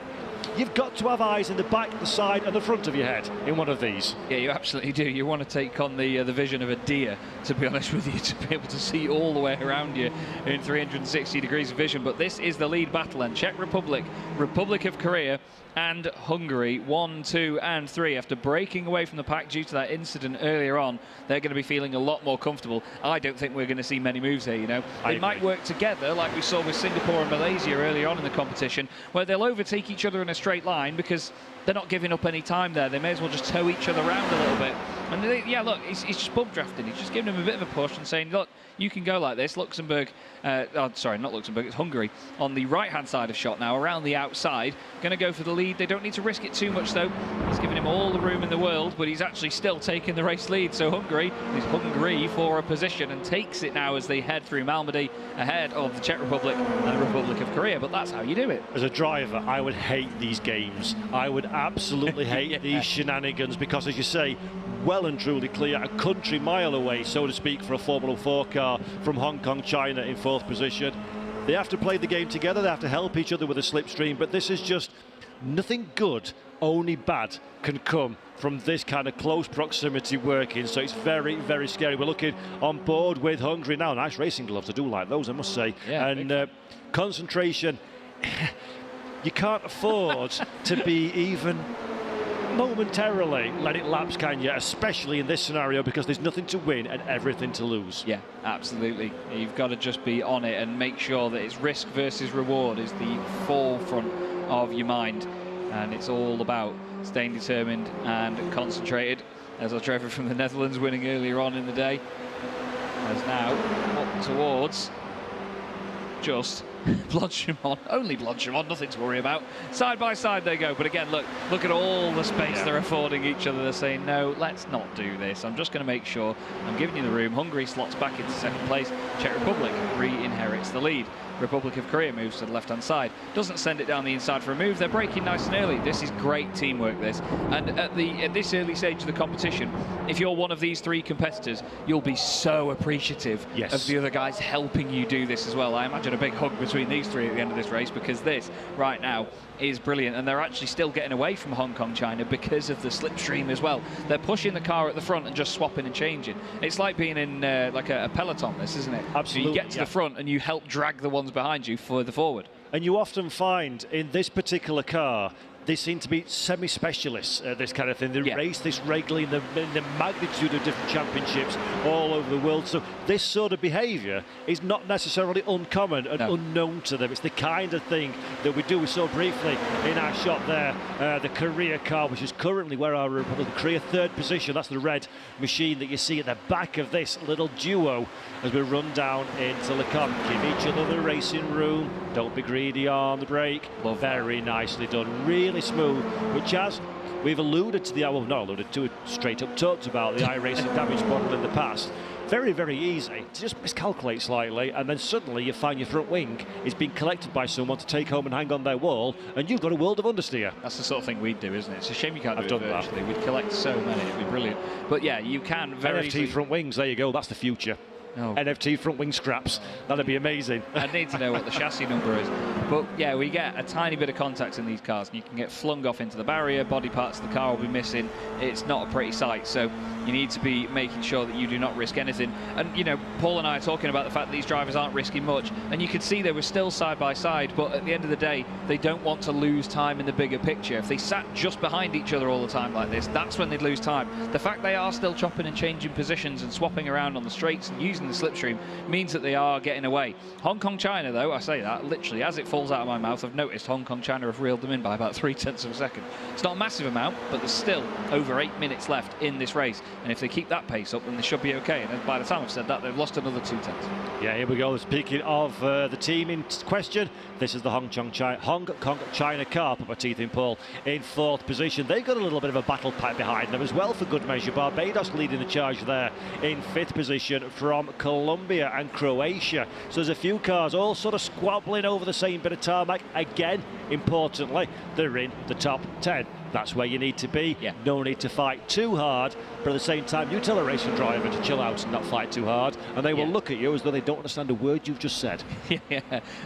P: you've got to have eyes in the back, the side and the front of your head in one of these.
O: Yeah, you absolutely do. You want to take on the vision of a deer, to be honest with you, to be able to see all the way around you in 360 degrees of vision. But this is the lead battle, and Czech Republic, Republic of Korea and Hungary, 1, 2 and 3. After breaking away from the pack due to that incident earlier on, they're going to be feeling a lot more comfortable. I don't think we're going to see many moves here, you know. They might work together like we saw with Singapore and Malaysia earlier on in the competition, where they'll overtake each other in a straight line because they're not giving up any time there. They may as well just tow each other around a little bit. And yeah, look, he's just bump drafting. He's just giving him a bit of a push and saying, look, you can go like this. Luxembourg, sorry, not Luxembourg, it's Hungary, on the right-hand side of shot now, around the outside. Going to go for the lead. They don't need to risk it too much, though. He's giving him all the room in the world, but he's actually still taking the race lead. So Hungary is hungry for a position and takes it now as they head through Malmedy ahead of the Czech Republic and the Republic of Korea. But that's how you do it.
P: As a driver, I would hate these games. I would absolutely hate these shenanigans because, as you say, well and truly clear, a country mile away, so to speak, for a Formula 4 car from Hong Kong, China in 4th position. They have to play the game together, they have to help each other with a slipstream, but this is just nothing good, only bad can come from this kind of close proximity working, so it's very, very scary. We're looking on board with Hungary now. Nice racing gloves, I do like those, I must say.
O: Yeah,
P: and concentration, you can't afford to be even momentarily let it lapse, can you? Especially in this scenario, because there's nothing to win and everything to lose.
O: Yeah, absolutely. You've got to just be on it and make sure that it's risk versus reward is the forefront of your mind, and it's all about staying determined and concentrated. As our driver from the Netherlands winning earlier on in the day, as now up towards just Blanchimont, only Blanchimont, nothing to worry about. Side by side they go, but again, look at all the space they're affording each other. They're saying, no, let's not do this. I'm just going to make sure I'm giving you the room. Hungary slots back into 2nd place. Czech Republic re-inherits the lead. Republic of Korea moves to the left-hand side. Doesn't send it down the inside for a move. They're braking nice and early. This is great teamwork, this. And at this early stage of the competition, if you're one of these 3 competitors, you'll be so appreciative of the other guys helping you do this as well. I imagine a big hug between these 3 at the end of this race, because this right now is brilliant, and they're actually still getting away from Hong Kong, China because of the slipstream as well. They're pushing the car at the front and just swapping and changing. It's like being in like a peloton, this, isn't it?
P: Absolutely.
O: So you get to the front and you help drag the ones behind you further forward.
P: And you often find in this particular car, they seem to be semi-specialists at this kind of thing. They race this regularly in the magnitude of different championships all over the world. So this sort of behaviour is not necessarily uncommon and unknown to them. It's the kind of thing that we do. We saw briefly in our shot there, the Korea car, which is currently where our Republic of Korea 3rd position. That's the red machine that you see at the back of this little duo as we run down into Le Con. Give each other the racing room. Don't be greedy on the brake. Very nicely done. Really smooth, which, as we've alluded to well, not alluded to it, straight up talked about the iRacing damage model in the past. Very, very easy to just miscalculate slightly, and then suddenly you find your front wing is being collected by someone to take home and hang on their wall, and you've got a world of understeer.
O: That's the sort of thing we'd do, isn't it? It's a shame you can't do it virtually. We'd collect so many, it'd be brilliant. But yeah, you can very
P: NFT front wings, there you go, that's the future. NFT front wing scraps, that'd be amazing.
O: I need to know what the chassis number is. But yeah, we get a tiny bit of contact in these cars and you can get flung off into the barrier, body parts of the car will be missing. It's not a pretty sight, so you need to be making sure that you do not risk anything. And you know, Paul and I are talking about the fact that these drivers aren't risking much, and you could see they were still side by side, but at the end of the day, they don't want to lose time in the bigger picture. If they sat just behind each other all the time like this, that's when they'd lose time. The fact they are still chopping and changing positions and swapping around on the straights and using the slipstream means that they are getting away. Hong Kong, China, though, I say that literally as it falls out of my mouth, I've noticed Hong Kong, China have reeled them in by about 0.3 of a second. It's not a massive amount, but there's still over 8 minutes left in this race, and if they keep that pace up, then they should be okay. And by the time I've said that, they've lost another 0.2.
P: Yeah, here we go. Speaking of the team in question, this is the Hong Kong China car. Put my teeth in, Paul, in 4th position. They've got a little bit of a battle pack behind them as well, for good measure. Barbados leading the charge there in 5th position from Colombia and Croatia. So there's a few cars all sort of squabbling over the same bit of tarmac. Again, importantly, they're in the top 10. That's where you need to be. No need to fight too hard, but at the same time, you tell a racing driver to chill out and not fight too hard, and they will look at you as though they don't understand a word you've just said.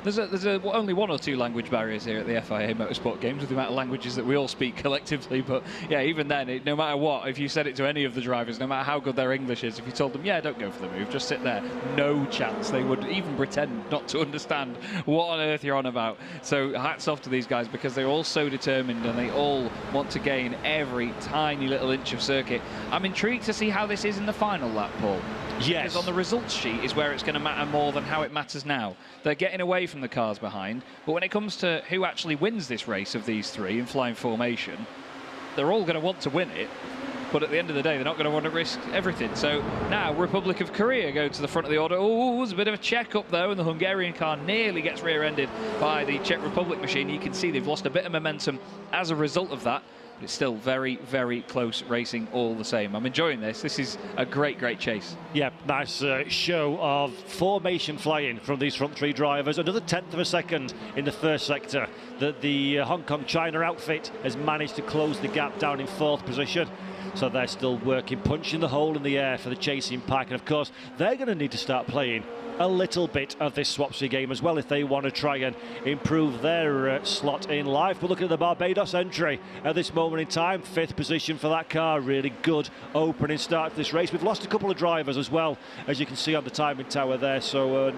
O: There's only 1 or 2 language barriers here at the FIA Motorsport Games with the amount of languages that we all speak collectively, but yeah, even then, no matter what, if you said it to any of the drivers, no matter how good their English is, if you told them, yeah, don't go for the move, just sit there, no chance they would even pretend not to understand what on earth you're on about. So hats off to these guys, because they're all so determined and they all want to gain every tiny little inch of circuit. I'm intrigued to see how this is in the final lap, Paul.
P: Yes.
O: Because on the results sheet is where it's going to matter more than how it matters now. They're getting away from the cars behind, but when it comes to who actually wins this race of these 3 in flying formation, they're all going to want to win it, but at the end of the day, they're not going to want to risk everything. So now Republic of Korea go to the front of the order. Oh, there's a bit of a check-up, though, and the Hungarian car nearly gets rear-ended by the Czech Republic machine. You can see they've lost a bit of momentum as a result of that. But it's still very, very close racing all the same. I'm enjoying this. This is a great, great chase.
P: Yeah, nice show of formation flying from these front 3 drivers. Another 1/10 of a second in the first sector that the Hong Kong China outfit has managed to close the gap down in 4th position. So they're still working, punching the hole in the air for the chasing pack. And of course, they're going to need to start playing a little bit of this Swapsy game as well if they want to try and improve their slot in life. But look at the Barbados entry at this moment in time. 5th position for that car. Really good opening start to this race. We've lost a couple of drivers as well, as you can see on the timing tower there. So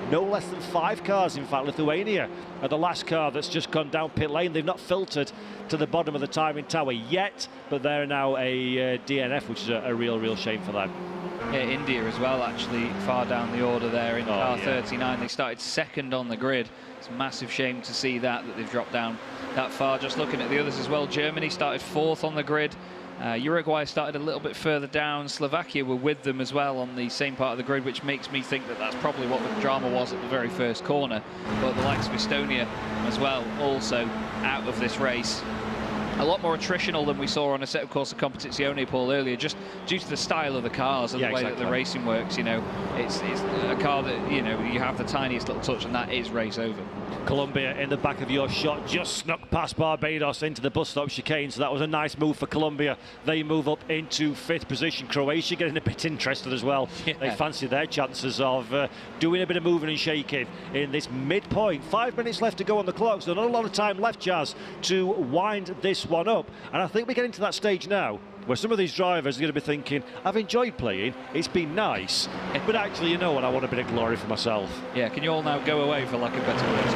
P: no less than 5 cars, in fact. Lithuania are the last car that's just gone down pit lane. They've not filtered to the bottom of the timing tower yet, but they're now a DNF, which is a real shame for them.
O: Yeah, India as well, actually far down the order there in car 39. They started 2nd on the grid. It's a massive shame to see that they've dropped down that far. Just looking at the others as well, Germany started 4th on the grid. Uruguay started a little bit further down. Slovakia were with them as well on the same part of the grid, which makes me think that that's probably what the drama was at the very first corner. But the likes of Estonia as well also out of this race. A lot more attritional than we saw on a set of Corsa Competizione, Paul, earlier, just due to the style of the cars and the way that the racing works. You know, it's a car that, you know, you have the tiniest little touch and that is race over.
P: Colombia in the back of your shot, just snuck past Barbados into the bus stop chicane, so that was a nice move for Colombia. They move up into 5th position. Croatia getting a bit interested as well. They fancy their chances of doing a bit of moving and shaking in this midpoint. 5 minutes left to go on the clock, so not a lot of time left, Jazz, to wind this one up. And I think we're getting to that stage now where some of these drivers are going to be thinking, I've enjoyed playing, it's been nice, but actually, you know what, I want a bit of glory for myself.
O: Yeah, can you all now go away, for lack of better words?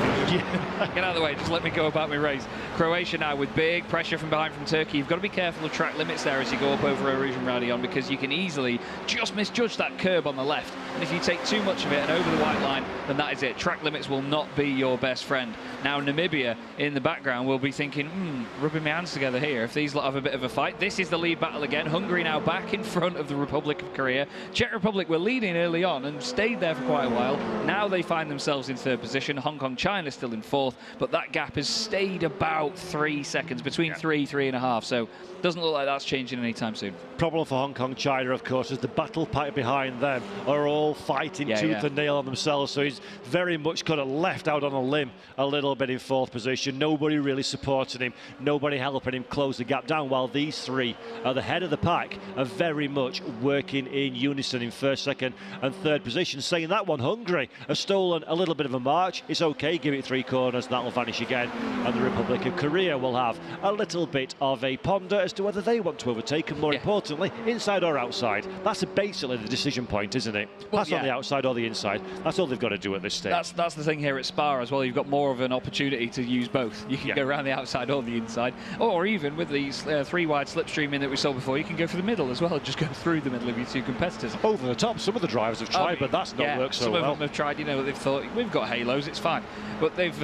O: Get out of the way, just let me go about my race. Croatia now with big pressure from behind from Turkey. You've got to be careful of track limits there as you go up over Erosion Radion, because you can easily just misjudge that curb on the left. And if you take too much of it and over the white line, then that is it. Track limits will not be your best friend. Now Namibia in the background will be thinking, rubbing my hands together here. If these lot have a bit of a fight, this is the lead battle again. Hungary now back in front of the Republic of Korea. Czech Republic were leading early on and stayed there for quite a while. Now they find themselves in 3rd position. Hong Kong China still in 4th, but that gap has stayed about 3 seconds, between 3.5. So doesn't look like that's changing anytime soon.
P: Problem for Hong Kong China, of course, is the battle pack behind them are all fighting tooth and nail on themselves. So he's very much kind of left out on a limb a little bit in 4th position. Nobody really supporting him, nobody helping him close the gap down, while these 3 are the head of the pack are very much working in unison in 1st, 2nd and 3rd position. Saying that one, Hungary has stolen a little bit of a march. It's okay, give it 3 corners, that'll vanish again, and the Republic of Korea will have a little bit of a ponder as to whether they want to overtake, and more importantly, inside or outside. That's basically the decision point, isn't it? Pass on the outside or the inside. That's all they've got to do at this stage.
O: That's the thing here at Spa as well. You've got more of an opportunity to use both. You can go around the outside or the inside, or even with these 3-wide slipstreaming that we saw before, you can go for the middle as well, just go through the middle of your 2 competitors.
P: Over the top, some of the drivers have tried, but that's not worked so well.
O: Some of them have tried, you know, they've thought, we've got halos, it's fine. But they've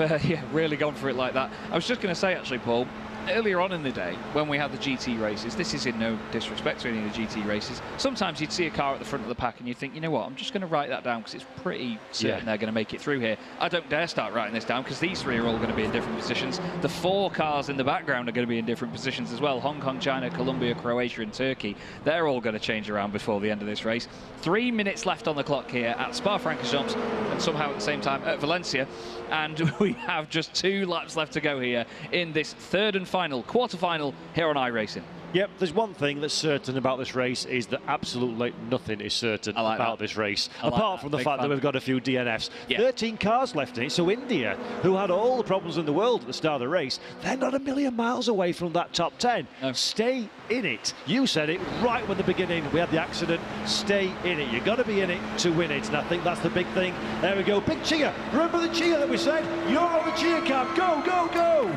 O: really gone for it like that. I was just going to say, actually, Paul, earlier on in the day, when we had the GT races, this is in no disrespect to any of the GT races, sometimes you'd see a car at the front of the pack and you think, you know what, I'm just going to write that down because it's pretty certain they're going to make it through here. I don't dare start writing this down because these three are all going to be in different positions. The 4 cars in the background are going to be in different positions as well. Hong Kong, China, Colombia, Croatia and Turkey. They're all going to change around before the end of this race. 3 minutes left on the clock here at Spa-Francorchamps and somehow at the same time at Valencia. And we have just 2 laps left to go here in this third and final quarter-final here on iRacing.
P: Yep, there's one thing that's certain about this race is that absolutely nothing is certain about this race, apart from the fact that we've got a few DNFs. 13 cars left in it, so India, who had all the problems in the world at the start of the race, they're not a million miles away from that top 10. No. Stay in it. You said it right when the beginning we had the accident. Stay in it. You've got to be in it to win it, and I think that's the big thing. There we go, big cheer. Remember the cheer that we said? You're on the cheer cam. Go, go, go!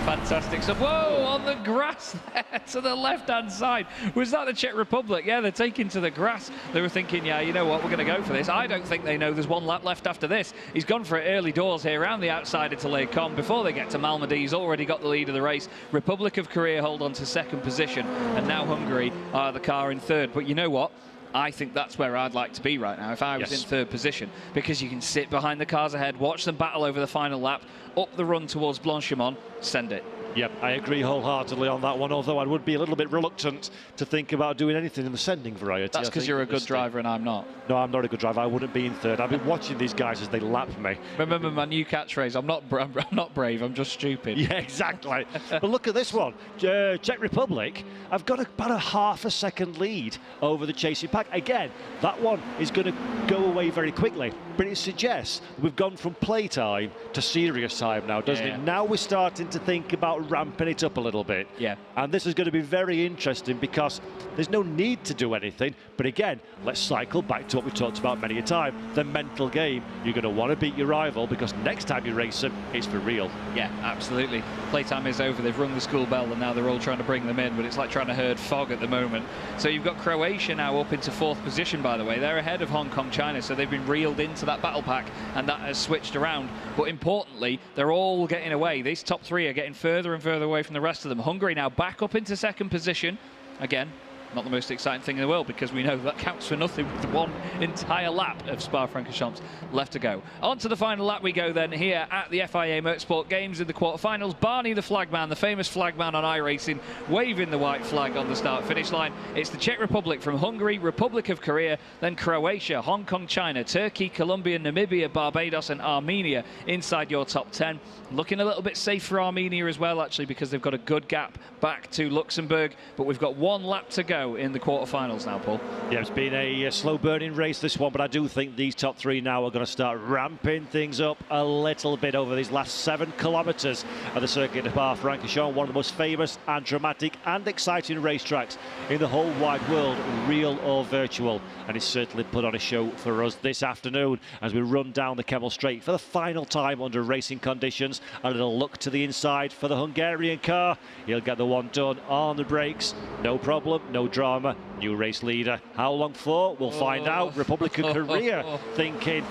O: Fantastic. So, whoa, on the grass there to the left-hand side. Was that the Czech Republic? Yeah, they're taking to the grass. They were thinking, yeah, you know what, we're going to go for this. I don't think they know there's 1 lap left after this. He's gone for it early doors here around the outside into Les Combes. Before they get to Malmedy, he's already got the lead of the race. Republic of Korea hold on to 2nd position, and now Hungary are the car in 3rd. But you know what? I think that's where I'd like to be right now if I was in 3rd position, because you can sit behind the cars ahead, watch them battle over the final lap, up the run towards Blanchimont, send it.
P: Yep, I agree wholeheartedly on that one, although I would be a little bit reluctant to think about doing anything in the sending variety.
O: That's because you're a good driver and I'm not.
P: No, I'm not a good driver. I wouldn't be in 3rd. I've been watching these guys as they lap me.
O: Remember my new catchphrase, I'm not brave, I'm just stupid.
P: Yeah, exactly. But look at this one. Czech Republic, I've got about a half a second lead over the chasing pack. Again, that one is going to go away very quickly, but it suggests we've gone from playtime to serious time now, doesn't it? Now we're starting to think about ramping it up a little bit.
O: Yeah.
P: And this is going to be very interesting because there's no need to do anything. But again, let's cycle back to what we talked about many a time, the mental game. You're going to want to beat your rival because next time you race them, it's for real.
O: Yeah, absolutely. Playtime is over. They've rung the school bell and now they're all trying to bring them in, but it's like trying to herd fog at the moment. So you've got Croatia now up into 4th position, by the way. They're ahead of Hong Kong, China, so they've been reeled into that battle pack and that has switched around. But importantly, they're all getting away. These top 3 are getting further and further away from the rest of them. Hungary now back up into 2nd position. Again, not the most exciting thing in the world because we know that counts for nothing with 1 entire lap of Spa-Francorchamps left to go. On to the final lap we go then here at the FIA Motorsport Games in the quarterfinals. Barney the flagman, the famous flagman on iRacing, waving the white flag on the start-finish line. It's the Czech Republic from Hungary, Republic of Korea, then Croatia, Hong Kong, China, Turkey, Colombia, Namibia, Barbados and Armenia inside your top 10. Looking a little bit safe for Armenia as well, actually, because they've got a good gap back to Luxembourg, but we've got 1 lap to go in the quarterfinals now, Paul.
P: Yeah, it's been a slow-burning race, this one, but I do think these top 3 now are going to start ramping things up a little bit over these last 7 kilometres of the circuit of Spa-Francorchamps, one of the most famous and dramatic and exciting racetracks in the whole wide world, real or virtual. And it's certainly put on a show for us this afternoon as we run down the Kemmel Straight for the final time under racing conditions. A little look to the inside for the Hungarian car. He'll get the one done on the brakes. No problem, no drama. New race leader. How long for? We'll find out. Republic of Korea thinking,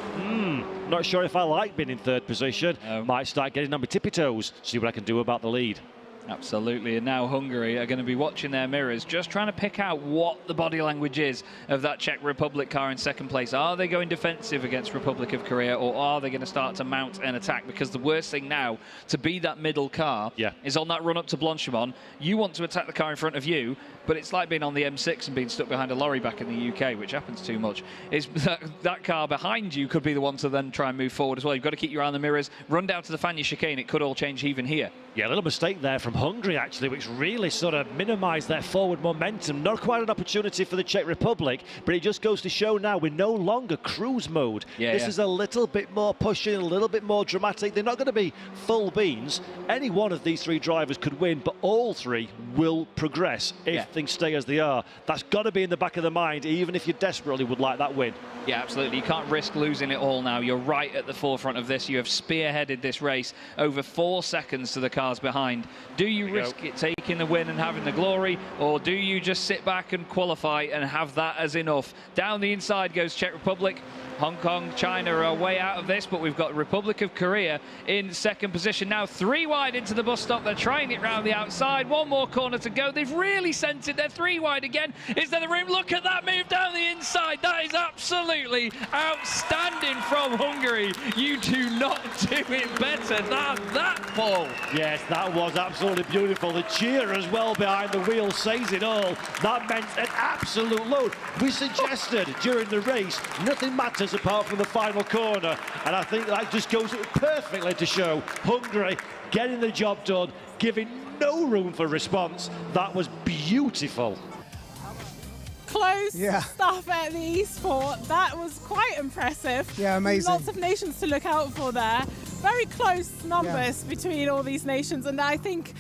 P: not sure if I like being in 3rd position. Might start getting on my tippy toes. See what I can do about the lead.
O: Absolutely, and now Hungary are going to be watching their mirrors, just trying to pick out what the body language is of that Czech Republic car in 2nd place. Are they going defensive against Republic of Korea, or are they going to start to mount an attack? Because the worst thing now, to be that middle car, is on that run up to Blanchimont. You want to attack the car in front of you, but it's like being on the M6 and being stuck behind a lorry back in the UK, which happens too much. Is that car behind you could be the one to then try and move forward as well. You've got to keep your eye on the mirrors, run down to the Fania chicane. It could all change even here.
P: Yeah, a little mistake there from Hungary, actually, which really sort of minimised their forward momentum. Not quite an opportunity for the Czech Republic, but it just goes to show now we're no longer cruise mode. This is a little bit more pushing, a little bit more dramatic. They're not going to be full beans. Any one of these 3 drivers could win, but all 3 will progress if things stay as they are. That's got to be in the back of the mind, even if you desperately would like that win.
O: Yeah, absolutely. You can't risk losing it all now. You're right at the forefront of this. You have spearheaded this race over 4 seconds to the cars behind. Do you risk it taking the win and having the glory, or do you just sit back and qualify and have that as enough? Down the inside goes Czech Republic. Hong Kong, China are way out of this, but we've got Republic of Korea in second position. Now 3 wide into the bus stop. They're trying it round the outside. 1 more corner to go. They've really sent it. They're 3 wide again. Is there the room? Look at that move down the inside. That is absolutely outstanding from Hungary. You do not do it better than that, Paul.
P: Yes, that was absolutely beautiful. The cheer as well behind the wheel says it all. That meant an absolute load. We suggested during the race, nothing matters apart from the final corner, and I think that just goes perfectly to show Hungary getting the job done, giving no room for response. That was beautiful.
A: Close stuff at the eSport. That was quite impressive.
B: Yeah, amazing.
A: Lots of nations to look out for there. Very close numbers between all these nations, and I think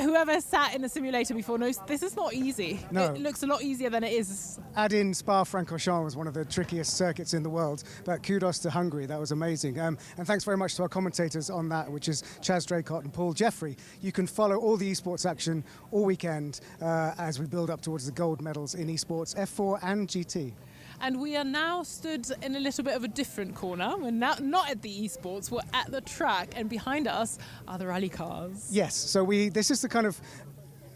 A: whoever sat in the simulator before knows this is not easy.
B: No.
A: It looks a lot easier than it is.
B: Add in Spa-Francorchamps was one of the trickiest circuits in the world, but kudos to Hungary. That was amazing. And thanks very much to our commentators on that, which is Chaz Draycott and Paul Jeffrey. You can follow all the esports action all weekend as we build up towards the gold medals in esports, F4 and GT.
A: And we are now stood in a little bit of a different corner. We're now not at the esports, we're at the track, and behind us are the rally cars.
B: Yes, so this is the kind of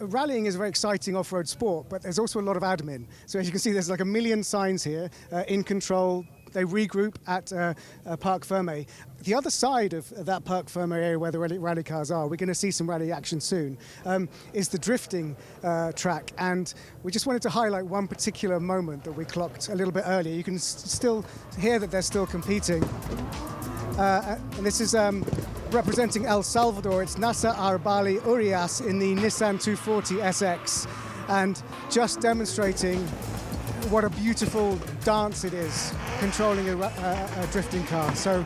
B: rallying is a very exciting off-road sport, but there's also a lot of admin. So as you can see, there's like 1 million signs here in control. They regroup at Parc Fermé. The other side of that Parc Fermé area where the rally cars are, we're going to see some rally action soon, is the drifting track. And we just wanted to highlight one particular moment that we clocked a little bit earlier. You can still hear that they're still competing. And this is representing El Salvador. It's Nasser Arbali Urias in the Nissan 240 SX, and just demonstrating what a beautiful dance it is controlling a drifting car. So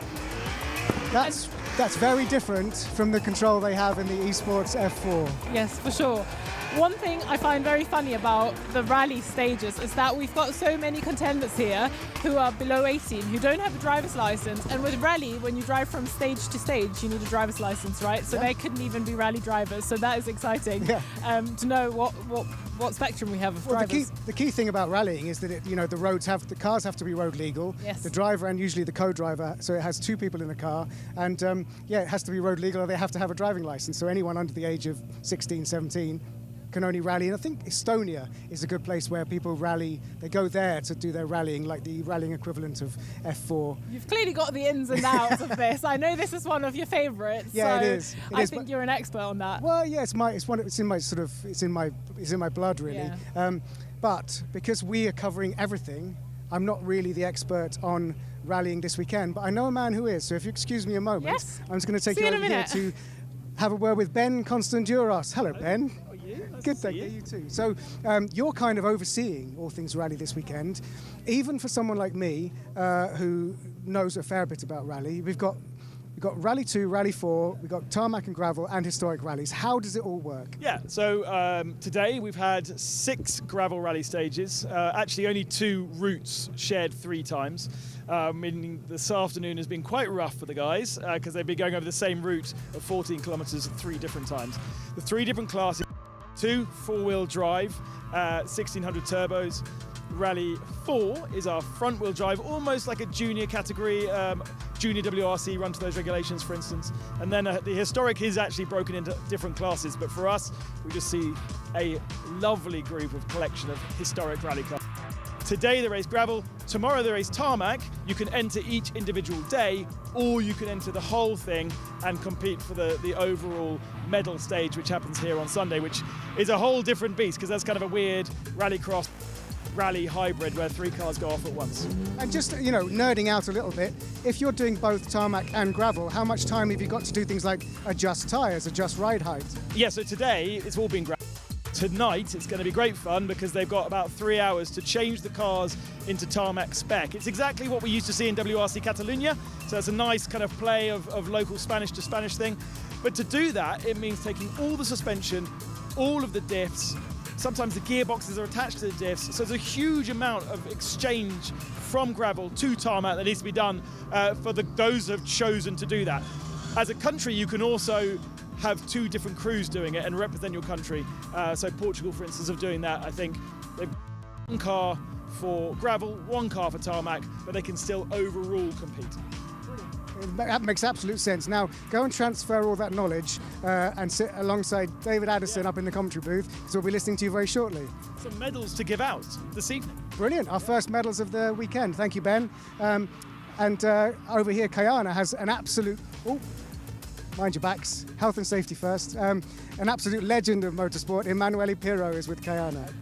B: that's very different from the control they have in the esports F4.
A: Yes, for sure. One thing I find very funny about the rally stages is that we've got so many contenders here who are below 18, who don't have a driver's license. And with rally, when you drive from stage to stage, you need a driver's license, right? So they couldn't even be rally drivers. So that is exciting to know what spectrum we have of drivers.
B: The key thing about rallying is that the cars have to be road legal.
A: Yes.
B: The driver and usually the co-driver, so it has 2 people in the car, and it has to be road legal, or they have to have a driving license. So anyone under the age of 16, 17 can only rally. And I think Estonia is a good place where people rally. They go there to do their rallying, like the rallying equivalent of F4.
A: You've clearly got the ins and outs of this. I know this is one of your favourites.
B: Yeah,
A: so
B: it is.
A: I think you're an expert on that.
B: Well, yeah, it's in my blood, really.
A: Yeah.
B: But because we are covering everything, I'm not really the expert on rallying this weekend. But I know a man who is. So if you excuse me a moment, I'm just going to take you over here to have a word with Ben Constanduros. Hello, Ben. Good, thank you. You too. So you're kind of overseeing all things rally this weekend. Even for someone like me, who knows a fair bit about rally, we've got Rally 2, Rally 4, we've got tarmac and gravel and historic rallies. How does it all work?
Q: Yeah, so today we've had 6 gravel rally stages. Actually, only 2 routes shared 3 times. Meaning this afternoon has been quite rough for the guys because they've been going over the same route of 14 kilometers 3 different times. The 3 different classes: 2 4-wheel drive, 1600 turbos. Rally 4 is our front-wheel drive, almost like a junior category, junior WRC run to those regulations, for instance. And then the historic is actually broken into different classes, but for us, we just see a lovely group of collection of historic rally cars. Today they race gravel, tomorrow they race tarmac. You can enter each individual day, or you can enter the whole thing and compete for the overall medal stage, which happens here on Sunday, which is a whole different beast, because that's kind of a weird rallycross rally hybrid where 3 cars go off at once.
B: And just, nerding out a little bit, if you're doing both tarmac and gravel, how much time have you got to do things like adjust tyres, adjust ride height?
Q: Yeah, so today it's all been gravel. Tonight it's going to be great fun because they've got about 3 hours to change the cars into tarmac spec. It's exactly what we used to see in WRC Catalunya, so it's a nice kind of play of local Spanish to Spanish thing. But to do that, it means taking all the suspension, all of the diffs, sometimes the gearboxes are attached to the diffs, so there's a huge amount of exchange from gravel to tarmac that needs to be done for those who have chosen to do that. As a country, you can also have 2 different crews doing it and represent your country. So Portugal, for instance, of doing that. I think they've got 1 car for gravel, 1 car for tarmac, but they can still overall compete.
B: That makes absolute sense. Now, go and transfer all that knowledge and sit alongside David Addison up in the commentary booth, because we'll be listening to you very shortly.
Q: Some medals to give out this evening.
B: Brilliant. Our first medals of the weekend. Thank you, Ben. And over here, Kayana has an absolute... Oh, mind your backs. Health and safety first. An absolute legend of motorsport. Emanuele Pirro is with Kayana.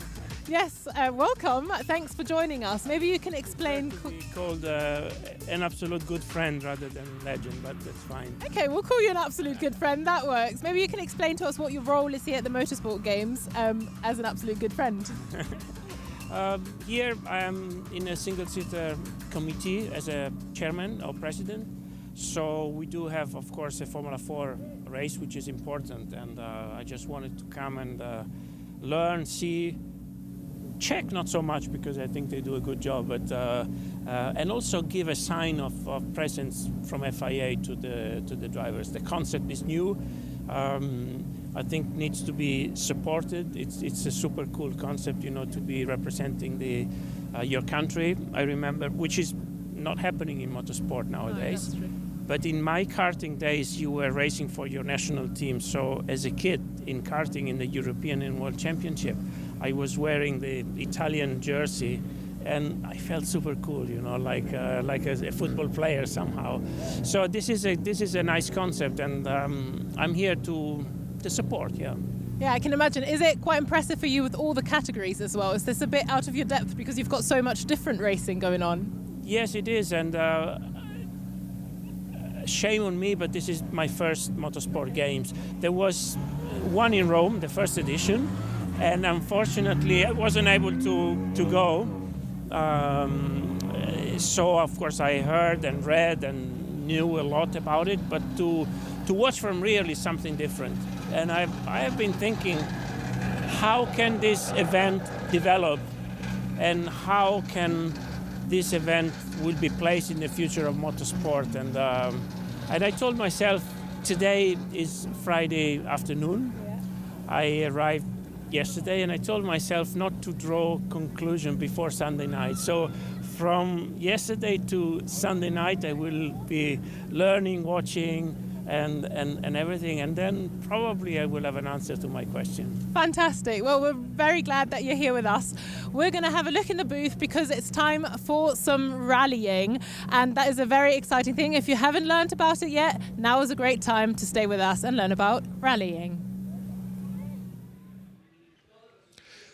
A: Yes, welcome. Thanks for joining us. Maybe you can explain...
R: Be called an absolute good friend rather than legend, but that's fine.
A: Okay, we'll call you an absolute good friend. That works. Maybe you can explain to us what your role is here at the Motorsport Games as an absolute good friend.
R: Here I am in a single-seater committee as a chairman or president. So we do have, of course, a Formula 4 race, which is important. And I just wanted to come and learn, see, check not so much because I think they do a good job, but and also give a sign of presence from FIA to the drivers. The concept is new. I think needs to be supported. It's a super cool concept, you know, to be representing your country. I remember, which is not happening in motorsport nowadays.
A: Oh,
R: but in my karting days, you were racing for your national team. So as a kid in karting in the European and World Championship, I was wearing the Italian jersey, and I felt super cool, you know, like a football player somehow. So this is a nice concept, and I'm here to support. Yeah.
A: Yeah, I can imagine. Is it quite impressive for you with all the categories as well? Is this a bit out of your depth because you've got so much different racing going on?
R: Yes, it is, and shame on me, but this is my first Motorsport Games. There was one in Rome, the first edition, and unfortunately I wasn't able to go. So of course I heard and read and knew a lot about it, but to watch from real is something different. And I have been thinking, how can this event develop, and how can this event will be placed in the future of motorsport? And I told myself, today is Friday afternoon. Yeah. I arrived yesterday, and I told myself not to draw conclusion before Sunday night. So from yesterday to Sunday night, I will be learning, watching, and everything, and then probably I will have an answer to my question.
A: Fantastic. Well, we're very glad that you're here with us. We're going to have a look in the booth because it's time for some rallying, and that is a very exciting thing. If you haven't learned about it yet, now is a great time to stay with us and learn about rallying.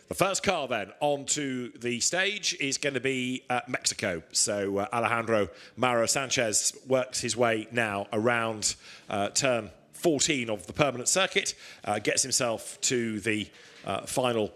G: The first car then onto the stage is going to be Mexico. So Alejandro Mauro Sanchez works his way now around turn 14 of the permanent circuit, gets himself to the final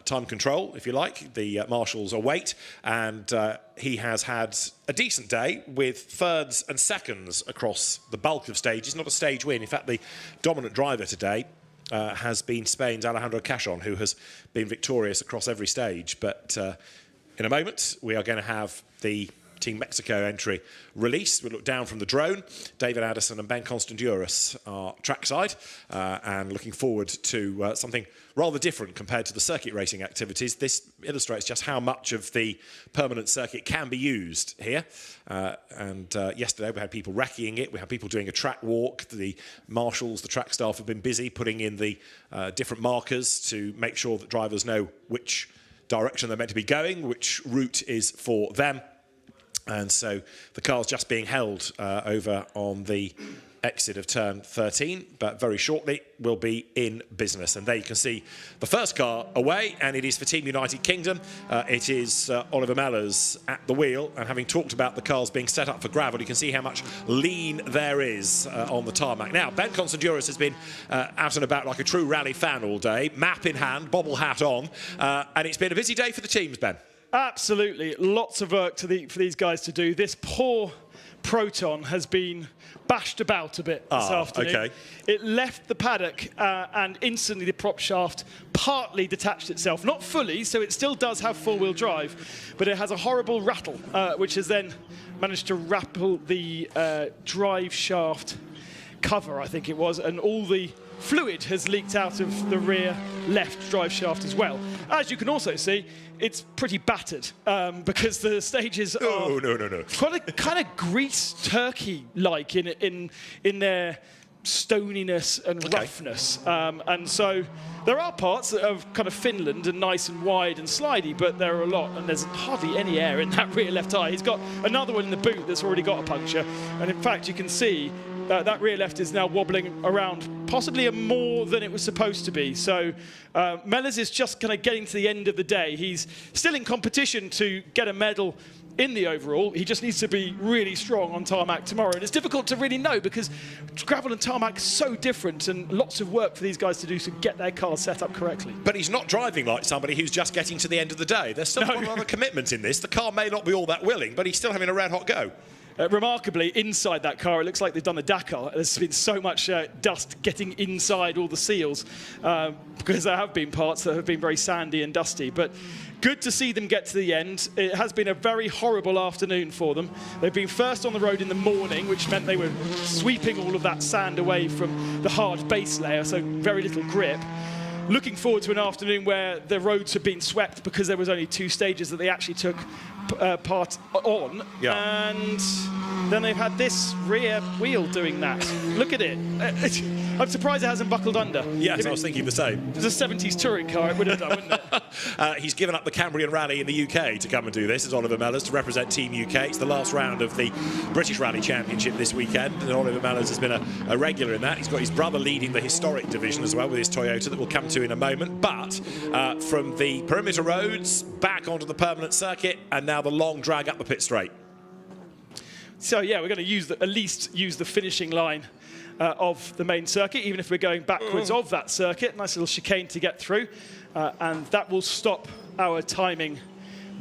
G: time control, if you like. The marshals await, and he has had a decent day with thirds and seconds across the bulk of stages. Not a stage win. In fact, the dominant driver today has been Spain's Alejandro Cachon, who has been victorious across every stage. But in a moment, we are going to have the Team Mexico entry released. We'll look down from the drone. David Addison and Ben Constanduris are trackside, and looking forward to something rather different compared to the circuit racing activities. This illustrates just how much of the permanent circuit can be used here. Yesterday we had people recceing it. We had people doing a track walk. The marshals, the track staff have been busy putting in the different markers to make sure that drivers know which direction they're meant to be going, which route is for them. And so the car's just being held over on the exit of turn 13, but very shortly we'll be in business. And there you can see the first car away, and it is for Team United Kingdom. It is Oliver Mellors at the wheel, and having talked about the cars being set up for gravel, you can see how much lean there is on the tarmac. Now, Ben Constanduris has been out and about like a true rally fan all day, map in hand, bobble hat on, and it's been a busy day for the teams, Ben.
Q: Absolutely, lots of work for these guys to do. This poor Proton has been bashed about a bit this afternoon.
G: Okay.
Q: It left the paddock and instantly the prop shaft partly detached itself. Not fully, so it still does have four-wheel drive, but it has a horrible rattle, which has then managed to rattle the drive shaft cover, I think it was, and all the fluid has leaked out of the rear left drive shaft as well. As you can also see, it's pretty battered because the stages are kind of grease turkey-like in their stoniness and roughness. And so there are parts that are kind of Finland and nice and wide and slidey, but there are a lot, and there's hardly any air in that rear left tyre. He's got another one in the boot that's already got a puncture, and in fact you can see that rear left is now wobbling around possibly more than it was supposed to be. So Mellors is just kind of getting to the end of the day. He's still in competition to get a medal in the overall. He just needs to be really strong on tarmac tomorrow. And it's difficult to really know because gravel and tarmac are so different, and lots of work for these guys to do to get their cars set up correctly.
G: But he's not driving like somebody who's just getting to the end of the day. There's still a lot of commitment in this. The car may not be all that willing, but he's still having a red-hot go.
Q: Remarkably, inside that car, it looks like they've done the Dakar. There's been so much dust getting inside all the seals because there have been parts that have been very sandy and dusty. But good to see them get to the end. It has been a very horrible afternoon for them. They've been first on the road in the morning, which meant they were sweeping all of that sand away from the hard base layer, so very little grip. Looking forward to an afternoon where the roads have been swept because there was only 2 stages that they actually took part on. Yeah. And then they've had this rear wheel doing that. Look at it. I'm surprised it hasn't buckled under.
G: Yes, I was thinking the same.
Q: If it was a 70s touring car, it would have done, wouldn't it?
G: He's given up the Cambrian Rally in the UK to come and do this as Oliver Mellors to represent Team UK. It's the last round of the British Rally Championship this weekend, and Oliver Mellors has been a regular in that. He's got his brother leading the historic division as well with his Toyota that we'll come to in a moment. But from the perimeter roads back onto the permanent circuit, and now the long drag up the pit straight.
Q: So yeah, we're going to use at least use the finishing line of the main circuit, even if we're going backwards of that circuit. Nice little chicane to get through, and that will stop our timing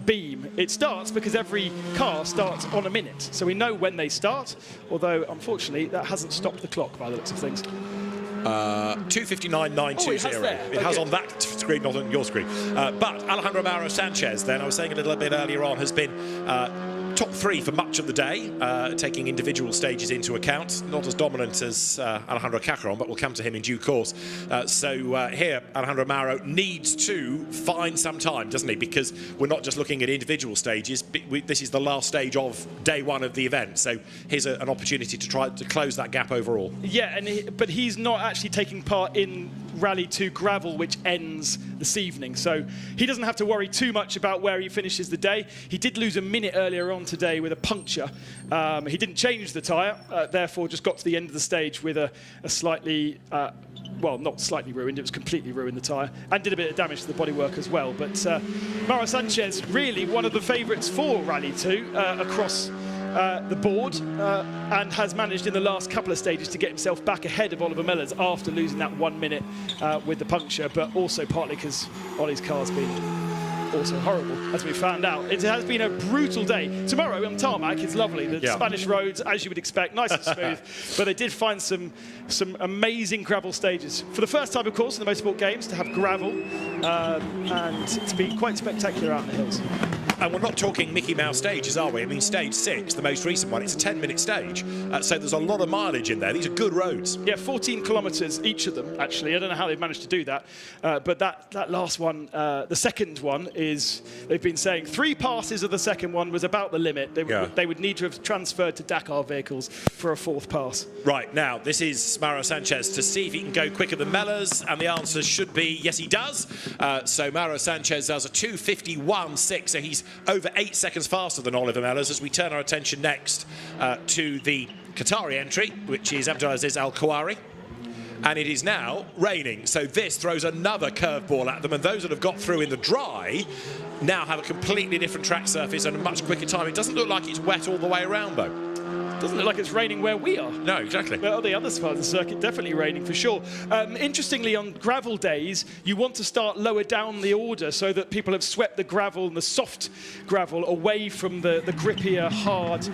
Q: beam. It starts because every car starts on a minute, so we know when they start, although unfortunately that hasn't stopped the clock by the looks of things.
G: 2:59.920. It has on that screen, not on your screen. But Alejandro Mauro Sanchez, then, I was saying a little bit earlier on, has been top 3 for much of the day, taking individual stages into account. Not as dominant as Alejandro Cacaron, but we'll come to him in due course. So here, Alejandro Mauro needs to find some time, doesn't he? Because we're not just looking at individual stages. This is the last stage of day 1 of the event. So here's an opportunity to try to close that gap overall.
Q: Yeah, but he's not actually taking part in Rally 2 Gravel, which ends this evening. So he doesn't have to worry too much about where he finishes the day. He did lose a minute earlier on today with a puncture. He didn't change the tyre, therefore just got to the end of the stage with a slightly, well, not slightly ruined, it was completely ruined, the tyre, and did a bit of damage to the bodywork as well. But Mauro Sanchez, really one of the favourites for Rally 2 across the board, and has managed in the last couple of stages to get himself back ahead of Oliver Mellors after losing that 1 minute with the puncture, but also partly because Ollie's car's been also horrible, as we found out. It has been a brutal day. Tomorrow on tarmac, it's lovely. The Spanish roads, as you would expect, nice and smooth, but they did find some amazing gravel stages. For the first time, of course, in the Motorsport Games, to have gravel, and it's been quite spectacular out in the hills.
G: And we're not talking Mickey Mouse stages, are we? I mean, stage 6, the most recent one, it's a 10-minute stage. So there's a lot of mileage in there. These are good roads.
Q: Yeah, 14 kilometres each of them, actually. I don't know how they've managed to do that. But that last one, the second one, is, they've been saying 3 passes of the second one was about the limit. They would need to have transferred to Dakar vehicles for a 4th pass.
G: Right, now, this is Mauro Sanchez to see if he can go quicker than Mellors, and the answer should be yes, he does. So Mauro Sanchez does a 2:51.6, so he's over 8 seconds faster than Oliver Mellors, as we turn our attention next to the Qatari entry, which is Abdulaziz Al-Khouari. And it is now raining, so this throws another curveball at them, and those that have got through in the dry now have a completely different track surface and a much quicker time. It doesn't look like it's wet all the way around, though.
Q: Doesn't look like it's raining where we are.
G: No, exactly.
Q: But on the other side of the circuit, definitely raining for sure. Interestingly, on gravel days, you want to start lower down the order so that people have swept the gravel and the soft gravel away from the grippier, hard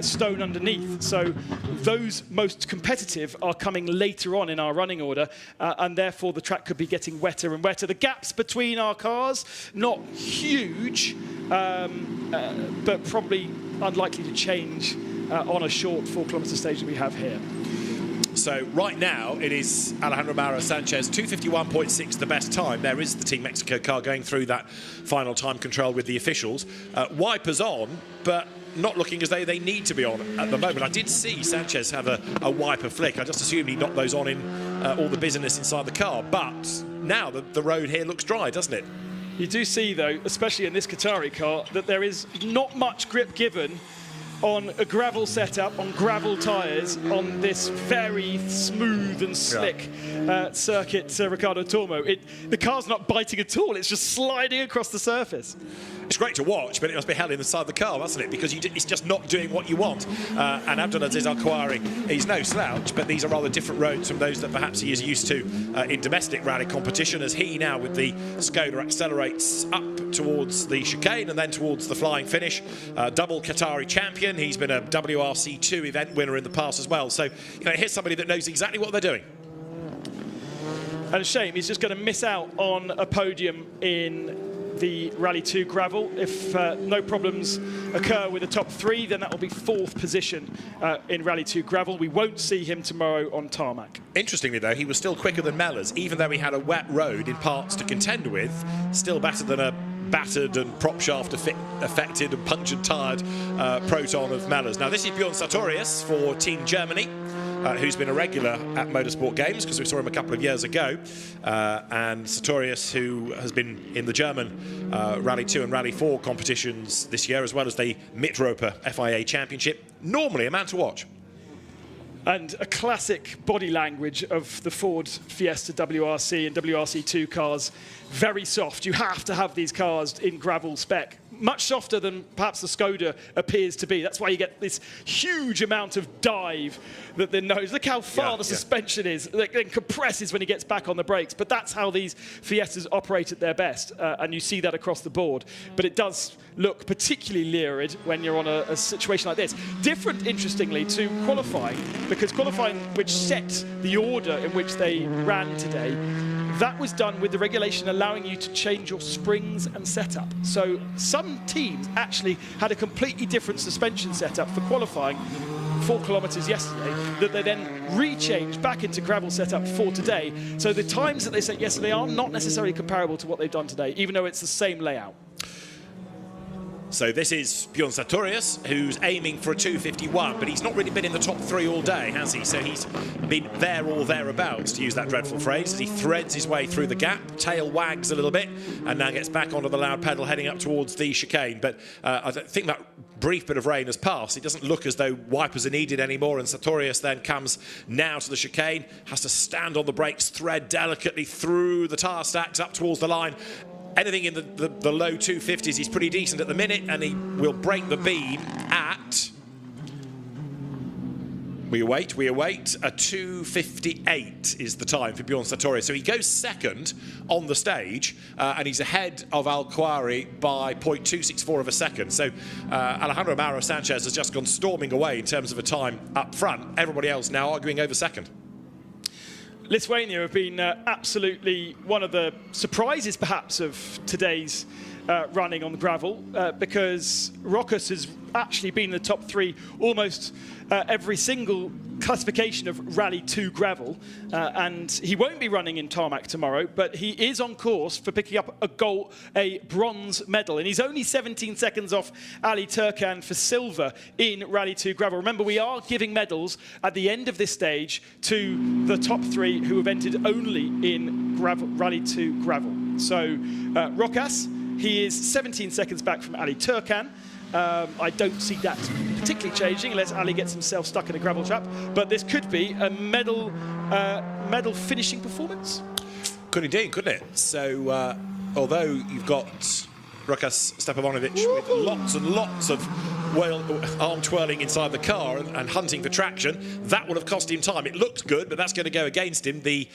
Q: stone underneath. So those most competitive are coming later on in our running order, and therefore the track could be getting wetter and wetter. The gaps between our cars, not huge, but probably unlikely to change on a short 4 kilometre stage that we have here.
G: So right now it is Alejandro Mauro Sanchez, 2:51.6 the best time. There is the Team Mexico car going through that final time control with the officials. Wipers on, but not looking as though they need to be on at the moment. I did see Sanchez have a wiper flick. I just assumed he knocked those on in all the busyness inside the car. But now the road here looks dry, doesn't it?
Q: You do see, though, especially in this Qatari car, that there is not much grip given on a gravel setup, on gravel tyres, on this very smooth and slick circuit, Ricardo Tormo. The car's not biting at all, it's just sliding across the surface.
G: It's great to watch, but it must be hell inside the car, mustn't it? Because it's just not doing what you want. And Abdulaziz Al-Khouari, he's no slouch, but these are rather different roads from those that perhaps he is used to in domestic rally competition, as he now with the Skoda accelerates up towards the chicane and then towards the flying finish. Double Qatari champion. He's been a WRC2 event winner in the past as well. So, you know, here's somebody that knows exactly what they're doing.
Q: And a shame, he's just going to miss out on a podium in the Rally 2 gravel. If no problems occur with the top 3, then that will be 4th position in Rally 2 gravel. We won't see him tomorrow on tarmac.
G: Interestingly, though, he was still quicker than Mellors, even though he had a wet road in parts to contend with. Still better than a battered and prop shaft affected and punctured tired Proton of Mellors. Now, this is Bjorn Sartorius for Team Germany, who's been a regular at Motorsport Games because we saw him a couple of years ago. And Sartorius, who has been in the German Rally 2 and Rally 4 competitions this year, as well as the Mitropa FIA Championship. Normally a man to watch.
Q: And a classic body language of the Ford Fiesta WRC and WRC2 cars. Very soft. You have to have these cars in gravel spec. Much softer than perhaps the Skoda appears to be. That's why you get this huge amount of dive that the nose. Look how far the suspension is. It then compresses when he gets back on the brakes. But that's how these Fiestas operate at their best. And you see that across the board. But it does look particularly lurid when you're on a situation like this. Different, interestingly, to qualifying, because qualifying, which set the order in which they ran today, that was done with the regulation allowing you to change your springs and setup. So some teams actually had a completely different suspension setup for qualifying 4 kilometres yesterday that they then re-changed back into gravel setup for today. So the times that they set yesterday are not necessarily comparable to what they've done today, even though it's the same layout.
G: So this is Bjorn Sartorius, who's aiming for a 2:51, but he's not really been in the top 3 all day, has he? So he's been there or thereabouts, to use that dreadful phrase, as he threads his way through the gap, tail wags a little bit, and now gets back onto the loud pedal heading up towards the chicane. But I think that brief bit of rain has passed. It doesn't look as though wipers are needed anymore, and Sartorius then comes now to the chicane, has to stand on the brakes, thread delicately through the tyre stacks up towards the line. Anything in the low 250s, he's pretty decent at the minute, and he will break the beam at, we await, a 2:58 is the time for Bjorn Sartorius. So he goes second on the stage, and he's ahead of Al-Khouari by 0.264 of a second. So Alejandro Mauro Sanchez has just gone storming away in terms of a time up front. Everybody else now arguing over second.
Q: Lithuania have been absolutely one of the surprises, perhaps, of today's running on the gravel, because Rokas has actually been in the top 3 almost every single classification of Rally 2 gravel, and he won't be running in tarmac tomorrow, but he is on course for picking up a bronze medal, and he's only 17 seconds off Ali Turkan for silver in Rally 2 gravel. Remember, we are giving medals at the end of this stage to the top 3 who have entered only in Rally 2 gravel. So Rokas, he is 17 seconds back from Ali Turkan. I don't see that particularly changing unless Ali gets himself stuck in a gravel trap. But this could be a medal finishing performance.
G: Could indeed, couldn't it? So, although you've got Rokas Stepanovic with lots and lots of arm twirling inside the car and hunting for traction. That will have cost him time. It looked good, but that's going to go against him. The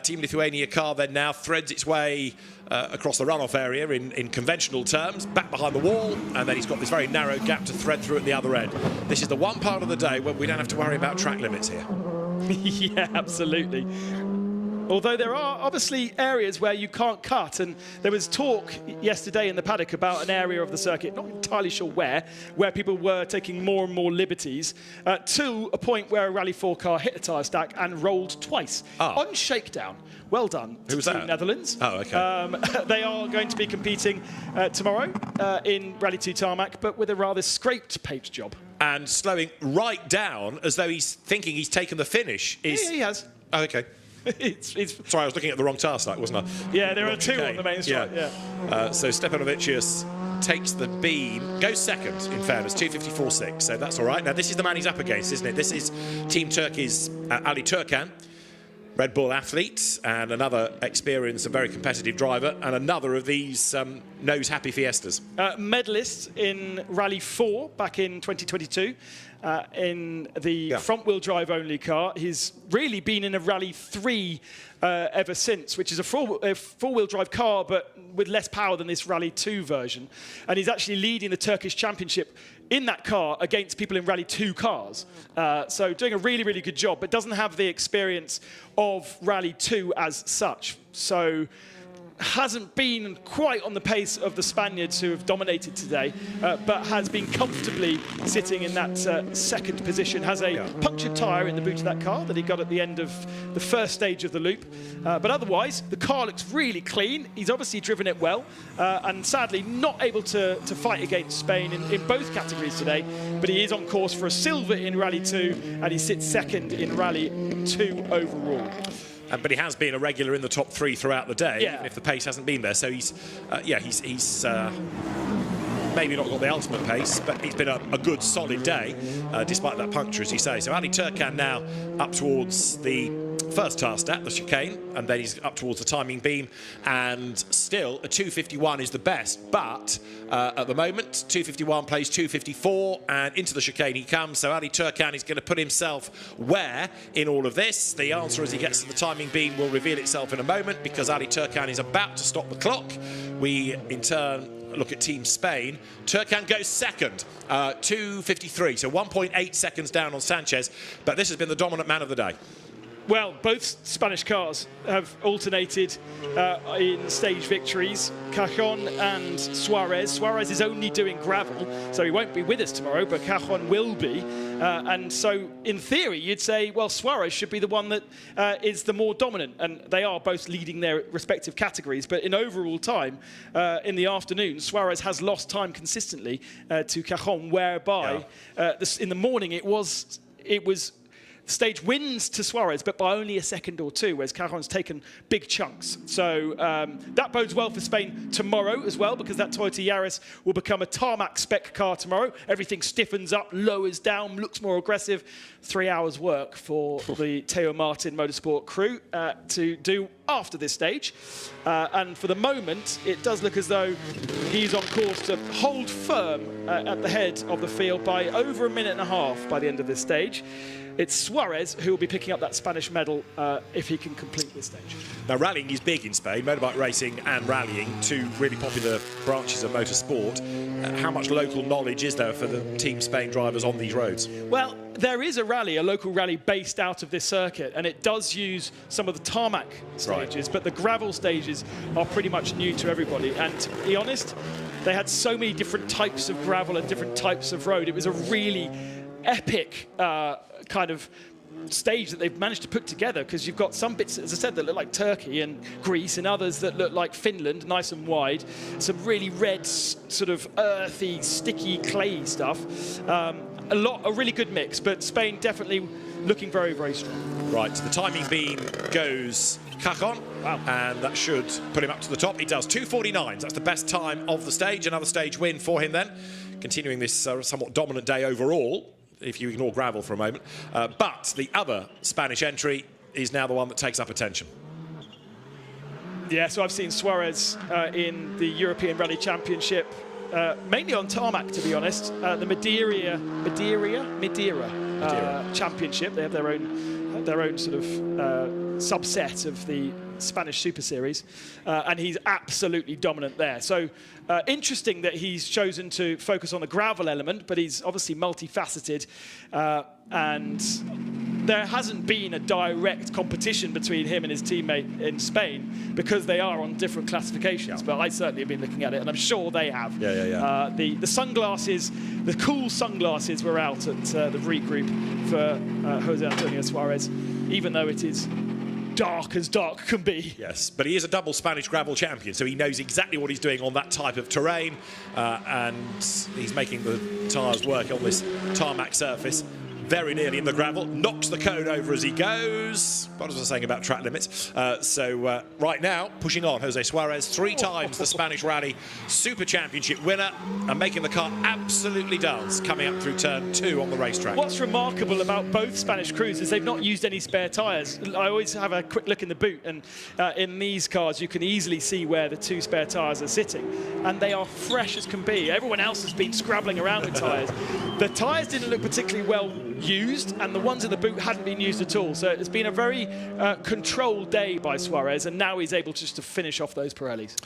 G: Team Lithuania car then now threads its way across the runoff area in conventional terms, back behind the wall, and then he's got this very narrow gap to thread through at the other end. This is the one part of the day when we don't have to worry about track limits here.
Q: Yeah, absolutely. Although there are obviously areas where you can't cut, and there was talk yesterday in the paddock about an area of the circuit, not entirely sure where people were taking more and more liberties, to a point where a Rally 4 car hit a tyre stack and rolled twice on shakedown. Well done to Team Netherlands.
G: Oh, okay.
Q: They are going to be competing tomorrow in Rally 2 tarmac, but with a rather scraped paint job.
G: And slowing right down as though he's thinking he's taken the finish.
Q: Yeah, he has.
G: Oh, okay. Sorry, I was looking at the wrong tyre stack, wasn't I?
Q: Yeah, there are two on the main strike. Yeah.
G: So Stepanovicius takes the beam, goes second, in fairness, 2:54.6, so that's all right. Now, this is the man he's up against, isn't it? This is Team Turkey's Ali Turkan, Red Bull athlete, and another experienced and very competitive driver, and another of these nose happy Fiestas.
Q: Medalist in Rally 4 back in 2022. In the front-wheel drive only car. He's really been in a Rally 3 ever since, which is a four-wheel drive car, but with less power than this Rally 2 version. And he's actually leading the Turkish Championship in that car against people in Rally 2 cars. So doing a really, really good job, but doesn't have the experience of Rally 2 as such. So hasn't been quite on the pace of the Spaniards who have dominated today, but has been comfortably sitting in that second position. Has a punctured tyre in the boot of that car that he got at the end of the first stage of the loop. But otherwise, the car looks really clean. He's obviously driven it well, and sadly not able to fight against Spain in both categories today. But he is on course for a silver in Rally 2, and he sits second in Rally 2 overall.
G: But he has been a regular in the top 3 throughout the day, even if the pace hasn't been there. So he's maybe not got the ultimate pace, but it's been a good, solid day, despite that puncture, as you say. So Ali Turkan now up towards the first task stat, the chicane, and then he's up towards the timing beam, and still a 2:51 is the best, but at the moment 2:51 plays 2:54, and into the chicane he comes. So Ali Turkan is going to put himself where in all of this? The answer as he gets to the timing beam will reveal itself in a moment, because Ali Turkan is about to stop the clock. We in turn look at Team Spain. Turkan goes second, 2:53, so 1.8 seconds down on Sanchez, but this has been the dominant man of the day.
Q: Well, both Spanish cars have alternated in stage victories. Cajon and Suarez. Suarez is only doing gravel, so he won't be with us tomorrow, but Cajon will be. And so, in theory, you'd say, well, Suarez should be the one that is the more dominant. And they are both leading their respective categories. But in overall time, in the afternoon, Suarez has lost time consistently to Cajon, whereby in the morning it was stage wins to Suarez, but by only a second or two, whereas Cajon's taken big chunks. So that bodes well for Spain tomorrow as well, because that Toyota Yaris will become a tarmac spec car tomorrow. Everything stiffens up, lowers down, looks more aggressive. 3 hours work for the Theo Martin Motorsport crew to do after this stage. And for the moment, it does look as though he's on course to hold firm at the head of the field by over a minute and a half by the end of this stage. It's Suarez who will be picking up that Spanish medal if he can complete this stage.
G: Now, rallying is big in Spain, motorbike racing and rallying, two really popular branches of motorsport. How much local knowledge is there for the Team Spain drivers on these roads?
Q: Well, there is a local rally based out of this circuit, and it does use some of the tarmac stages, but the gravel stages are pretty much new to everybody. And to be honest, they had so many different types of gravel and different types of road. It was a really epic kind of stage that they've managed to put together, because you've got some bits, as I said, that look like Turkey and Greece, and others that look like Finland, nice and wide. Some really red, sort of earthy, sticky, clayey stuff. A really good mix, but Spain definitely looking very, very strong.
G: Right, so the timing beam goes Cajon, and that should put him up to the top. He does 2:49. That's the best time of the stage. Another stage win for him then, continuing this somewhat dominant day overall, if you ignore gravel for a moment. But the other Spanish entry is now the one that takes up attention.
Q: Yeah, so I've seen Suarez in the European Rally Championship mainly on tarmac, to be honest. The Madeira Championship. They have their own sort of subset of the Spanish Super Series, and he's absolutely dominant there. So interesting that he's chosen to focus on the gravel element, but he's obviously multifaceted, and there hasn't been a direct competition between him and his teammate in Spain because they are on different classifications. But I certainly have been looking at it, and I'm sure they have. The sunglasses, the cool sunglasses, were out at the regroup for Jose Antonio Suarez, even though it is dark as dark can be.
G: Yes, but he is a double Spanish gravel champion, so he knows exactly what he's doing on that type of terrain, and he's making the tyres work on this tarmac surface. Very nearly in the gravel, knocks the cone over as he goes. What was I saying about track limits? Right now, pushing on, Jose Suarez, 3 times the Spanish Rally Super Championship winner, and making the car absolutely dance, coming up through turn 2 on the racetrack.
Q: What's remarkable about both Spanish crews is they've not used any spare tyres. I always have a quick look in the boot, and in these cars, you can easily see where the 2 spare tyres are sitting, and they are fresh as can be. Everyone else has been scrabbling around with tyres. The tyres didn't look particularly well used, and the ones in the boot hadn't been used at all. So it's been a very controlled day by Suarez, and now he's able just to finish off those Pirellis.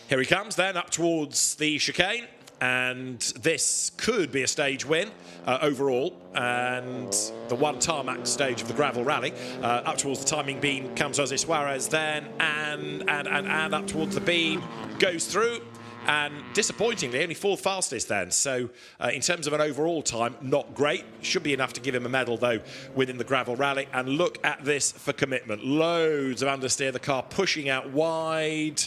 G: Here he comes then up towards the chicane, and this could be a stage win overall, and the one tarmac stage of the gravel rally. Up towards the timing beam comes Jose Suarez then, and up towards the beam, goes through. And disappointingly, only 4th fastest then. So in terms of an overall time, not great. Should be enough to give him a medal, though, within the gravel rally. And look at this for commitment. Loads of understeer. The car pushing out wide.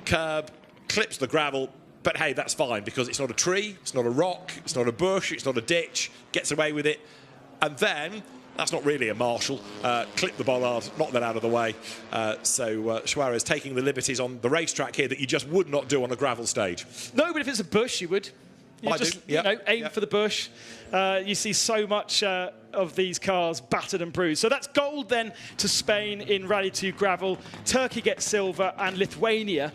G: Curb, clips the gravel. But hey, that's fine, because it's not a tree, it's not a rock, it's not a bush, it's not a ditch. Gets away with it. And then... that's not really a marshal. Clip the bollard, knock that out of the way. So Suarez taking the liberties on the racetrack here that you just would not do on a gravel stage.
Q: No, but if it's a bush, you would. You just aim for the bush. You see so much of these cars battered and bruised. So that's gold then to Spain in Rally 2 gravel. Turkey gets silver, and Lithuania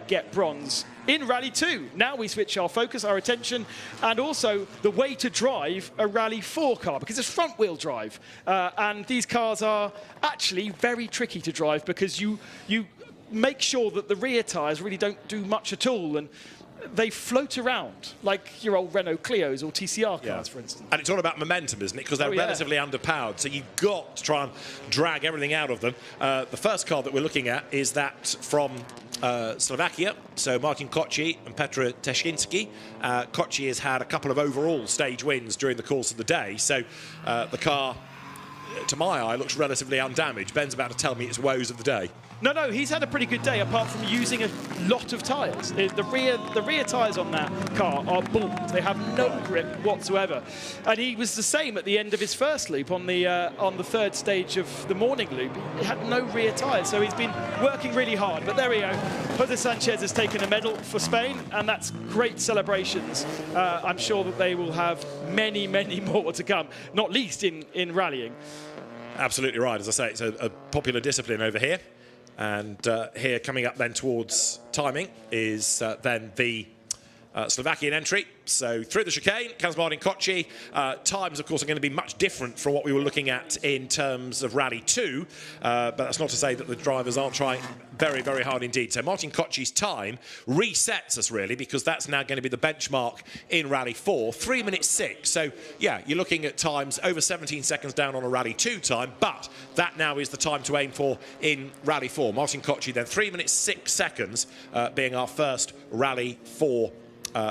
Q: get bronze. In Rally 2, now we switch our focus, our attention, and also the way to drive a Rally 4 car, because it's front-wheel drive. And these cars are actually very tricky to drive, because you make sure that the rear tyres really don't do much at all, and they float around like your old Renault Clios or TCR cars, for instance.
G: And it's all about momentum, isn't it? Because they're relatively underpowered, so you've got to try and drag everything out of them. The first car that we're looking at is that from Slovakia, so Martin Koci and Petr Teshinsky. Koci has had a couple of overall stage wins during the course of the day, so the car, to my eye, looks relatively undamaged. Ben's about to tell me it's woes of the day.
Q: No, he's had a pretty good day, apart from using a lot of tyres. The rear tyres on that car are balls. They have no grip whatsoever. And he was the same at the end of his first loop on the 3rd stage of the morning loop. He had no rear tyres, so he's been working really hard. But there we go. Jose Sanchez has taken a medal for Spain, and that's great celebrations. I'm sure that they will have many, many more to come, not least in rallying.
G: Absolutely right. As I say, it's a popular discipline over here. And here, coming up then towards timing, is then the Slovakian entry. So through the chicane comes Martin Koci. Times, of course, are going to be much different from what we were looking at in terms of Rally 2. But that's not to say that the drivers aren't trying very, very hard indeed. So Martin Koci's time resets us, really, because that's now going to be the benchmark in Rally 4. 3 minutes 6. So, yeah, you're looking at times over 17 seconds down on a Rally 2 time. But that now is the time to aim for in Rally 4. Martin Koci then 3 minutes 6 seconds being our first Rally 4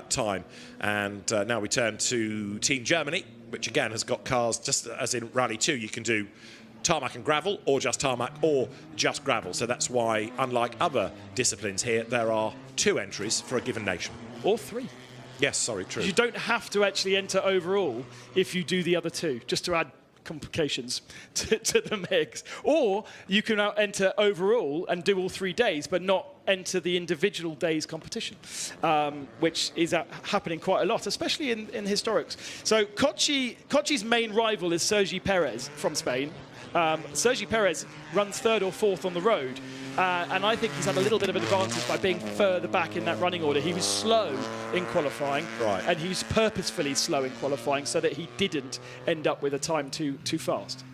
G: time. And now we turn to Team Germany, which again has got cars just as in Rally 2. You can do tarmac and gravel, or just tarmac, or just gravel. So that's why, unlike other disciplines here, there are 2 entries for a given nation.
Q: Or 3.
G: Yes, sorry, true.
Q: You don't have to actually enter overall if you do the other 2, just to add complications to the mix. Or you can now enter overall and do all 3 days, but not enter the individual days competition, which is happening quite a lot, especially in historics. So Koci's main rival is Sergi Perez from Spain. Sergi Perez runs 3rd or 4th on the road. and I think he's had a little bit of an advantage by being further back in that running order. He was slow in qualifying, and he was purposefully slow in qualifying so that he didn't end up with a time too fast.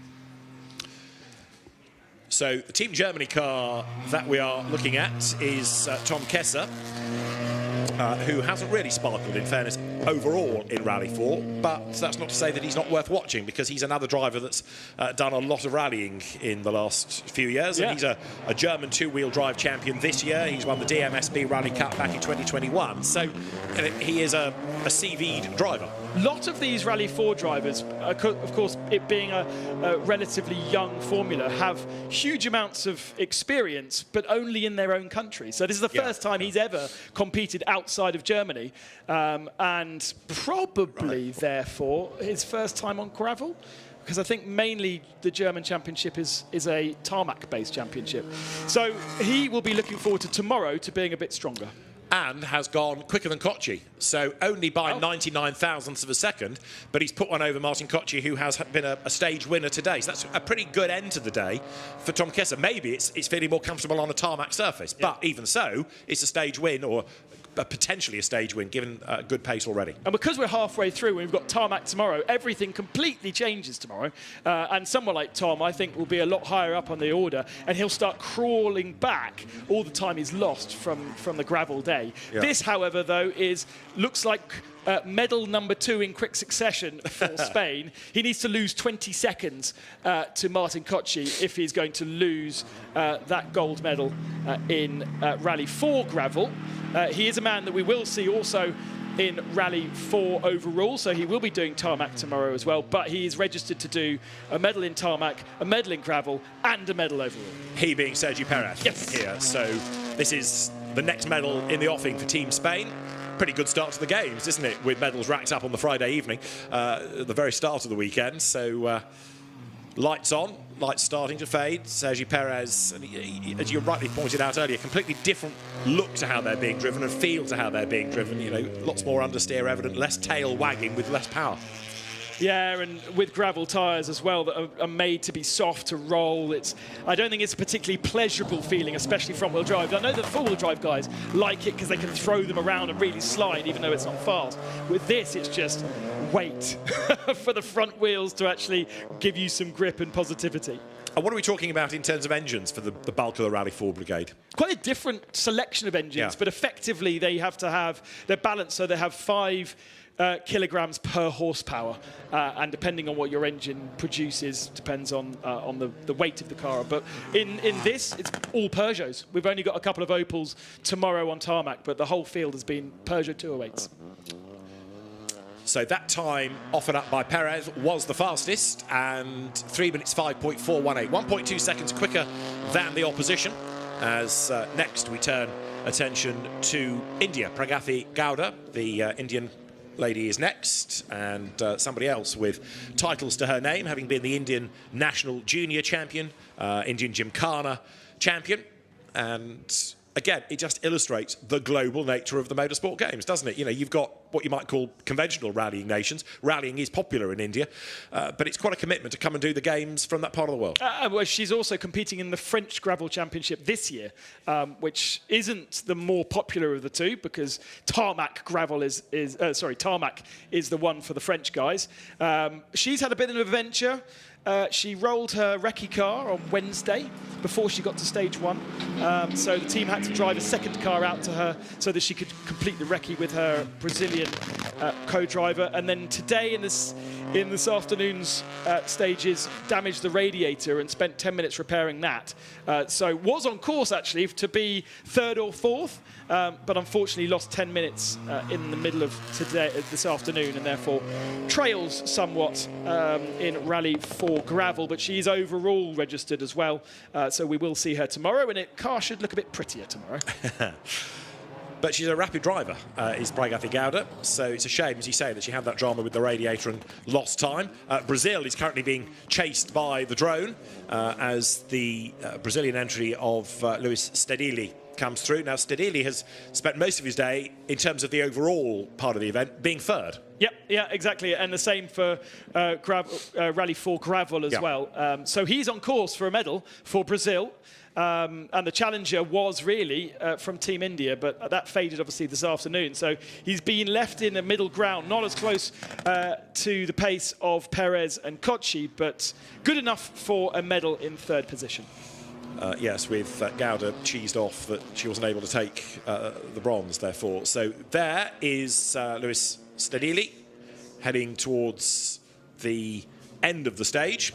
G: So the Team Germany car that we are looking at is Tom Kessler, who hasn't really sparkled, in fairness, overall in Rally 4, but that's not to say that he's not worth watching, because he's another driver that's done a lot of rallying in the last few years, and he's a German two-wheel drive champion this year. He's won the DMSB Rally Cup back in 2021, so he is a CV'd driver.
Q: A lot of these Rally 4 drivers, of course, it being a relatively young formula, have huge amounts of experience, but only in their own country. So this is the first time he's ever competed outside of Germany, and probably, therefore, his first time on gravel. Because I think mainly the German championship is a tarmac-based championship. So he will be looking forward to tomorrow to being a bit stronger.
G: And has gone quicker than Cocci, so only by 99 thousandths of a second, but he's put one over Martin Cocci, who has been a stage winner today. So that's a pretty good end to the day for Tom Kessler. Maybe it's feeling more comfortable on a tarmac surface, but even so, it's a stage win, or potentially a stage win, given good pace already.
Q: And because we're halfway through and we've got tarmac tomorrow, everything completely changes tomorrow. And someone like Tom, I think, will be a lot higher up on the order, and he'll start crawling back all the time he's lost from the gravel day.
G: Yeah.
Q: This, however, though, looks like medal number 2 in quick succession for Spain. He needs to lose 20 seconds to Martin Cocci if he's going to lose that gold medal in Rally 4 gravel. He is a man that we will see also in Rally 4 overall, so he will be doing tarmac tomorrow as well, but he is registered to do a medal in tarmac, a medal in gravel, and a medal overall.
G: He being Sergi Perez here, so this is the next medal in the offing for Team Spain. Pretty good start to the games, isn't it, with medals racked up on the Friday evening, at the very start of the weekend. So lights on, lights starting to fade. Sergi Perez, as you rightly pointed out earlier, completely different look to how they're being driven and feel to how they're being driven. You know, lots more understeer evident, less tail wagging with less power.
Q: Yeah, and with gravel tyres as well that are made to be soft to roll. I don't think it's a particularly pleasurable feeling, especially front-wheel drive. I know the four-wheel drive guys like it because they can throw them around and really slide, even though it's not fast. With this, it's just wait for the front wheels to actually give you some grip and positivity.
G: And what are we talking about in terms of engines for the bulk of the Rally 4 brigade?
Q: Quite a different selection of engines, but effectively they have to have their balance, so they have 5 kilograms per horsepower, and depending on what your engine produces depends on the weight of the car. But in this, it's all Peugeots. We've only got a couple of Opels tomorrow on tarmac, but the whole field has been Peugeot 208s.
G: So that time offered up by Perez was the fastest, and 3 minutes 5.418, 1.2 seconds quicker than the opposition. As next we turn attention to India. Pragati Gowda, the Indian lady, is next, and somebody else with titles to her name, having been the Indian National Junior Champion, Indian Gymkhana Champion, and again, it just illustrates the global nature of the motorsport games, doesn't it? You know, you've got what you might call conventional rallying nations. Rallying is popular in India, but it's quite a commitment to come and do the games from that part of the world.
Q: Well, she's also competing in the French Gravel Championship this year, which isn't the more popular of the two, because tarmac gravel tarmac is the one for the French guys. She's had a bit of an adventure. She rolled her recce car on Wednesday before she got to stage 1. So the team had to drive a second car out to her so that she could complete the recce with her Brazilian co-driver. And then today in this afternoon's stages, damaged the radiator and spent 10 minutes repairing that. So was on course actually to be 3rd or 4th. But unfortunately lost 10 minutes in the middle of this afternoon, and therefore trails somewhat in Rally 4 gravel, but she's overall registered as well, so we will see her tomorrow, and the car should look a bit prettier tomorrow.
G: But she's a rapid driver, is Pragati Gowda, so it's a shame, as you say, that she had that drama with the radiator and lost time. Brazil is currently being chased by the drone, as the Brazilian entry of Luis Stedili comes through. Now, Stedili has spent most of his day, in terms of the overall part of the event, being third.
Q: Yep, yeah, exactly. And the same for Rally 4 Gravel as well. So he's on course for a medal for Brazil. And the challenger was really from Team India, but that faded obviously this afternoon. So he's been left in the middle ground, not as close to the pace of Perez and Kochi, but good enough for a medal in third position.
G: Yes, with Gouda cheesed off that she wasn't able to take the bronze, therefore. So there is Luis Stedili heading towards the end of the stage.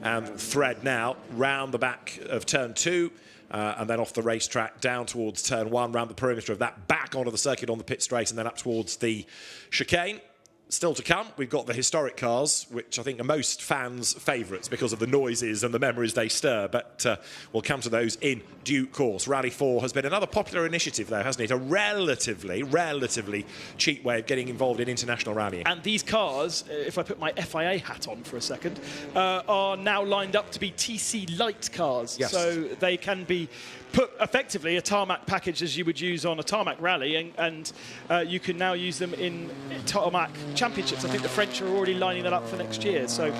G: And thread now round the back of turn 2 and then off the racetrack down towards turn 1, round the perimeter of that, back onto the circuit on the pit straight, and then up towards the chicane. Still to come, we've got the historic cars, which I think are most fans' favourites because of the noises and the memories they stir, but we'll come to those in due course. Rally 4 has been another popular initiative, though, hasn't it? A relatively cheap way of getting involved in international rallying.
Q: And these cars, if I put my FIA hat on for a second, are now lined up to be TC Light cars.
G: Yes.
Q: So they can be put effectively a tarmac package as you would use on a tarmac rally, and you can now use them in tarmac championships. I think the French are already lining that up for next year. So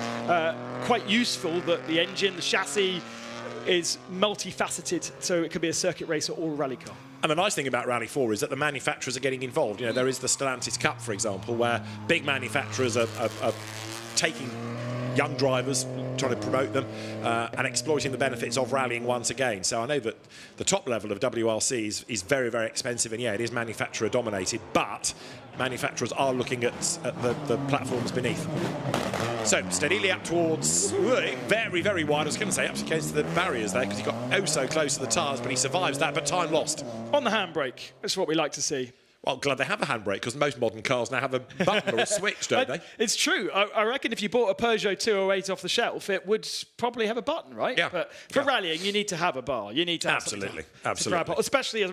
Q: quite useful that the engine, the chassis is multifaceted, so it could be a circuit racer or a rally car.
G: And the nice thing about Rally 4 is that the manufacturers are getting involved. You know, there is the Stellantis Cup, for example, where big manufacturers are taking young drivers, trying to promote them and exploiting the benefits of rallying once again. So I know that the top level of WRC is very, very expensive, and yeah, it is manufacturer dominated, but manufacturers are looking at the platforms beneath. So Stedili up towards, very, very wide. I was going to say up against the barriers there because he got oh so close to the tyres, but he survives that, but time lost.
Q: On the handbrake, that's what we like to see.
G: Well, glad they have a handbrake, because most modern cars now have a button or a switch, don't they?
Q: It's true. I reckon if you bought a Peugeot 208 off the shelf, it would probably have a button, right?
G: Yeah.
Q: But for rallying, you need to have a bar. You need to have
G: absolutely,
Q: to grab on, especially a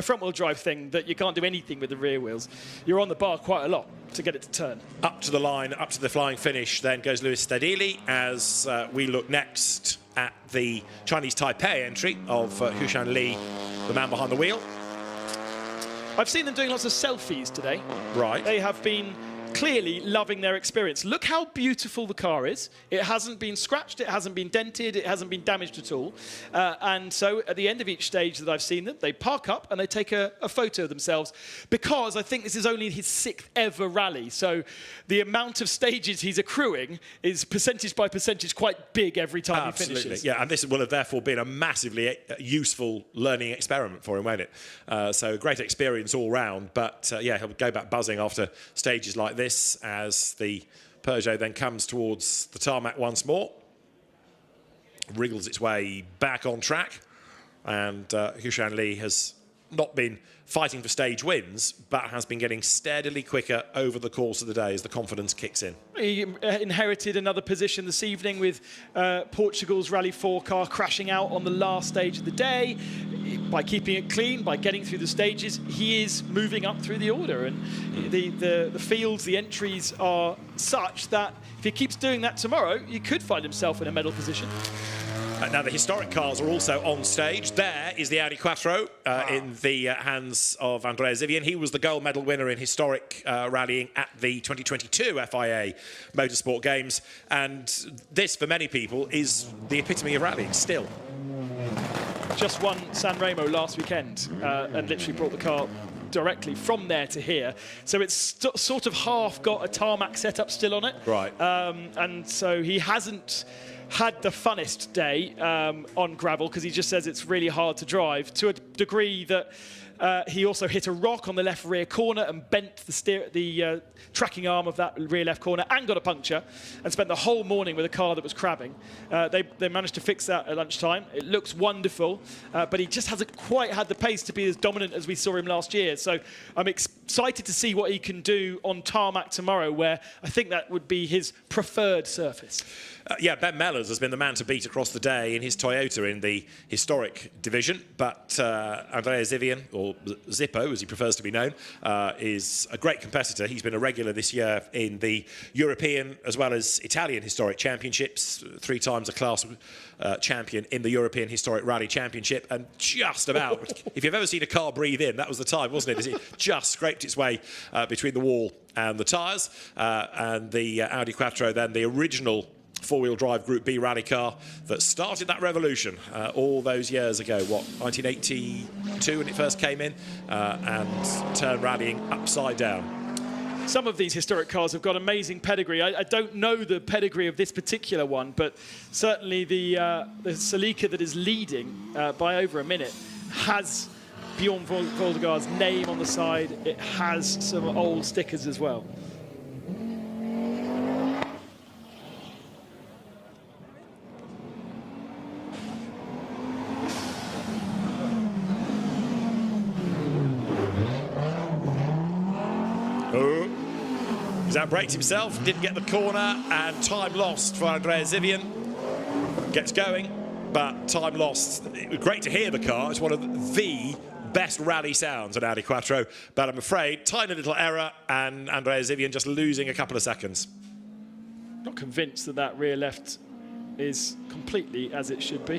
Q: front-wheel drive thing that you can't do anything with the rear wheels. You're on the bar quite a lot to get it to turn.
G: Up to the line, up to the flying finish, then goes Luis Stedili as we look next at the Chinese Taipei entry of Hushan Li, the man behind the wheel.
Q: I've seen them doing lots of selfies today.
G: Right.
Q: They have been clearly loving their experience. Look how beautiful the car is. It hasn't been scratched, it hasn't been dented, it hasn't been damaged at all. And so at the end of each stage that I've seen them, they park up and they take a photo of themselves, because I think this is only his 6th ever rally. So the amount of stages he's accruing is percentage by percentage quite big every time he finishes.
G: Yeah, and this will have therefore been a massively useful learning experiment for him, won't it? So great experience all round, but yeah, he'll go back buzzing after stages like this as the Peugeot then comes towards the tarmac once more, wriggles its way back on track, and Hushan Li has not been fighting for stage wins, but has been getting steadily quicker over the course of the day as the confidence kicks in.
Q: He inherited another position this evening with Portugal's Rally 4 car crashing out on the last stage of the day. By keeping it clean, by getting through the stages, he is moving up through the order, and the fields, the entries are such that if he keeps doing that tomorrow, he could find himself in a medal position.
G: Now the historic cars are also on stage. There is the Audi Quattro in the hands of Andrea Zivian. He was the gold medal winner in historic rallying at the 2022 FIA Motorsport Games, and this, for many people, is the epitome of rallying still.
Q: Just won San Remo last weekend and literally brought the car directly from there to here. So it's sort of half got a tarmac setup still on it.
G: Right.
Q: And so he hasn't had the funnest day on gravel, because he just says it's really hard to drive, to a degree that he also hit a rock on the left rear corner and bent the tracking arm of that rear left corner and got a puncture, and spent the whole morning with a car that was crabbing. They managed to fix that at lunchtime. It looks wonderful, but he just hasn't quite had the pace to be as dominant as we saw him last year. So I'm excited to see what he can do on tarmac tomorrow, where I think that would be his preferred surface.
G: Yeah, Ben Mellors has been the man to beat across the day in his Toyota in the historic division, but Andrea Zivian, or Zippo as he prefers to be known, is a great competitor. He's been a regular this year in the European as well as Italian historic championships, 3 times a class champion in the European Historic Rally Championship, and just about, if you've ever seen a car breathe in, that was the time, wasn't it? It just scraped its way between the wall and the tyres, and the Audi Quattro then, the original four-wheel drive Group B rally car that started that revolution all those years ago, 1982 when it first came in, and turned rallying upside down.
Q: Some of these historic cars have got amazing pedigree. I don't know the pedigree of this particular one, but certainly the Celica that is leading by over a minute has Bjorn Voldegaard's name on the side. It has some old stickers as well.
G: He's outbraked himself, didn't get the corner, and time lost for Andrea Zivian. Gets going, but time lost. It was great to hear the car. It's one of the best rally sounds an Audi Quattro, but I'm afraid tiny little error, and Andrea Zivian just losing a couple of seconds.
Q: Not convinced that that rear left is completely as it should be.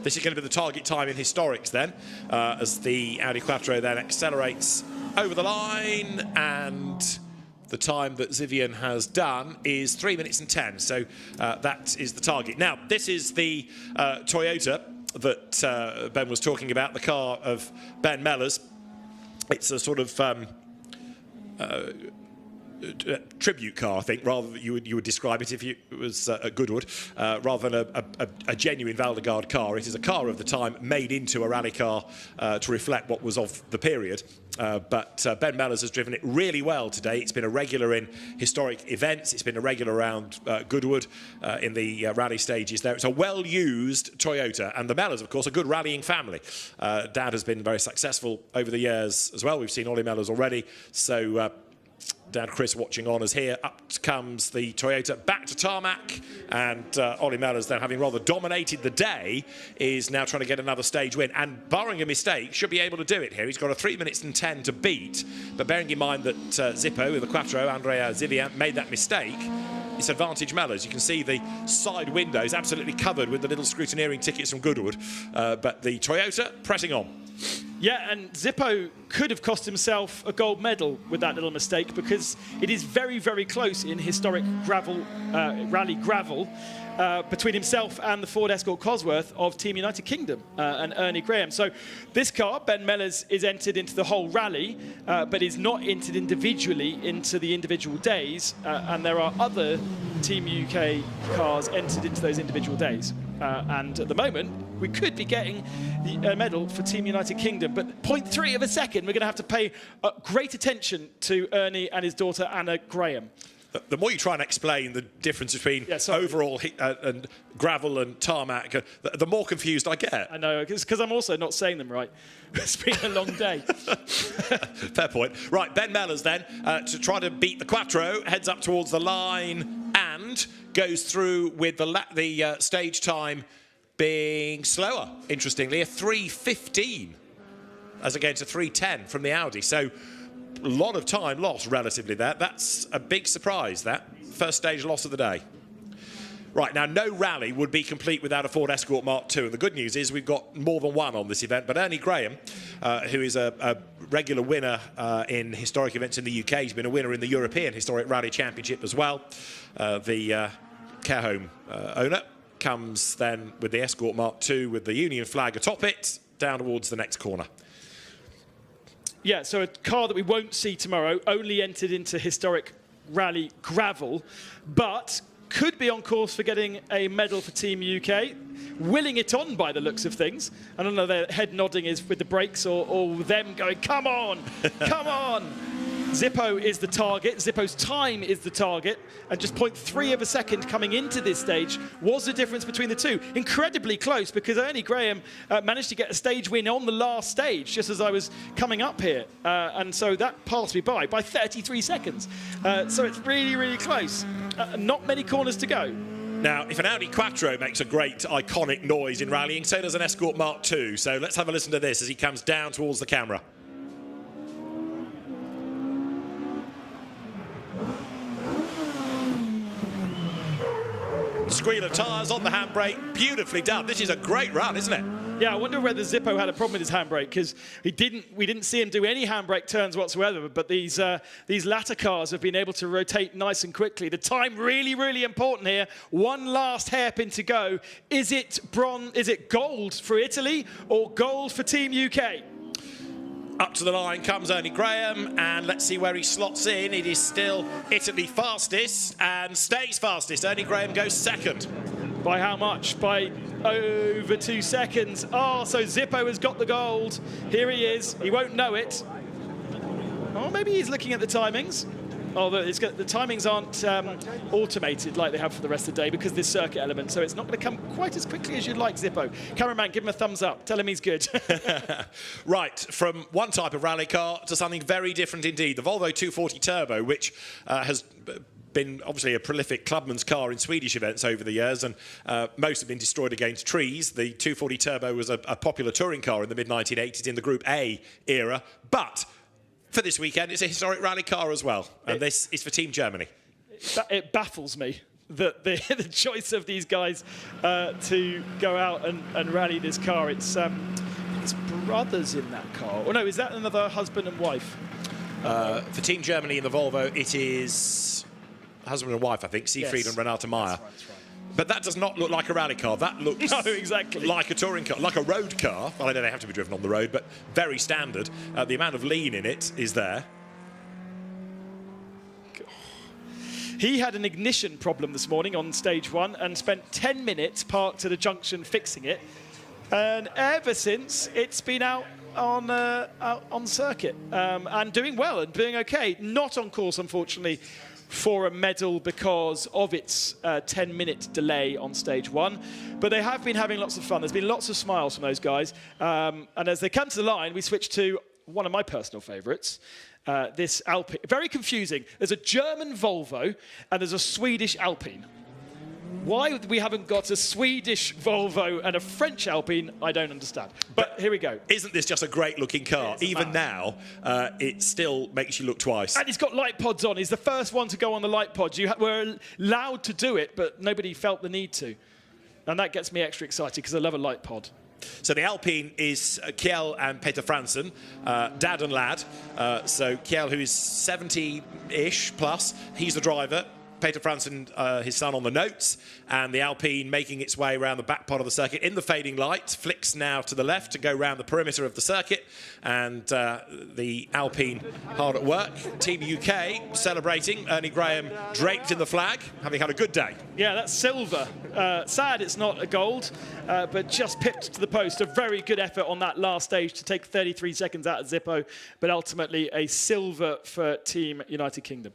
G: This is going to be the target time in historics then, as the Audi Quattro then accelerates over the line, and the time that Zivian has done is 3 minutes and 10, so that is the target. Now, this is the Toyota that Ben was talking about, the car of Ben Mellors. It's a sort of tribute car, I think, rather than you would describe it if it was a Goodwood, rather than a genuine Voldegaard car. It is a car of the time made into a rally car to reflect what was of the period. But Ben Mellors has driven it really well today. It's been a regular in historic events. It's been a regular around Goodwood in the rally stages there. It's a well-used Toyota. And the Mellors, of course, a good rallying family. Dad has been very successful over the years as well. We've seen Ollie Mellors already. So Dad Chris watching on as here. Up comes the Toyota back to tarmac, and Ollie Mellors, then having rather dominated the day, is now trying to get another stage win, and barring a mistake should be able to do it here. He's got a 3 minutes and 10 to beat, but bearing in mind that Zippo with the Quattro, Andrea Zivian, made that mistake, it's advantage Mellors. You can see the side windows absolutely covered with the little scrutineering tickets from Goodwood, but the Toyota pressing on.
Q: Yeah, and Zippo could have cost himself a gold medal with that little mistake, because it is very, very close in historic rally gravel between himself and the Ford Escort Cosworth of Team United Kingdom and Ernie Graham. So this car, Ben Mellors, is entered into the whole rally, but is not entered individually into the individual days, and there are other Team UK cars entered into those individual days. And at the moment, we could be getting a medal for Team United Kingdom, but 0.3 of a second, we're going to have to pay great attention to Ernie and his daughter Anna Graham.
G: The more you try and explain the difference between overall and gravel and tarmac, the more confused I get.
Q: I know, because I'm also not saying them right. It's been a long day.
G: Fair point. Right, Ben Mellors then, to try to beat the Quattro, heads up towards the line and goes through with the stage time being slower, interestingly, a 3:15 as against a 3:10 from the Audi. So a lot of time lost relatively there. That's a big surprise, that. First stage loss of the day. Right, now no rally would be complete without a Ford Escort Mark II. And the good news is we've got more than one on this event. But Ernie Graham, who is a regular winner in historic events in the UK, he's been a winner in the European Historic Rally Championship as well. The care home owner comes then with the Escort Mark II with the Union flag atop it, down towards the next corner.
Q: Yeah, so a car that we won't see tomorrow, only entered into historic rally gravel, but could be on course for getting a medal for Team UK, willing it on by the looks of things. I don't know, their head nodding is with the brakes or them going, come on, come on. Zippo is the target. Zippo's time is the target, and just 0.3 of a second coming into this stage was the difference between the two. Incredibly close, because Ernie Graham managed to get a stage win on the last stage just as I was coming up here, and so that passed me by 33 seconds. So it's really, really close. Not many corners to go.
G: Now, if an Audi Quattro makes a great iconic noise in rallying, so does an Escort Mark II. So let's have a listen to this as he comes down towards the camera. Squeal of tyres on the handbrake, beautifully done. This is a great run, isn't it?
Q: Yeah, I wonder whether Zippo had a problem with his handbrake, because we didn't see him do any handbrake turns whatsoever. But these latter cars have been able to rotate nice and quickly. The time really, really important here. One last hairpin to go. Is it bronze? Is it gold for Italy or gold for Team UK?
G: Up to the line comes Ernie Graham, and let's see where he slots in. It is still Italy fastest and stays fastest. Ernie Graham goes second.
Q: By how much? By over 2 seconds. Oh, so Zippo has got the gold. Here he is. He won't know it. Oh, maybe he's looking at the timings. Although the timings aren't automated like they have for the rest of the day because of this circuit element, so it's not going to come quite as quickly as you'd like, Zippo. Cameraman, give him a thumbs up. Tell him he's good.
G: Right, from one type of rally car to something very different indeed. The Volvo 240 Turbo, which has been obviously a prolific clubman's car in Swedish events over the years, and most have been destroyed against trees. The 240 Turbo was a popular touring car in the mid-1980s in the Group A era, but for this weekend, it's a historic rally car as well, and this is for Team Germany.
Q: It baffles me that the choice of these guys to go out and rally this car. It's brothers in that car. Or no, is that another husband and wife?
G: For Team Germany in the Volvo, it is husband and wife, I think, Siegfried and Renate Meyer.
Q: That's right.
G: But that does not look like a rally car. That looks
Q: exactly
G: like a touring car, like a road car. Well, I know they have to be driven on the road, but very standard. The amount of lean in it is there.
Q: He had an ignition problem this morning on stage one and spent 10 minutes parked at a junction fixing it. And ever since, it's been out on circuit and doing well and doing okay. Not on course, unfortunately, for a medal because of its 10-minute delay on stage one. But they have been having lots of fun. There's been lots of smiles from those guys. And as they come to the line, we switch to one of my personal favourites, this Alpine. Very confusing. There's a German Volvo and there's a Swedish Alpine. Why we haven't got a Swedish Volvo and a French Alpine, I don't understand. But here we go.
G: Isn't this just a great-looking car? Even now, it still makes you look twice.
Q: And he's got light pods on. He's the first one to go on the light pods. You were allowed to do it, but nobody felt the need to. And that gets me extra excited because I love a light pod.
G: So the Alpine is Kjell and Peter Fransen, dad and lad. So Kjell, who is 70-ish plus, he's the driver. Peter Fransen, his son, on the notes, and the Alpine making its way around the back part of the circuit in the fading light, flicks now to the left to go round the perimeter of the circuit, and the Alpine hard at work. Team UK celebrating, Ernie Graham draped in the flag, having had a good day.
Q: Yeah, that's silver. Sad it's not a gold, but just pipped to the post. A very good effort on that last stage to take 33 seconds out of Zippo, but ultimately a silver for Team United Kingdom.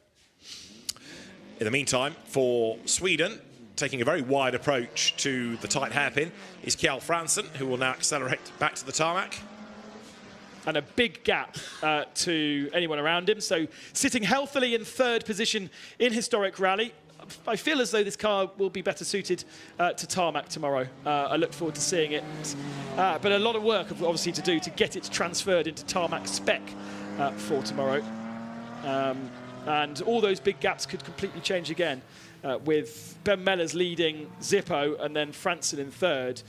G: In the meantime, for Sweden, taking a very wide approach to the tight hairpin, is Kjell Fransen, who will now accelerate back to the tarmac.
Q: And a big gap to anyone around him. So sitting healthily in third position in historic rally. I feel as though this car will be better suited to tarmac tomorrow. I look forward to seeing it. But a lot of work, obviously, to do to get it transferred into tarmac spec for tomorrow. And all those big gaps could completely change again with Ben Mellers leading Zippo and then Fransen in third.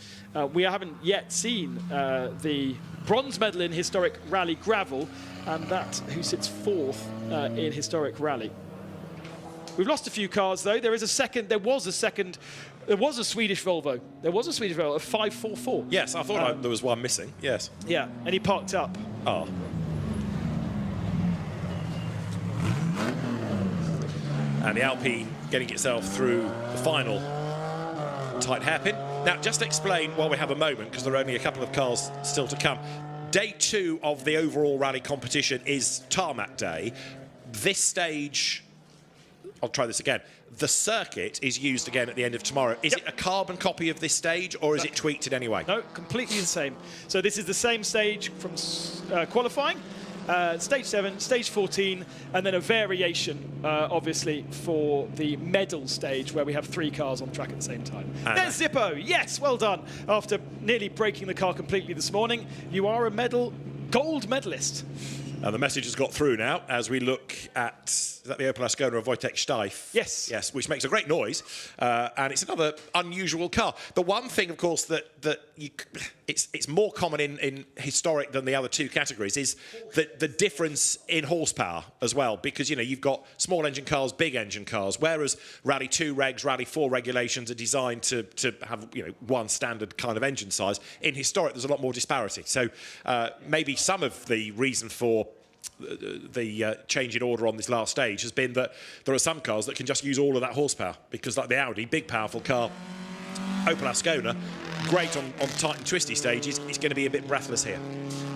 Q: We haven't yet seen the bronze medal in historic rally gravel, and that who sits fourth in historic rally. We've lost a few cars though. There was a Swedish Volvo. There was a Swedish Volvo, a 544.
G: Yes, I thought there was one missing. Yes.
Q: Yeah, and he parked up.
G: Oh. And the Alpine getting itself through the final tight hairpin. Now, just to explain while we have a moment, because there are only a couple of cars still to come. Day 2 of the overall rally competition is tarmac day. this stage, I'll try this again. The circuit is used again at the end of tomorrow. Is it a carbon copy of this stage, or is it tweaked in any way?
Q: No, completely the same. So this is the same stage from qualifying, stage 7, stage 14, and then a variation, obviously, for the medal stage, where we have 3 cars on track at the same time. There's Zippo. Yes, well done. After nearly breaking the car completely this morning, you are a gold medalist.
G: The message has got through now as we look at, is that the Opel Ascona of Wojtek Steif?
Q: Yes.
G: Yes, which makes a great noise. And it's another unusual car. The one thing, of course, it's more common in historic than the other 2 categories is the difference in horsepower as well. Because, you know, you've got small engine cars, big engine cars, whereas Rally 2 regs, Rally 4 regulations are designed to have, you know, one standard kind of engine size. In historic, there's a lot more disparity. So maybe some of the reason for the change in order on this last stage has been that there are some cars that can just use all of that horsepower, because like the Audi, big powerful car, Opel Ascona, great on tight and twisty stages, it's going to be a bit breathless here.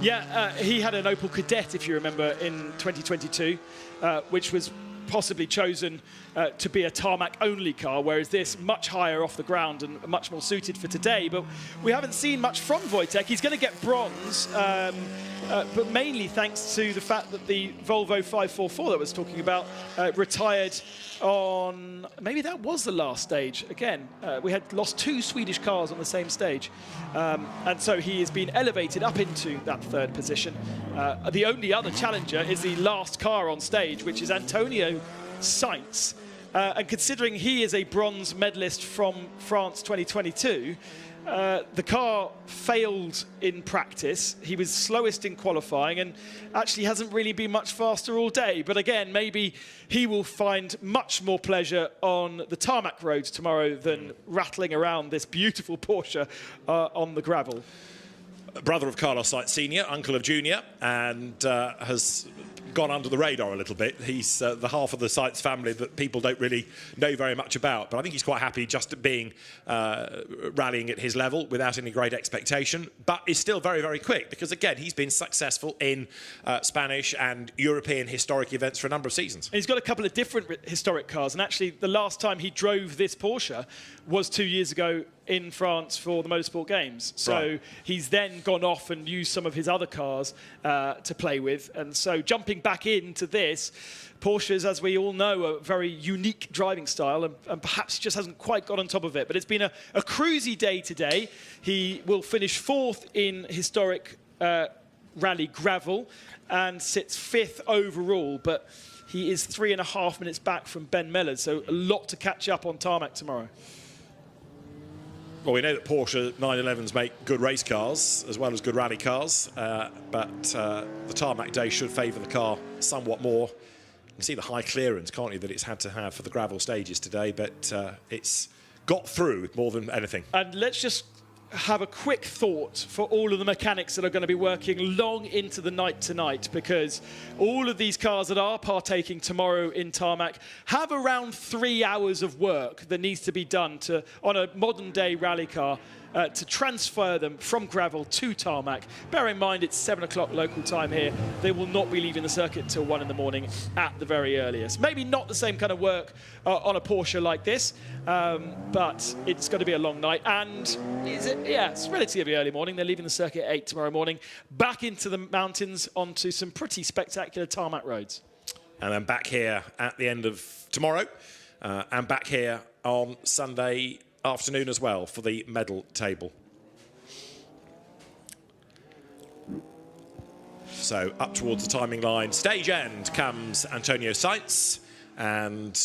Q: Yeah, he had an Opel Kadett, if you remember, in 2022, which was possibly chosen to be a tarmac-only car, whereas this much higher off the ground and much more suited for today. But we haven't seen much from Wojtek. He's going to get bronze, but mainly thanks to the fact that the Volvo 544 that I was talking about retired on, maybe that was the last stage. Again, we had lost 2 Swedish cars on the same stage. And so he has been elevated up into that 3rd position. The only other challenger is the last car on stage, which is Antonio Sainz. And considering he is a bronze medalist from France 2022, the car failed in practice. He was slowest in qualifying and actually hasn't really been much faster all day. But again, maybe he will find much more pleasure on the tarmac roads tomorrow than rattling around this beautiful Porsche on the gravel.
G: Brother of Carlos Sainz Sr., uncle of Junior, and has gone under the radar a little bit. He's the half of the Sainz family that people don't really know very much about, but I think he's quite happy just being rallying at his level without any great expectation, but is still very, very quick because, again, he's been successful in Spanish and European historic events for a number of seasons.
Q: And he's got a couple of different historic cars, and actually the last time he drove this Porsche was 2 years ago in France for the Motorsport Games. So he's then gone off and used some of his other cars to play with. And so jumping back into this, Porsches, as we all know, are a very unique driving style, and perhaps just hasn't quite got on top of it. But it's been a cruisy day today. He will finish 4th in historic rally gravel and sits 5th overall. But he is 3.5 minutes back from Ben Mellors, so a lot to catch up on tarmac tomorrow.
G: Well, we know that Porsche 911s make good race cars as well as good rally cars, but the tarmac day should favour the car somewhat more. You can see the high clearance, can't you, that it's had to have for the gravel stages today, but it's got through more than anything.
Q: And let's just have a quick thought for all of the mechanics that are going to be working long into the night tonight, because all of these cars that are partaking tomorrow in tarmac have around 3 hours of work that needs to be done on a modern day rally car to transfer them from gravel to tarmac. Bear in mind it's 7 o'clock local time here. They will not be leaving the circuit until 1 in the morning at the very earliest. Maybe not the same kind of work on a Porsche like this, but it's going to be a long night. And it's relatively early morning. They're leaving the circuit at 8 tomorrow morning, back into the mountains onto some pretty spectacular tarmac roads.
G: And then back here at the end of tomorrow, and back here on Sunday afternoon as well for the medal table. So up towards the timing line, stage end comes Antonio Sainz, and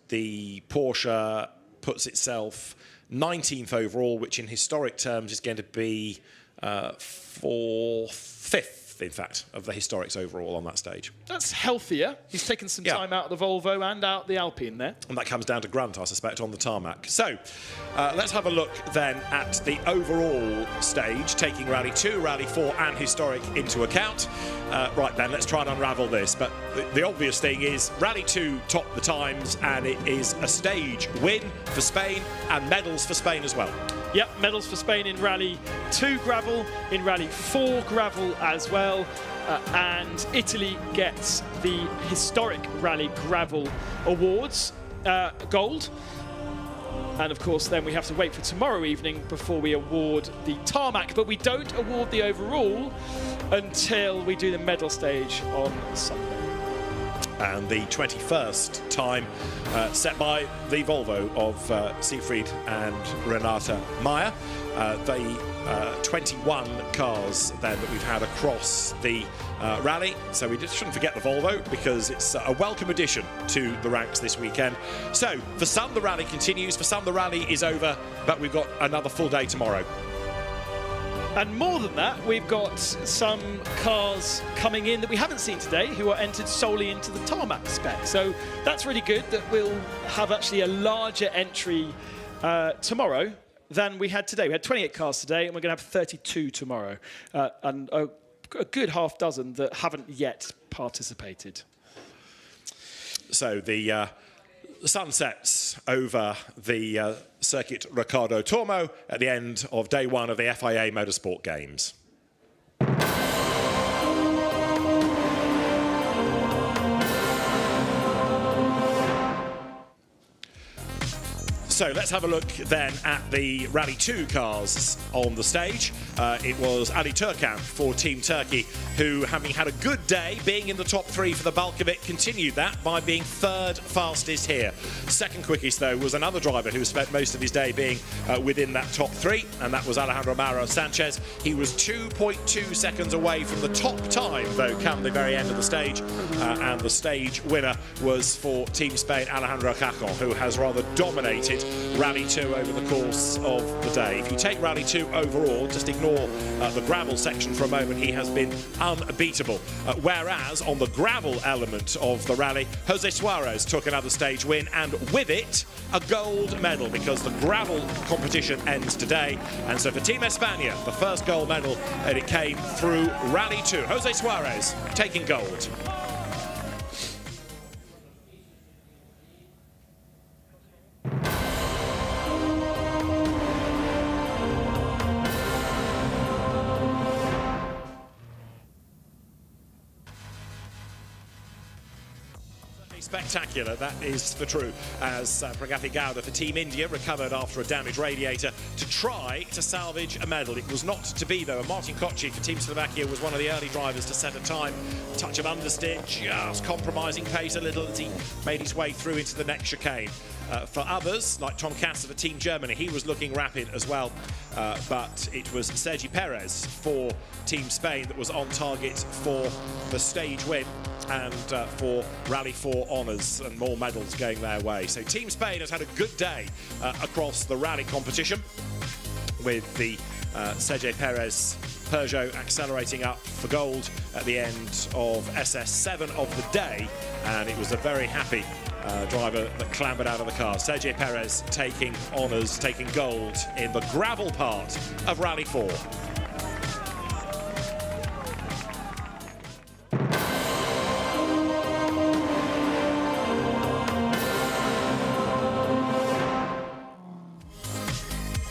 G: the Porsche puts itself 19th overall, which in historic terms is going to be 5th, in fact, of the historics overall on that stage.
Q: That's healthier. He's taken some time out of the Volvo and out the Alpine there.
G: And that comes down to Grunt, I suspect, on the tarmac. So let's have a look then at the overall stage, taking Rally 2, Rally 4 and historic into account. Right then, let's try and unravel this. But the obvious thing is Rally 2 topped the times, and it is a stage win for Spain and medals for Spain as well.
Q: Yep, medals for Spain in Rally 2 gravel, in Rally 4 gravel as well. And Italy gets the historic Rally Gravel Awards, gold. And of course, then we have to wait for tomorrow evening before we award the tarmac. But we don't award the overall until we do the medal stage on Sunday.
G: And the 21st time set by the Volvo of Siegfried and Renata Meyer. The 21 cars then that we've had across the rally. So we just shouldn't forget the Volvo, because it's a welcome addition to the ranks this weekend. So for some, the rally continues. For some, the rally is over, but we've got another full day tomorrow.
Q: And more than that, we've got some cars coming in that we haven't seen today who are entered solely into the tarmac spec. So that's really good that we'll have actually a larger entry tomorrow than we had today. We had 28 cars today, and we're going to have 32 tomorrow. And a good half dozen that haven't yet participated.
G: So the sun sets over the circuit Riccardo Tormo at the end of day one of the FIA Motorsport Games. So let's have a look then at the Rally 2 cars on the stage. It was Ali Turkan for Team Turkey, who, having had a good day, being in the top 3 for the bulk of it, continued that by being third fastest here. Second quickest, though, was another driver who spent most of his day being within that top 3, and that was Alejandro Mauro Sanchez. He was 2.2 seconds away from the top time, though, come the very end of the stage, and the stage winner was for Team Spain, Alejandro Cajon, who has rather dominated Rally 2 over the course of the day. If you take Rally 2 overall, just ignore the gravel section for a moment, he has been unbeatable. Whereas on the gravel element of the rally, Jose Suarez took another stage win, and with it, a gold medal, because the gravel competition ends today. And so for Team España, the first gold medal, and it came through Rally 2. Jose Suarez taking gold. Spectacular, that is for true, as Pragati Gowda for Team India recovered after a damaged radiator to try to salvage a medal. It was not to be, though. Martin Koci for Team Slovakia was one of the early drivers to set a time. Touch of understeer, just compromising pace a little as he made his way through into the next chicane. For others, like Tom Kasser for Team Germany, he was looking rapid as well, but it was Sergi Perez for Team Spain that was on target for the stage win and for Rally 4 honours and more medals going their way. So Team Spain has had a good day across the rally competition, with the Sergi Perez Peugeot accelerating up for gold at the end of SS7 of the day, and it was a very happy driver that clambered out of the car. Sergi Perez taking honours, taking gold in the gravel part of Rally 4.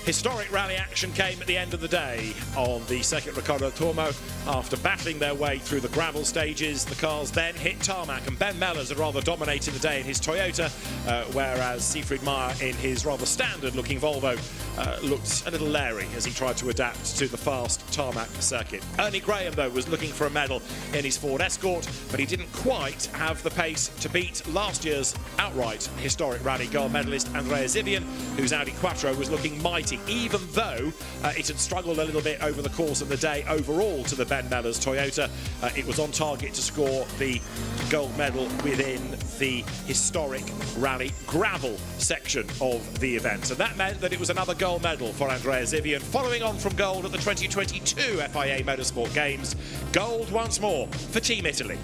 G: Historic rally action came at the end of the day on the Circuit Riccardo Tormo. After battling their way through the gravel stages, the cars then hit tarmac, and Ben Mellors had rather dominated the day in his Toyota, whereas Siegfried Meyer in his rather standard-looking Volvo looked a little leery as he tried to adapt to the fast tarmac circuit. Ernie Graham, though, was looking for a medal in his Ford Escort, but he didn't quite have the pace to beat last year's outright historic rally gold medalist Andrea Zivian, whose Audi Quattro was looking mighty, even though it had struggled a little bit over the course of the day overall to the Ben Mellors Toyota. It was on target to score the gold medal within the historic rally gravel section of the event. So that meant that it was another gold medal for Andrea Zivian, following on from gold at the 2022 FIA Motorsport Games. Gold once more for Team Italy.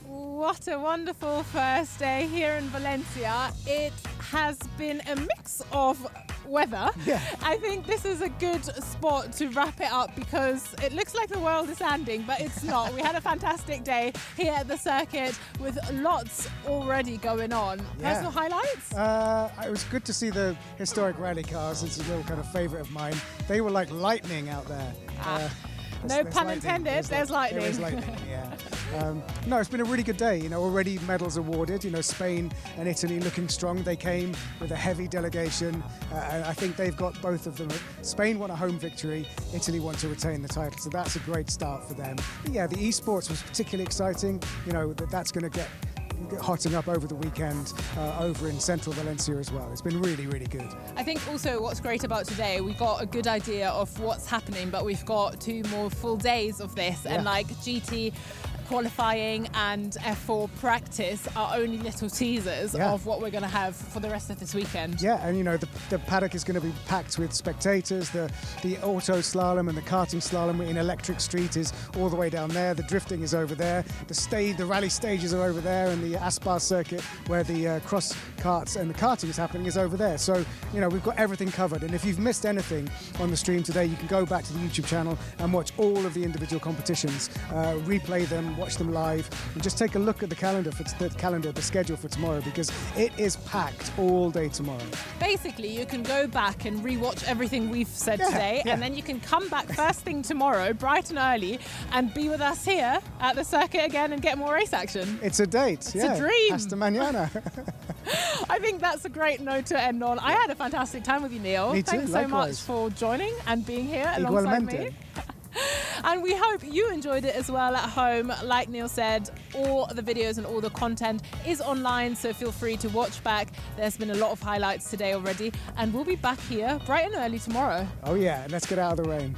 A: What a wonderful first day here in Valencia. It has been a mix of weather.
B: Yeah.
A: I think this is a good spot to wrap it up because it looks like the world is ending, but it's not. We had a fantastic day here at the circuit with lots already going on.
B: Yeah.
A: Personal highlights?
B: It was good to see the historic rally cars. It's a little kind of favourite of mine. They were like lightning out there.
A: No pun intended, there's lightning.
B: There is lightning, yeah. No, it's been a really good day. You know, already medals awarded. You know, Spain and Italy looking strong. They came with a heavy delegation. And I think they've got both of them. Spain won a home victory. Italy want to retain the title. So that's a great start for them. But yeah, the esports was particularly exciting. You know, that's going to get hotting up over the weekend over in central Valencia as well. It's been really, really good.
A: I think also what's great about today, we got a good idea of what's happening, but we've got 2 more full days of this, and like GT qualifying and F4 practice are only little teasers of what we're going to have for the rest of this weekend.
B: Yeah, and you know, the paddock is going to be packed with spectators. The auto slalom and the karting slalom in Electric Street is all the way down there. The drifting is over there. The rally stages are over there, and the Aspar circuit where the cross karts and the karting is happening is over there. So, you know, we've got everything covered. And if you've missed anything on the stream today, you can go back to the YouTube channel and watch all of the individual competitions, replay them, watch them live, and just take a look at the schedule for tomorrow, because it is packed all day tomorrow.
A: Basically, you can go back and rewatch everything we've said today, and then you can come back first thing tomorrow, bright and early, and be with us here at the circuit again and get more race action.
B: It's a date.
A: It's a dream.
B: Hasta mañana.
A: I think that's a great note to end on. I had a fantastic time with you, Neil.
B: Me too,
A: Thanks so
B: likewise.
A: much for joining and being here alongside me. And we hope you enjoyed it as well at home. Like Neil said, all the videos and all the content is online, so feel free to watch back. There's been a lot of highlights today already, and we'll be back here bright and early tomorrow.
B: Oh yeah, let's get out of the rain.